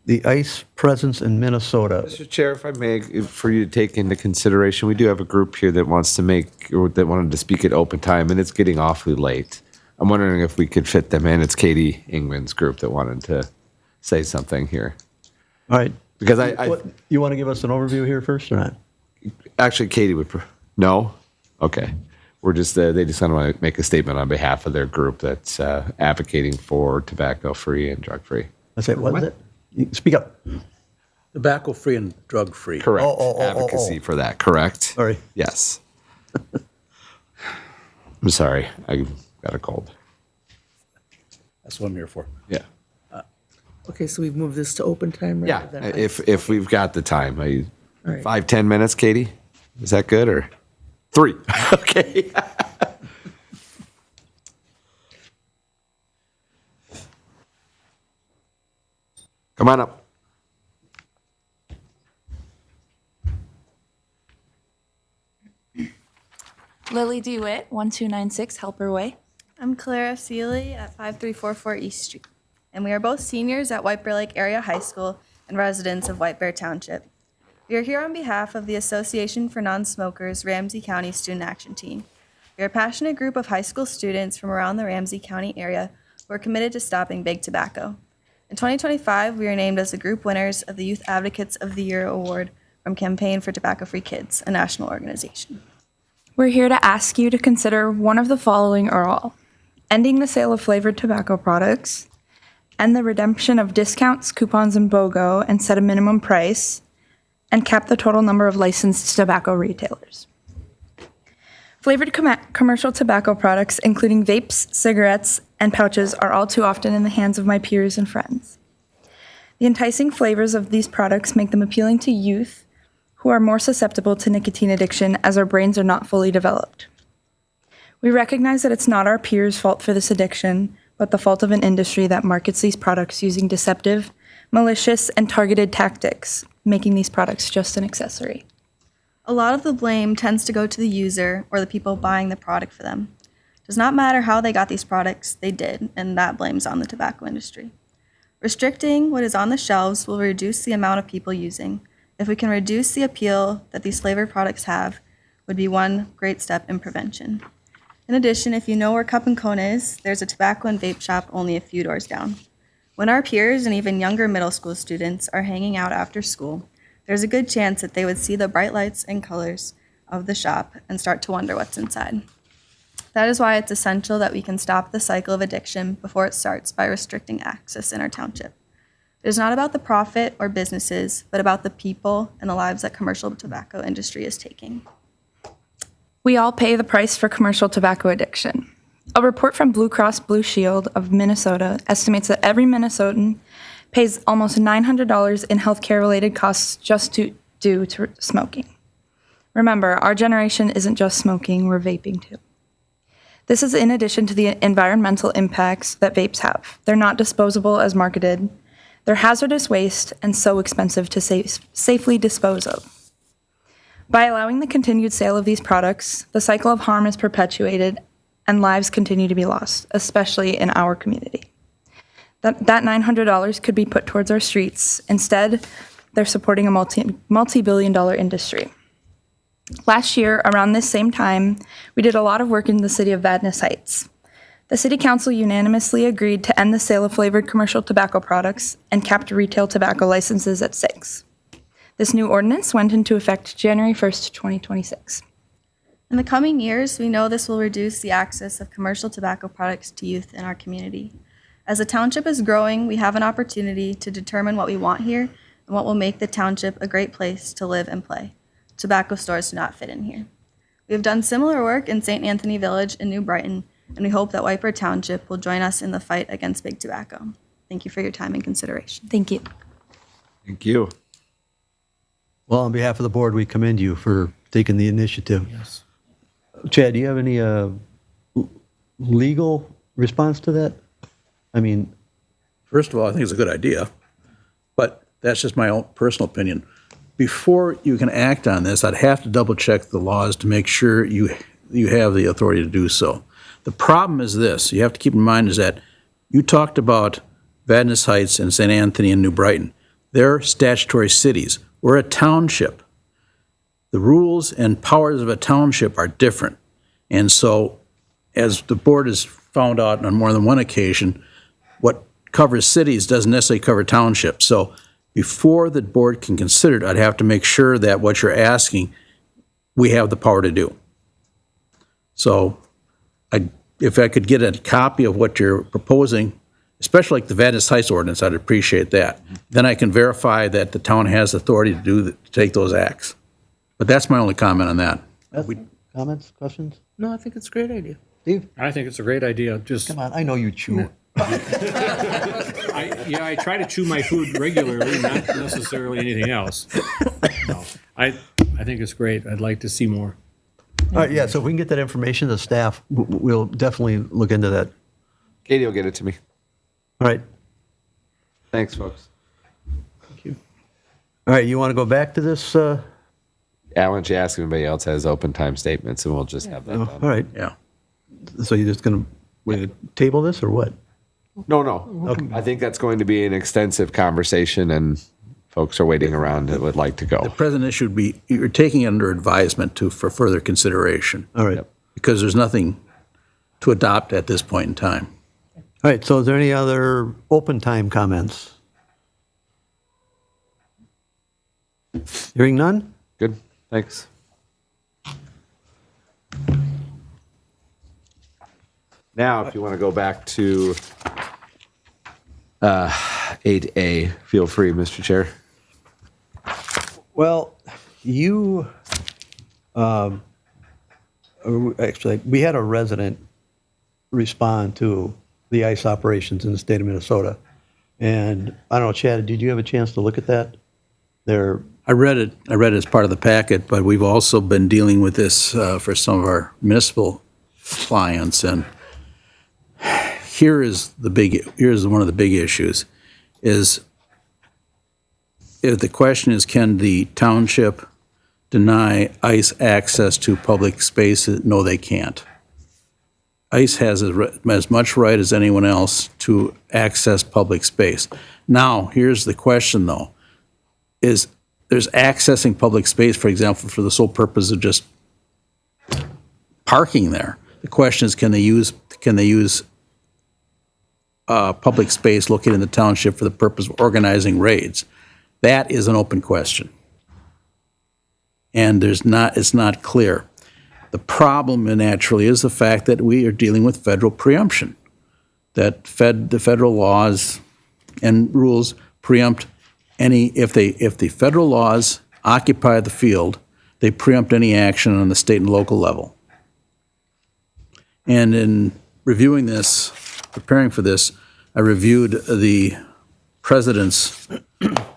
the ICE presence in Minnesota. Mr. Chair, if I may, for you to take into consideration, we do have a group here that wants to make, or that wanted to speak at open time, and it's getting awfully late. I'm wondering if we could fit them in. It's Katie Ingman's group that wanted to say something here. All right. Because You want to give us an overview here first or not? actually, Katie would, no? Okay. We're just, they just want to make a statement on behalf of their group that's advocating for tobacco-free and drug-free. I say, what is it? Speak up. Tobacco-free and drug-free. Correct. Oh. Advocacy for that, correct? Sorry. Yes. I'm sorry. I got a cold. That's what I'm here for. Yeah. Okay, so we've moved this to open time rather Yeah, than. if we've got the time. All right. 5-10 minutes, Katie? Is that good, or 3? Okay. Come on up. Lily DeWitt, 1296 Helper Way. I'm Clara Seeley at 5344 East Street, and we are both seniors at White Bear Lake Area High School and residents of White Bear Township. We are here on behalf of the Association for Non-Smokers Ramsey County Student Action Team. We are a passionate group of high school students from around the Ramsey County area who are committed to stopping big tobacco. In 2025, we are named as the group winners of the Youth Advocates of the Year Award from Campaign for Tobacco-Free Kids, a national organization. We're here to ask you to consider one of the following or all: ending the sale of flavored tobacco products, end the redemption of discounts, coupons, and BOGO, and set a minimum price, and cap the total number of licensed tobacco retailers. Flavored commercial tobacco products, including vapes, cigarettes, and pouches, are all too often in the hands of my peers and friends. The enticing flavors of these products make them appealing to youth who are more susceptible to nicotine addiction as our brains are not fully developed. We recognize that it's not our peers' fault for this addiction, but the fault of an industry that markets these products using deceptive, malicious, and targeted tactics, making these products just an accessory. A lot of the blame tends to go to the user or the people buying the product for them. It does not matter how they got these products, they did, and that blame's on the tobacco industry. Restricting what is on the shelves will reduce the amount of people using. If we can reduce the appeal that these flavored products have, would be one great step in prevention. In addition, if you know where Cup and Cone is, there's a tobacco and vape shop only a few doors down. When our peers and even younger middle school students are hanging out after school, there's a good chance that they would see the bright lights and colors of the shop and start to wonder what's inside. That is why it's essential that we can stop the cycle of addiction before it starts by restricting access in our township. It is not about the profit or businesses, but about the people and the lives that commercial tobacco industry is taking. We all pay the price for commercial tobacco addiction. A report from Blue Cross Blue Shield of Minnesota estimates that every Minnesotan pays almost $900 in healthcare-related costs just due to smoking. Remember, our generation isn't just smoking, we're vaping too. This is in addition to the environmental impacts that vapes have. They're not disposable as marketed. They're hazardous waste and so expensive to safely dispose of. By allowing the continued sale of these products, the cycle of harm is perpetuated and lives continue to be lost, especially in our community. That $900 could be put towards our streets. Instead, they're supporting a multi-billion-dollar industry. Last year, around this same time, we did a lot of work in the city of Vadnais Heights. The city council unanimously agreed to end the sale of flavored commercial tobacco products and capped retail tobacco licenses at 6. This new ordinance went into effect January 1st, 2026. In the coming years, we know this will reduce the access of commercial tobacco products to youth in our community. As the township is growing, we have an opportunity to determine what we want here and what will make the township a great place to live and play. Tobacco stores do not fit in here. We have done similar work in St. Anthony Village in New Brighton, and we hope that Whiteburg Township will join us in the fight against big tobacco. Thank you for your time and consideration. Thank you. Thank you. Well, on behalf of the board, we commend you for taking the initiative. Yes. Chad, do you have any legal response to that? I mean, First of all, I think it's a good idea, but that's just my own personal opinion. Before you can act on this, I'd have to double check the laws to make sure you have the authority to do so. The problem is this, you have to keep in mind is that you talked about Vadnais Heights and St. Anthony and New Brighton. They're statutory cities. We're a township. The rules and powers of a township are different. And so, as the board has found out on more than one occasion, what covers cities doesn't necessarily cover townships. So before the board can consider it, I'd have to make sure that what you're asking, we have the power to do. So if I could get a copy of what you're proposing, especially like the Vadnais Heights ordinance, I'd appreciate that. Then I can verify that the town has authority to take those acts. But that's my only comment on that. comments, questions? No, I think it's a great idea. Steve? I think it's a great idea. Just Come on, I know you chew. I try to chew my food regularly, not necessarily anything else. No, I think it's great. I'd like to see more. All right, yeah, so if we can get that information to staff, we'll definitely look into that. Katie will get it to me. All right. Thanks, folks. Thank you. All right, you want to go back to this? Yeah, why don't you ask if anybody else has open time statements, and we'll just have that done. All right. Yeah. So you're just going to table this or what? No. Okay. I think that's going to be an extensive conversation, and folks are waiting around that would like to go. The present issue would be, you're taking it under advisement for further consideration. All right. Because there's nothing to adopt at this point in time. All right, so is there any other open time comments? Hearing none? Good, thanks. Now, if you want to go back to 8A, feel free, Mr. Chair. Well, you, actually, we had a resident respond to the ICE operations in the state of Minnesota. And I don't know, Chad, did you have a chance to look at that? I read it as part of the packet, but we've also been dealing with this for some of our municipal clients. And here's one of the big issues is if the question is, can the township deny ICE access to public spaces? No, they can't. ICE has as much right as anyone else to access public space. Now, here's the question, though, is there's accessing public space, for example, for the sole purpose of just parking there. The question is, can they use public space located in the township for the purpose of organizing raids? That is an open question. And it's not clear. The problem, naturally, is the fact that we are dealing with federal preemption, that the federal laws and rules preempt if the federal laws occupy the field, they preempt any action on the state and local level. And in reviewing this, preparing for this, I reviewed the President's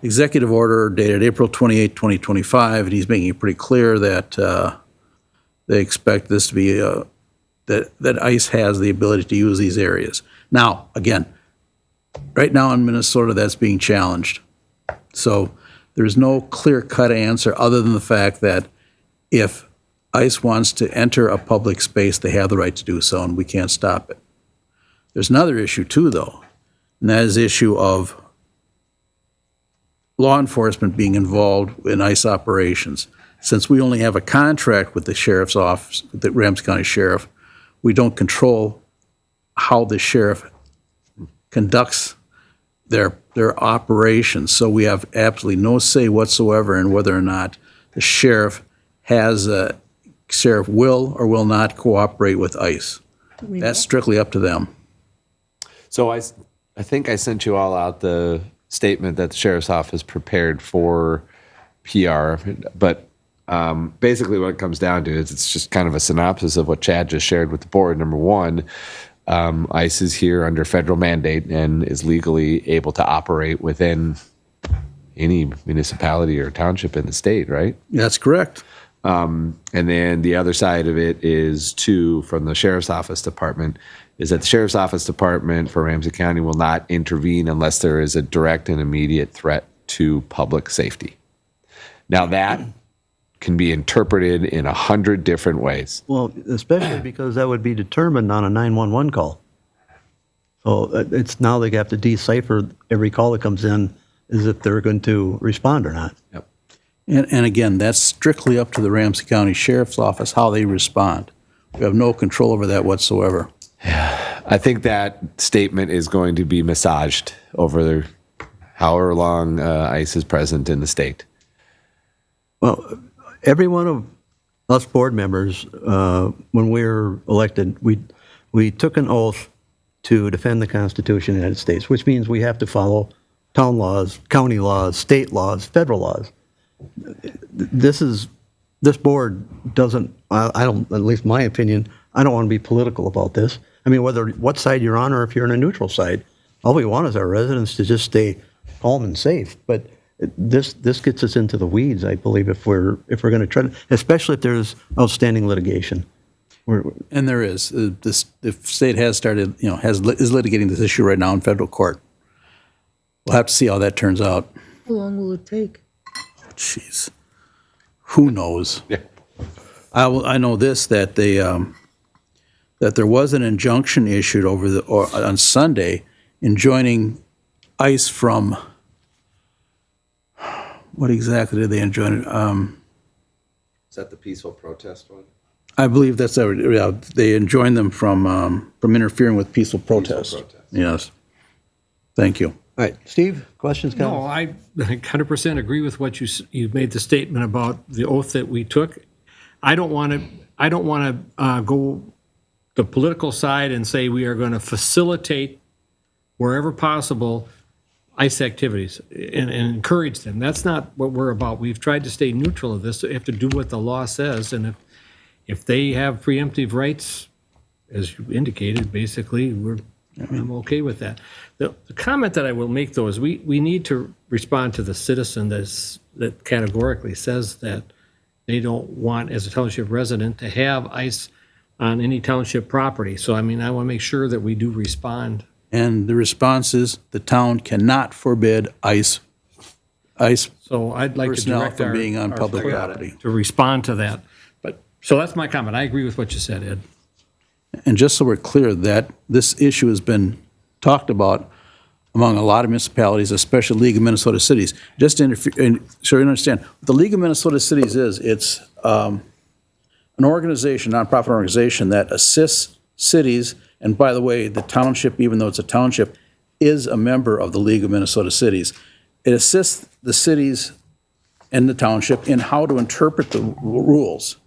executive order dated April 28, 2025, and he's making it pretty clear that they expect this to be, that ICE has the ability to use these areas. Now, again, right now in Minnesota, that's being challenged. So there's no clear-cut answer other than the fact that if ICE wants to enter a public space, they have the right to do so, and we can't stop it. There's another issue, too, though, and that is the issue of law enforcement being involved in ICE operations. Since we only have a contract with the sheriff's office, the Ramsey County Sheriff, we don't control how the sheriff conducts their operations. So we have absolutely no say whatsoever in whether or not the sheriff will or will not cooperate with ICE. That's strictly up to them. So I think I sent you all out the statement that the sheriff's office prepared for PR, but basically what it comes down to is it's just kind of a synopsis of what Chad just shared with the board. Number one, ICE is here under federal mandate and is legally able to operate within any municipality or township in the state, right? That's correct. And then the other side of it is, too, from the Sheriff's Office Department, is that the Sheriff's Office Department for Ramsey County will not intervene unless there is a direct and immediate threat to public safety. Now, that can be interpreted in 100 different ways. Well, especially because that would be determined on a 911 call. So it's now they have to decipher every call that comes in as if they're going to respond or not. Yep. And again, that's strictly up to the Ramsey County Sheriff's Office how they respond. We have no control over that whatsoever. I think that statement is going to be massaged over however long ICE is present in the state. Well, every one of us board members, when we were elected, we took an oath to defend the Constitution of the United States, which means we have to follow town laws, county laws, state laws, federal laws. This board doesn't, I don't, at least my opinion, I don't want to be political about this. I mean, what side you're on or if you're on a neutral side, all we want is our residents to just stay calm and safe. But this gets us into the weeds, I believe, if we're going to try to, especially if there's outstanding litigation. And there is. The state has started, is litigating this issue right now in federal court. We'll have to see how that turns out. How long will it take? Jeez, who knows? Yeah. I know this, that that there was an injunction issued on Sunday enjoining ICE from, what exactly did they enjoin? Is that the peaceful protest one? I believe that's they enjoined them from interfering with peaceful protests. Yes. Thank you. All right, Steve, questions? No, I 100% agree with what you made the statement about the oath that we took. I don't want to go the political side and say we are going to facilitate wherever possible ICE activities and encourage them. That's not what we're about. We've tried to stay neutral of this. We have to do what the law says, and if they have preemptive rights, as you indicated, basically, I'm okay with that. The comment that I will make, though, is we need to respond to the citizen that categorically says that they don't want, as a township resident, to have ICE on any township property. So, I mean, I want to make sure that we do respond. And the response is the town cannot forbid ICE so I'd like to personnel direct from our, being on our public clerk property. to respond to that. So that's my comment. I agree with what you said, Ed. And just so we're clear, that this issue has been talked about among a lot of municipalities, especially League of Minnesota Cities. Just so you understand, what the League of Minnesota Cities it's an organization, nonprofit organization that assists cities. And by the way, the township, even though it's a township, is a member of the League of Minnesota Cities. It assists the cities and the township in how to interpret the rules.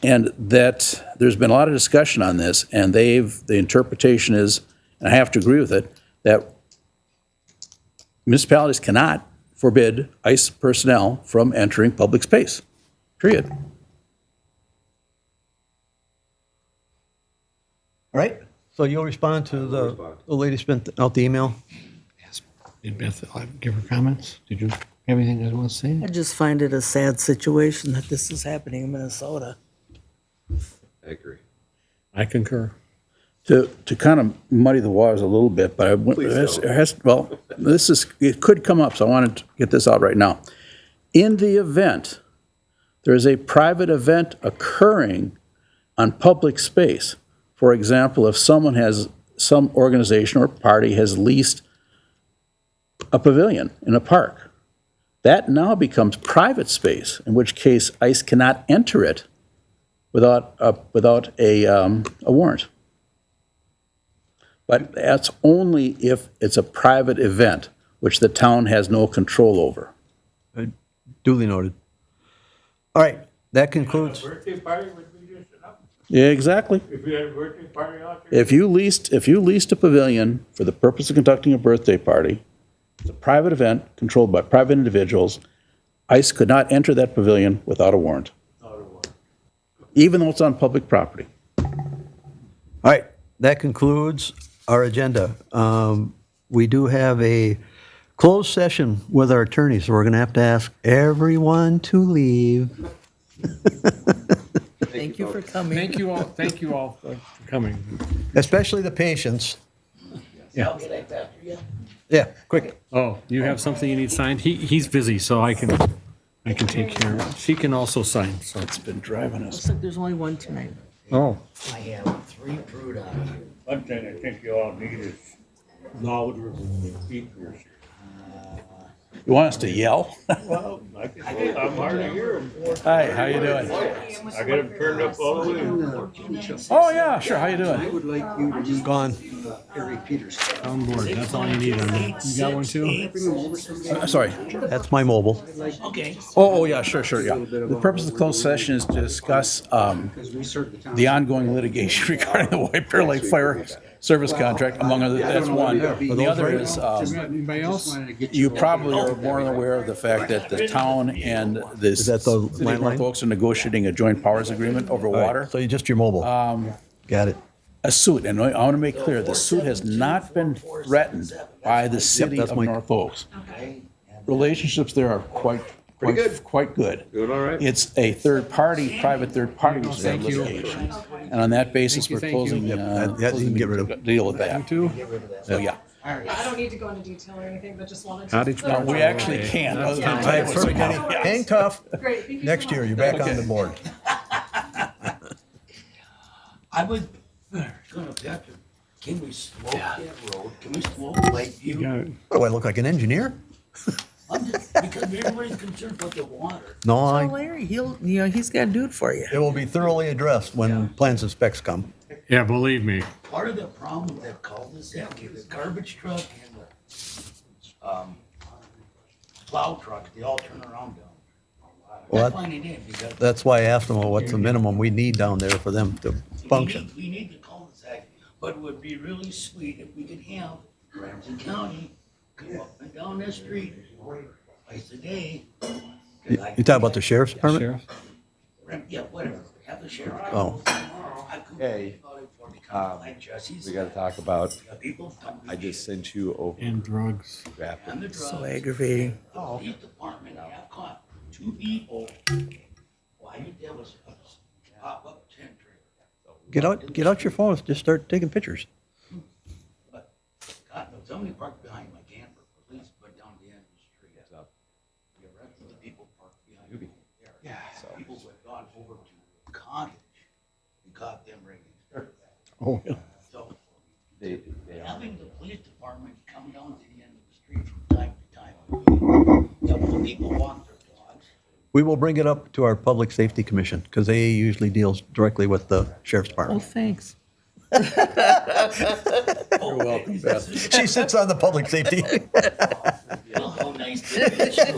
And that there's been a lot of discussion on this, and the interpretation is, and I have to agree with it, that municipalities cannot forbid ICE personnel from entering public space, period. All right, so you'll respond to the lady spent out the email? Yes. Did Beth give her comments? Did you have anything you want to say? I just find it a sad situation that this is happening in Minnesota. I agree. I concur. To kind of muddy the waters a little bit, but it could come up, so I wanted to get this out right now. In the event there is a private event occurring on public space, for example, if someone has some organization or party has leased a pavilion in a park. That now becomes private space, in which case ICE cannot enter it without a warrant. But that's only if it's a private event, which the town has no control over. Duly noted. All right, that concludes. Birthday party would be just enough. Yeah, exactly. If you had a birthday party out there. If you leased a pavilion for the purpose of conducting a birthday party, it's a private event controlled by private individuals, ICE could not enter that pavilion without a warrant. Even though it's on public property. All right, that concludes our agenda. We do have a closed session with our attorney, so we're going to have to ask everyone to leave. Thank you for coming. Thank you all for coming. Especially the patients. Yeah. Yeah, quick. Oh, you have something you need signed? He's busy, so I can take care of it. She can also sign, so. It's been driving us. Looks like there's only one tonight. Oh. I have 3 brood out here. One thing I think you all need is louder speakers. You want us to yell? Well, I'm hard to hear them. Hi, how you doing? I got them turned up all the way. Oh, yeah, sure, how you doing? I would like you to meet Gone. Harry Peters. On board, that's all you need on that. You got one too? Sorry. That's my mobile. Okay. Oh, yeah, sure, yeah. The purpose of the closed session is to discuss the ongoing litigation regarding the White Bear Lake Fire Service contract, among other, that's one. The other is, Anybody else? you probably are more than aware of the fact that the town and the Is that the city of North landline? Oaks are negotiating a joint powers agreement over All right, water. so you just your mobile. Got it. A suit, and I want to make clear, the suit has not been threatened by the city that's of my- North Oaks. Relationships there are quite good. Doing all right. It's a private third party who's in Thank you. litigation. And on that basis, we're Thank you. closing, that you can get rid of. deal with that. Two? So, yeah. I don't need to go into detail or anything, but just wanted Cottage No, we actually can. That's other than fine. tell you All right, what's perfect, going Denny. on. Hang tough. Great, thank you Next so year, much. you're back Okay. on the board. I was gonna, Patrick, can we slope that road? Can we slope Lakeview? Got it. What, do I look like an engineer? I'm just, because everybody's concerned about the water. No, Oh, Larry, he's got to do it for you. it will be thoroughly addressed when plans and specs come. Yeah, believe me. Part of the problem with that cul-de-sac is the garbage truck and the plow truck, they all turn around down. Well, That's fine, they did, because That's why I asked them, well, what's the minimum we need down there for them to function? we need the cul-de-sac, but it would be really sweet if we could have Ramsey County come up and down that street twice a day. You talking about the sheriff's department? Sheriff? Yeah, whatever, have the sheriff. Oh. Hey, Like Jesse's. we got to talk about, People I just sent you over And drugs. draft. and the drugs. So aggravating. The police department have caught 2 people. Why did there was a pop-up tent trailer? Get out your phone, just start taking pictures. But God, no, somebody parked behind my camper. Police went down the end of the street. The rest of the people parked behind me there. Yeah, so. People who had gone over to Cottage and caught them bringing. Oh, yeah. So They having the police department come down to the end of the street from time to time. Couple of people walk their dogs. We will bring it up to our Public Safety Commission, because they usually deals directly with the sheriff's Oh, department. thanks. You're welcome, Beth. She sits on the public safety. Well, how nice to meet you.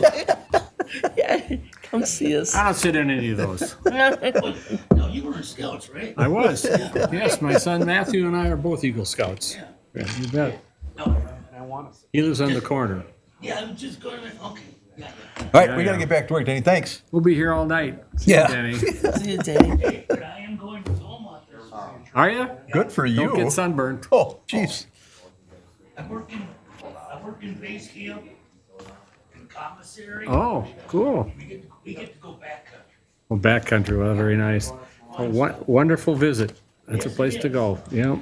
Yeah, come see us. I don't sit in any of those. No, you were in Scouts, right? I was. Yes, my son Matthew and I are both Eagle Scouts. Yeah, you bet. No, He lives on the corner. yeah, I'm just going to, okay. Yeah, All right, we got to get back to work, Danny. Thanks. We'll be here all night. See you, Yeah. Danny. See you, Danny. Hey, but I am going to Belmont this summer. Are you? Good for you. Don't get sunburned. Oh, jeez. I work in base camp, in commissary. Oh, cool. We get to go backcountry. Well, backcountry, well, very nice. A wonderful visit. That's a place to go. Yep.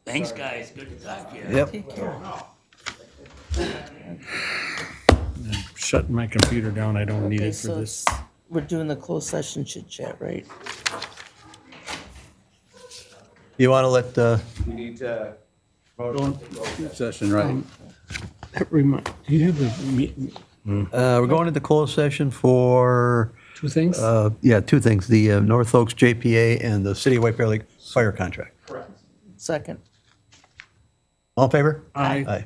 Thanks, guys. Good to talk to you. Yep. Take care. Shutting my computer down. I don't need Okay, it for so this. we're doing the closed session chit chat, right? You want to let, We need to Session, right? Do you have the, we're going into closed session for, two things? yeah, two things, the North Oaks JPA and the City of White Bear Lake fire contract. Second. All in favor? Aye. Aye.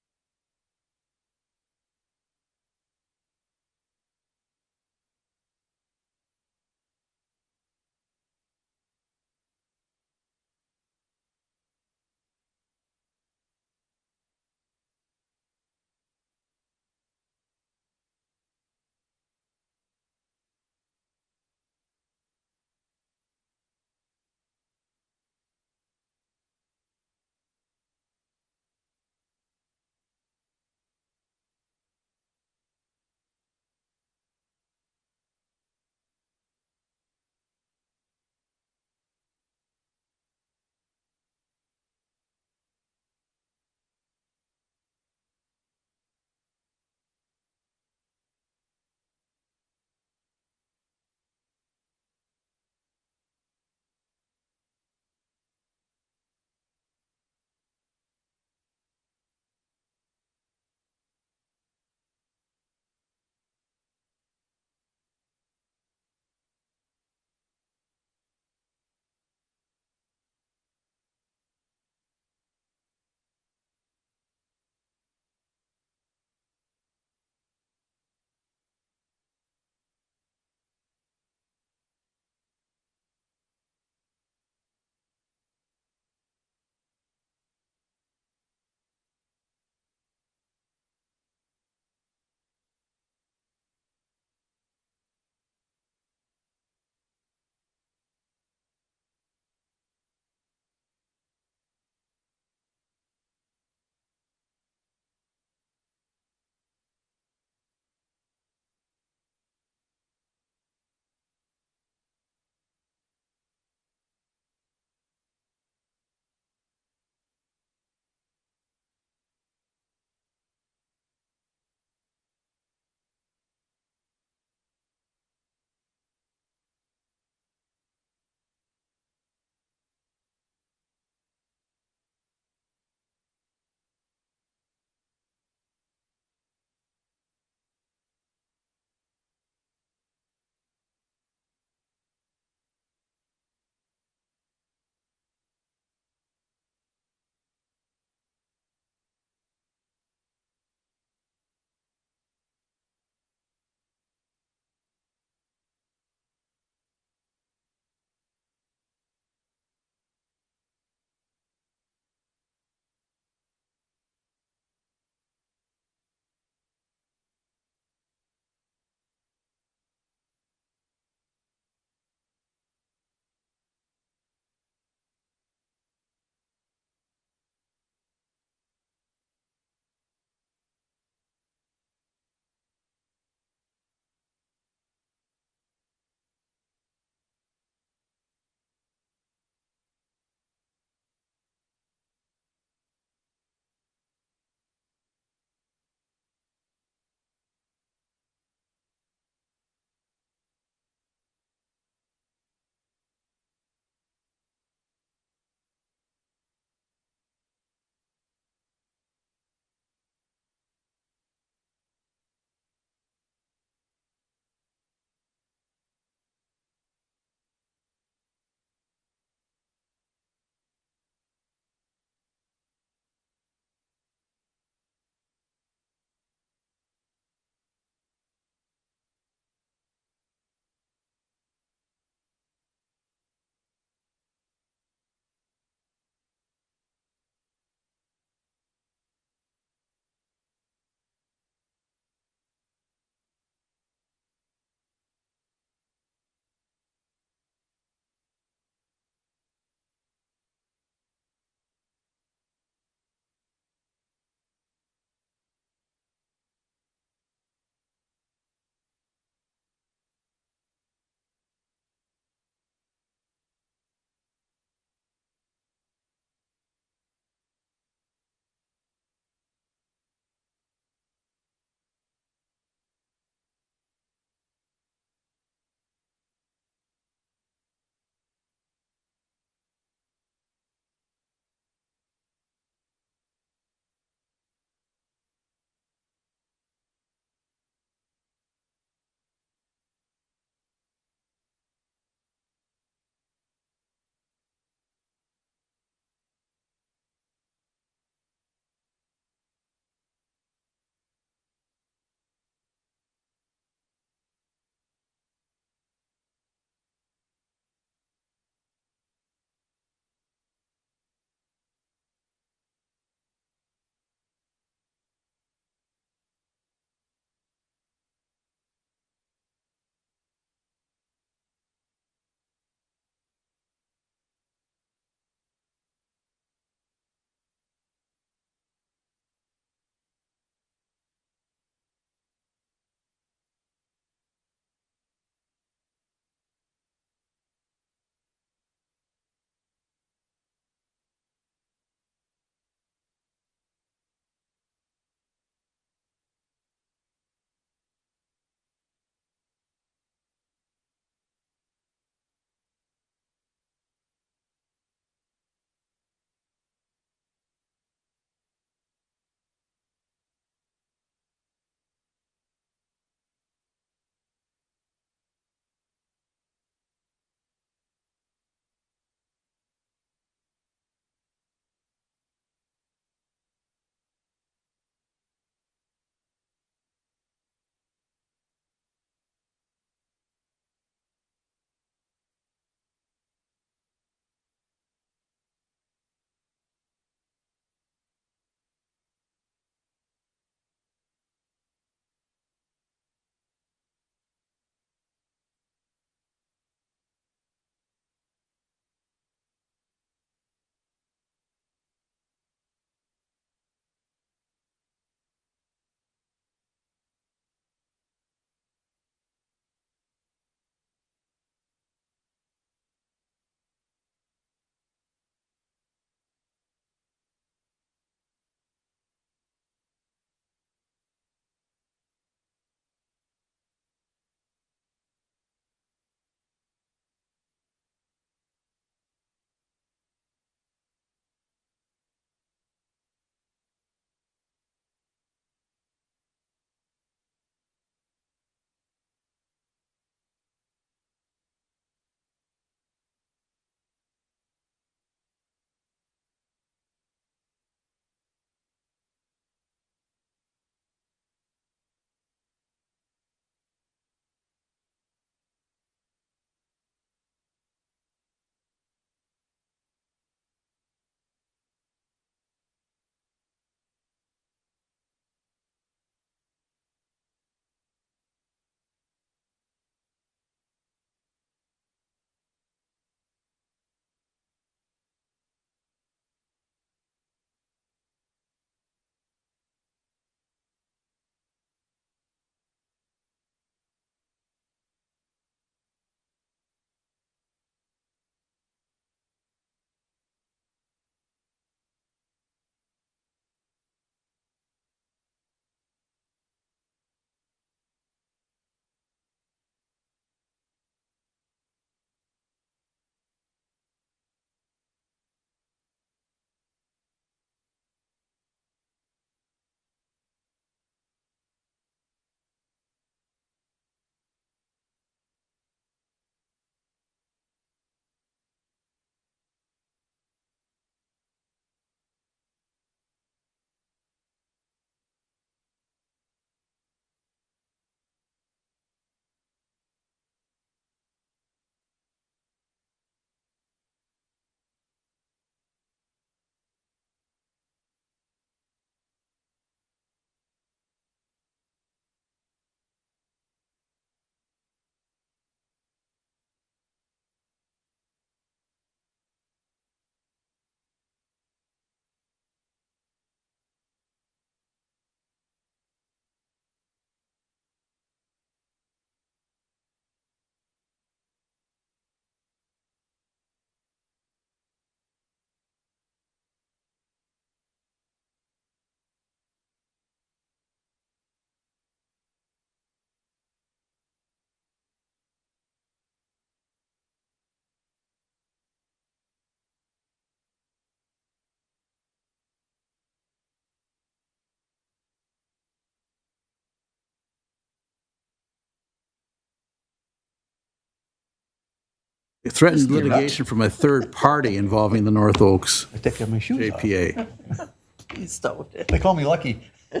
threatened litigation from a third party involving the North Oaks I take my shoes off. JPA. Please don't. They call me Lucky. I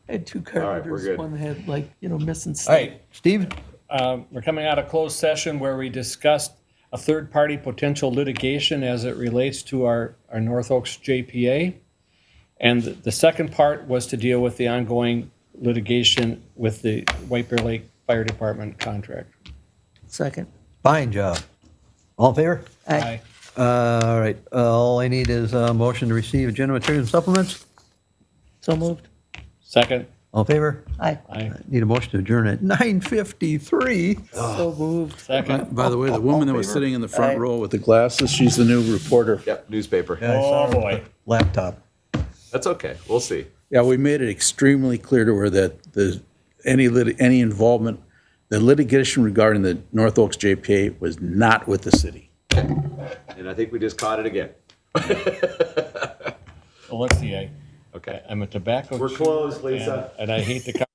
had two right, carpenters, we're good. one had like, missing All stuff. right, Steve? We're coming out of closed session where we discussed a third-party potential litigation as it relates to our North Oaks JPA. And the second part was to deal with the ongoing litigation with the White Bear Lake Fire Department contract. Second. Fine job. All in favor? Aye. All right, all I need is a motion to receive agenda materials and supplements. So moved. Second. All in favor? Aye. Aye. Need a motion to adjourn at 9:53. So moved. Second. By the way, the woman that was sitting in the front row with the glasses, she's the new reporter. Yep, newspaper. Oh, boy. Laptop. That's okay. We'll see. Yeah, we made it extremely clear to her that any involvement, the litigation regarding the North Oaks JPA was not with the city. And I think we just caught it again. Well, let's see. Okay. I'm a tobacco. We're chewer, closed, Lisa. And I hate to.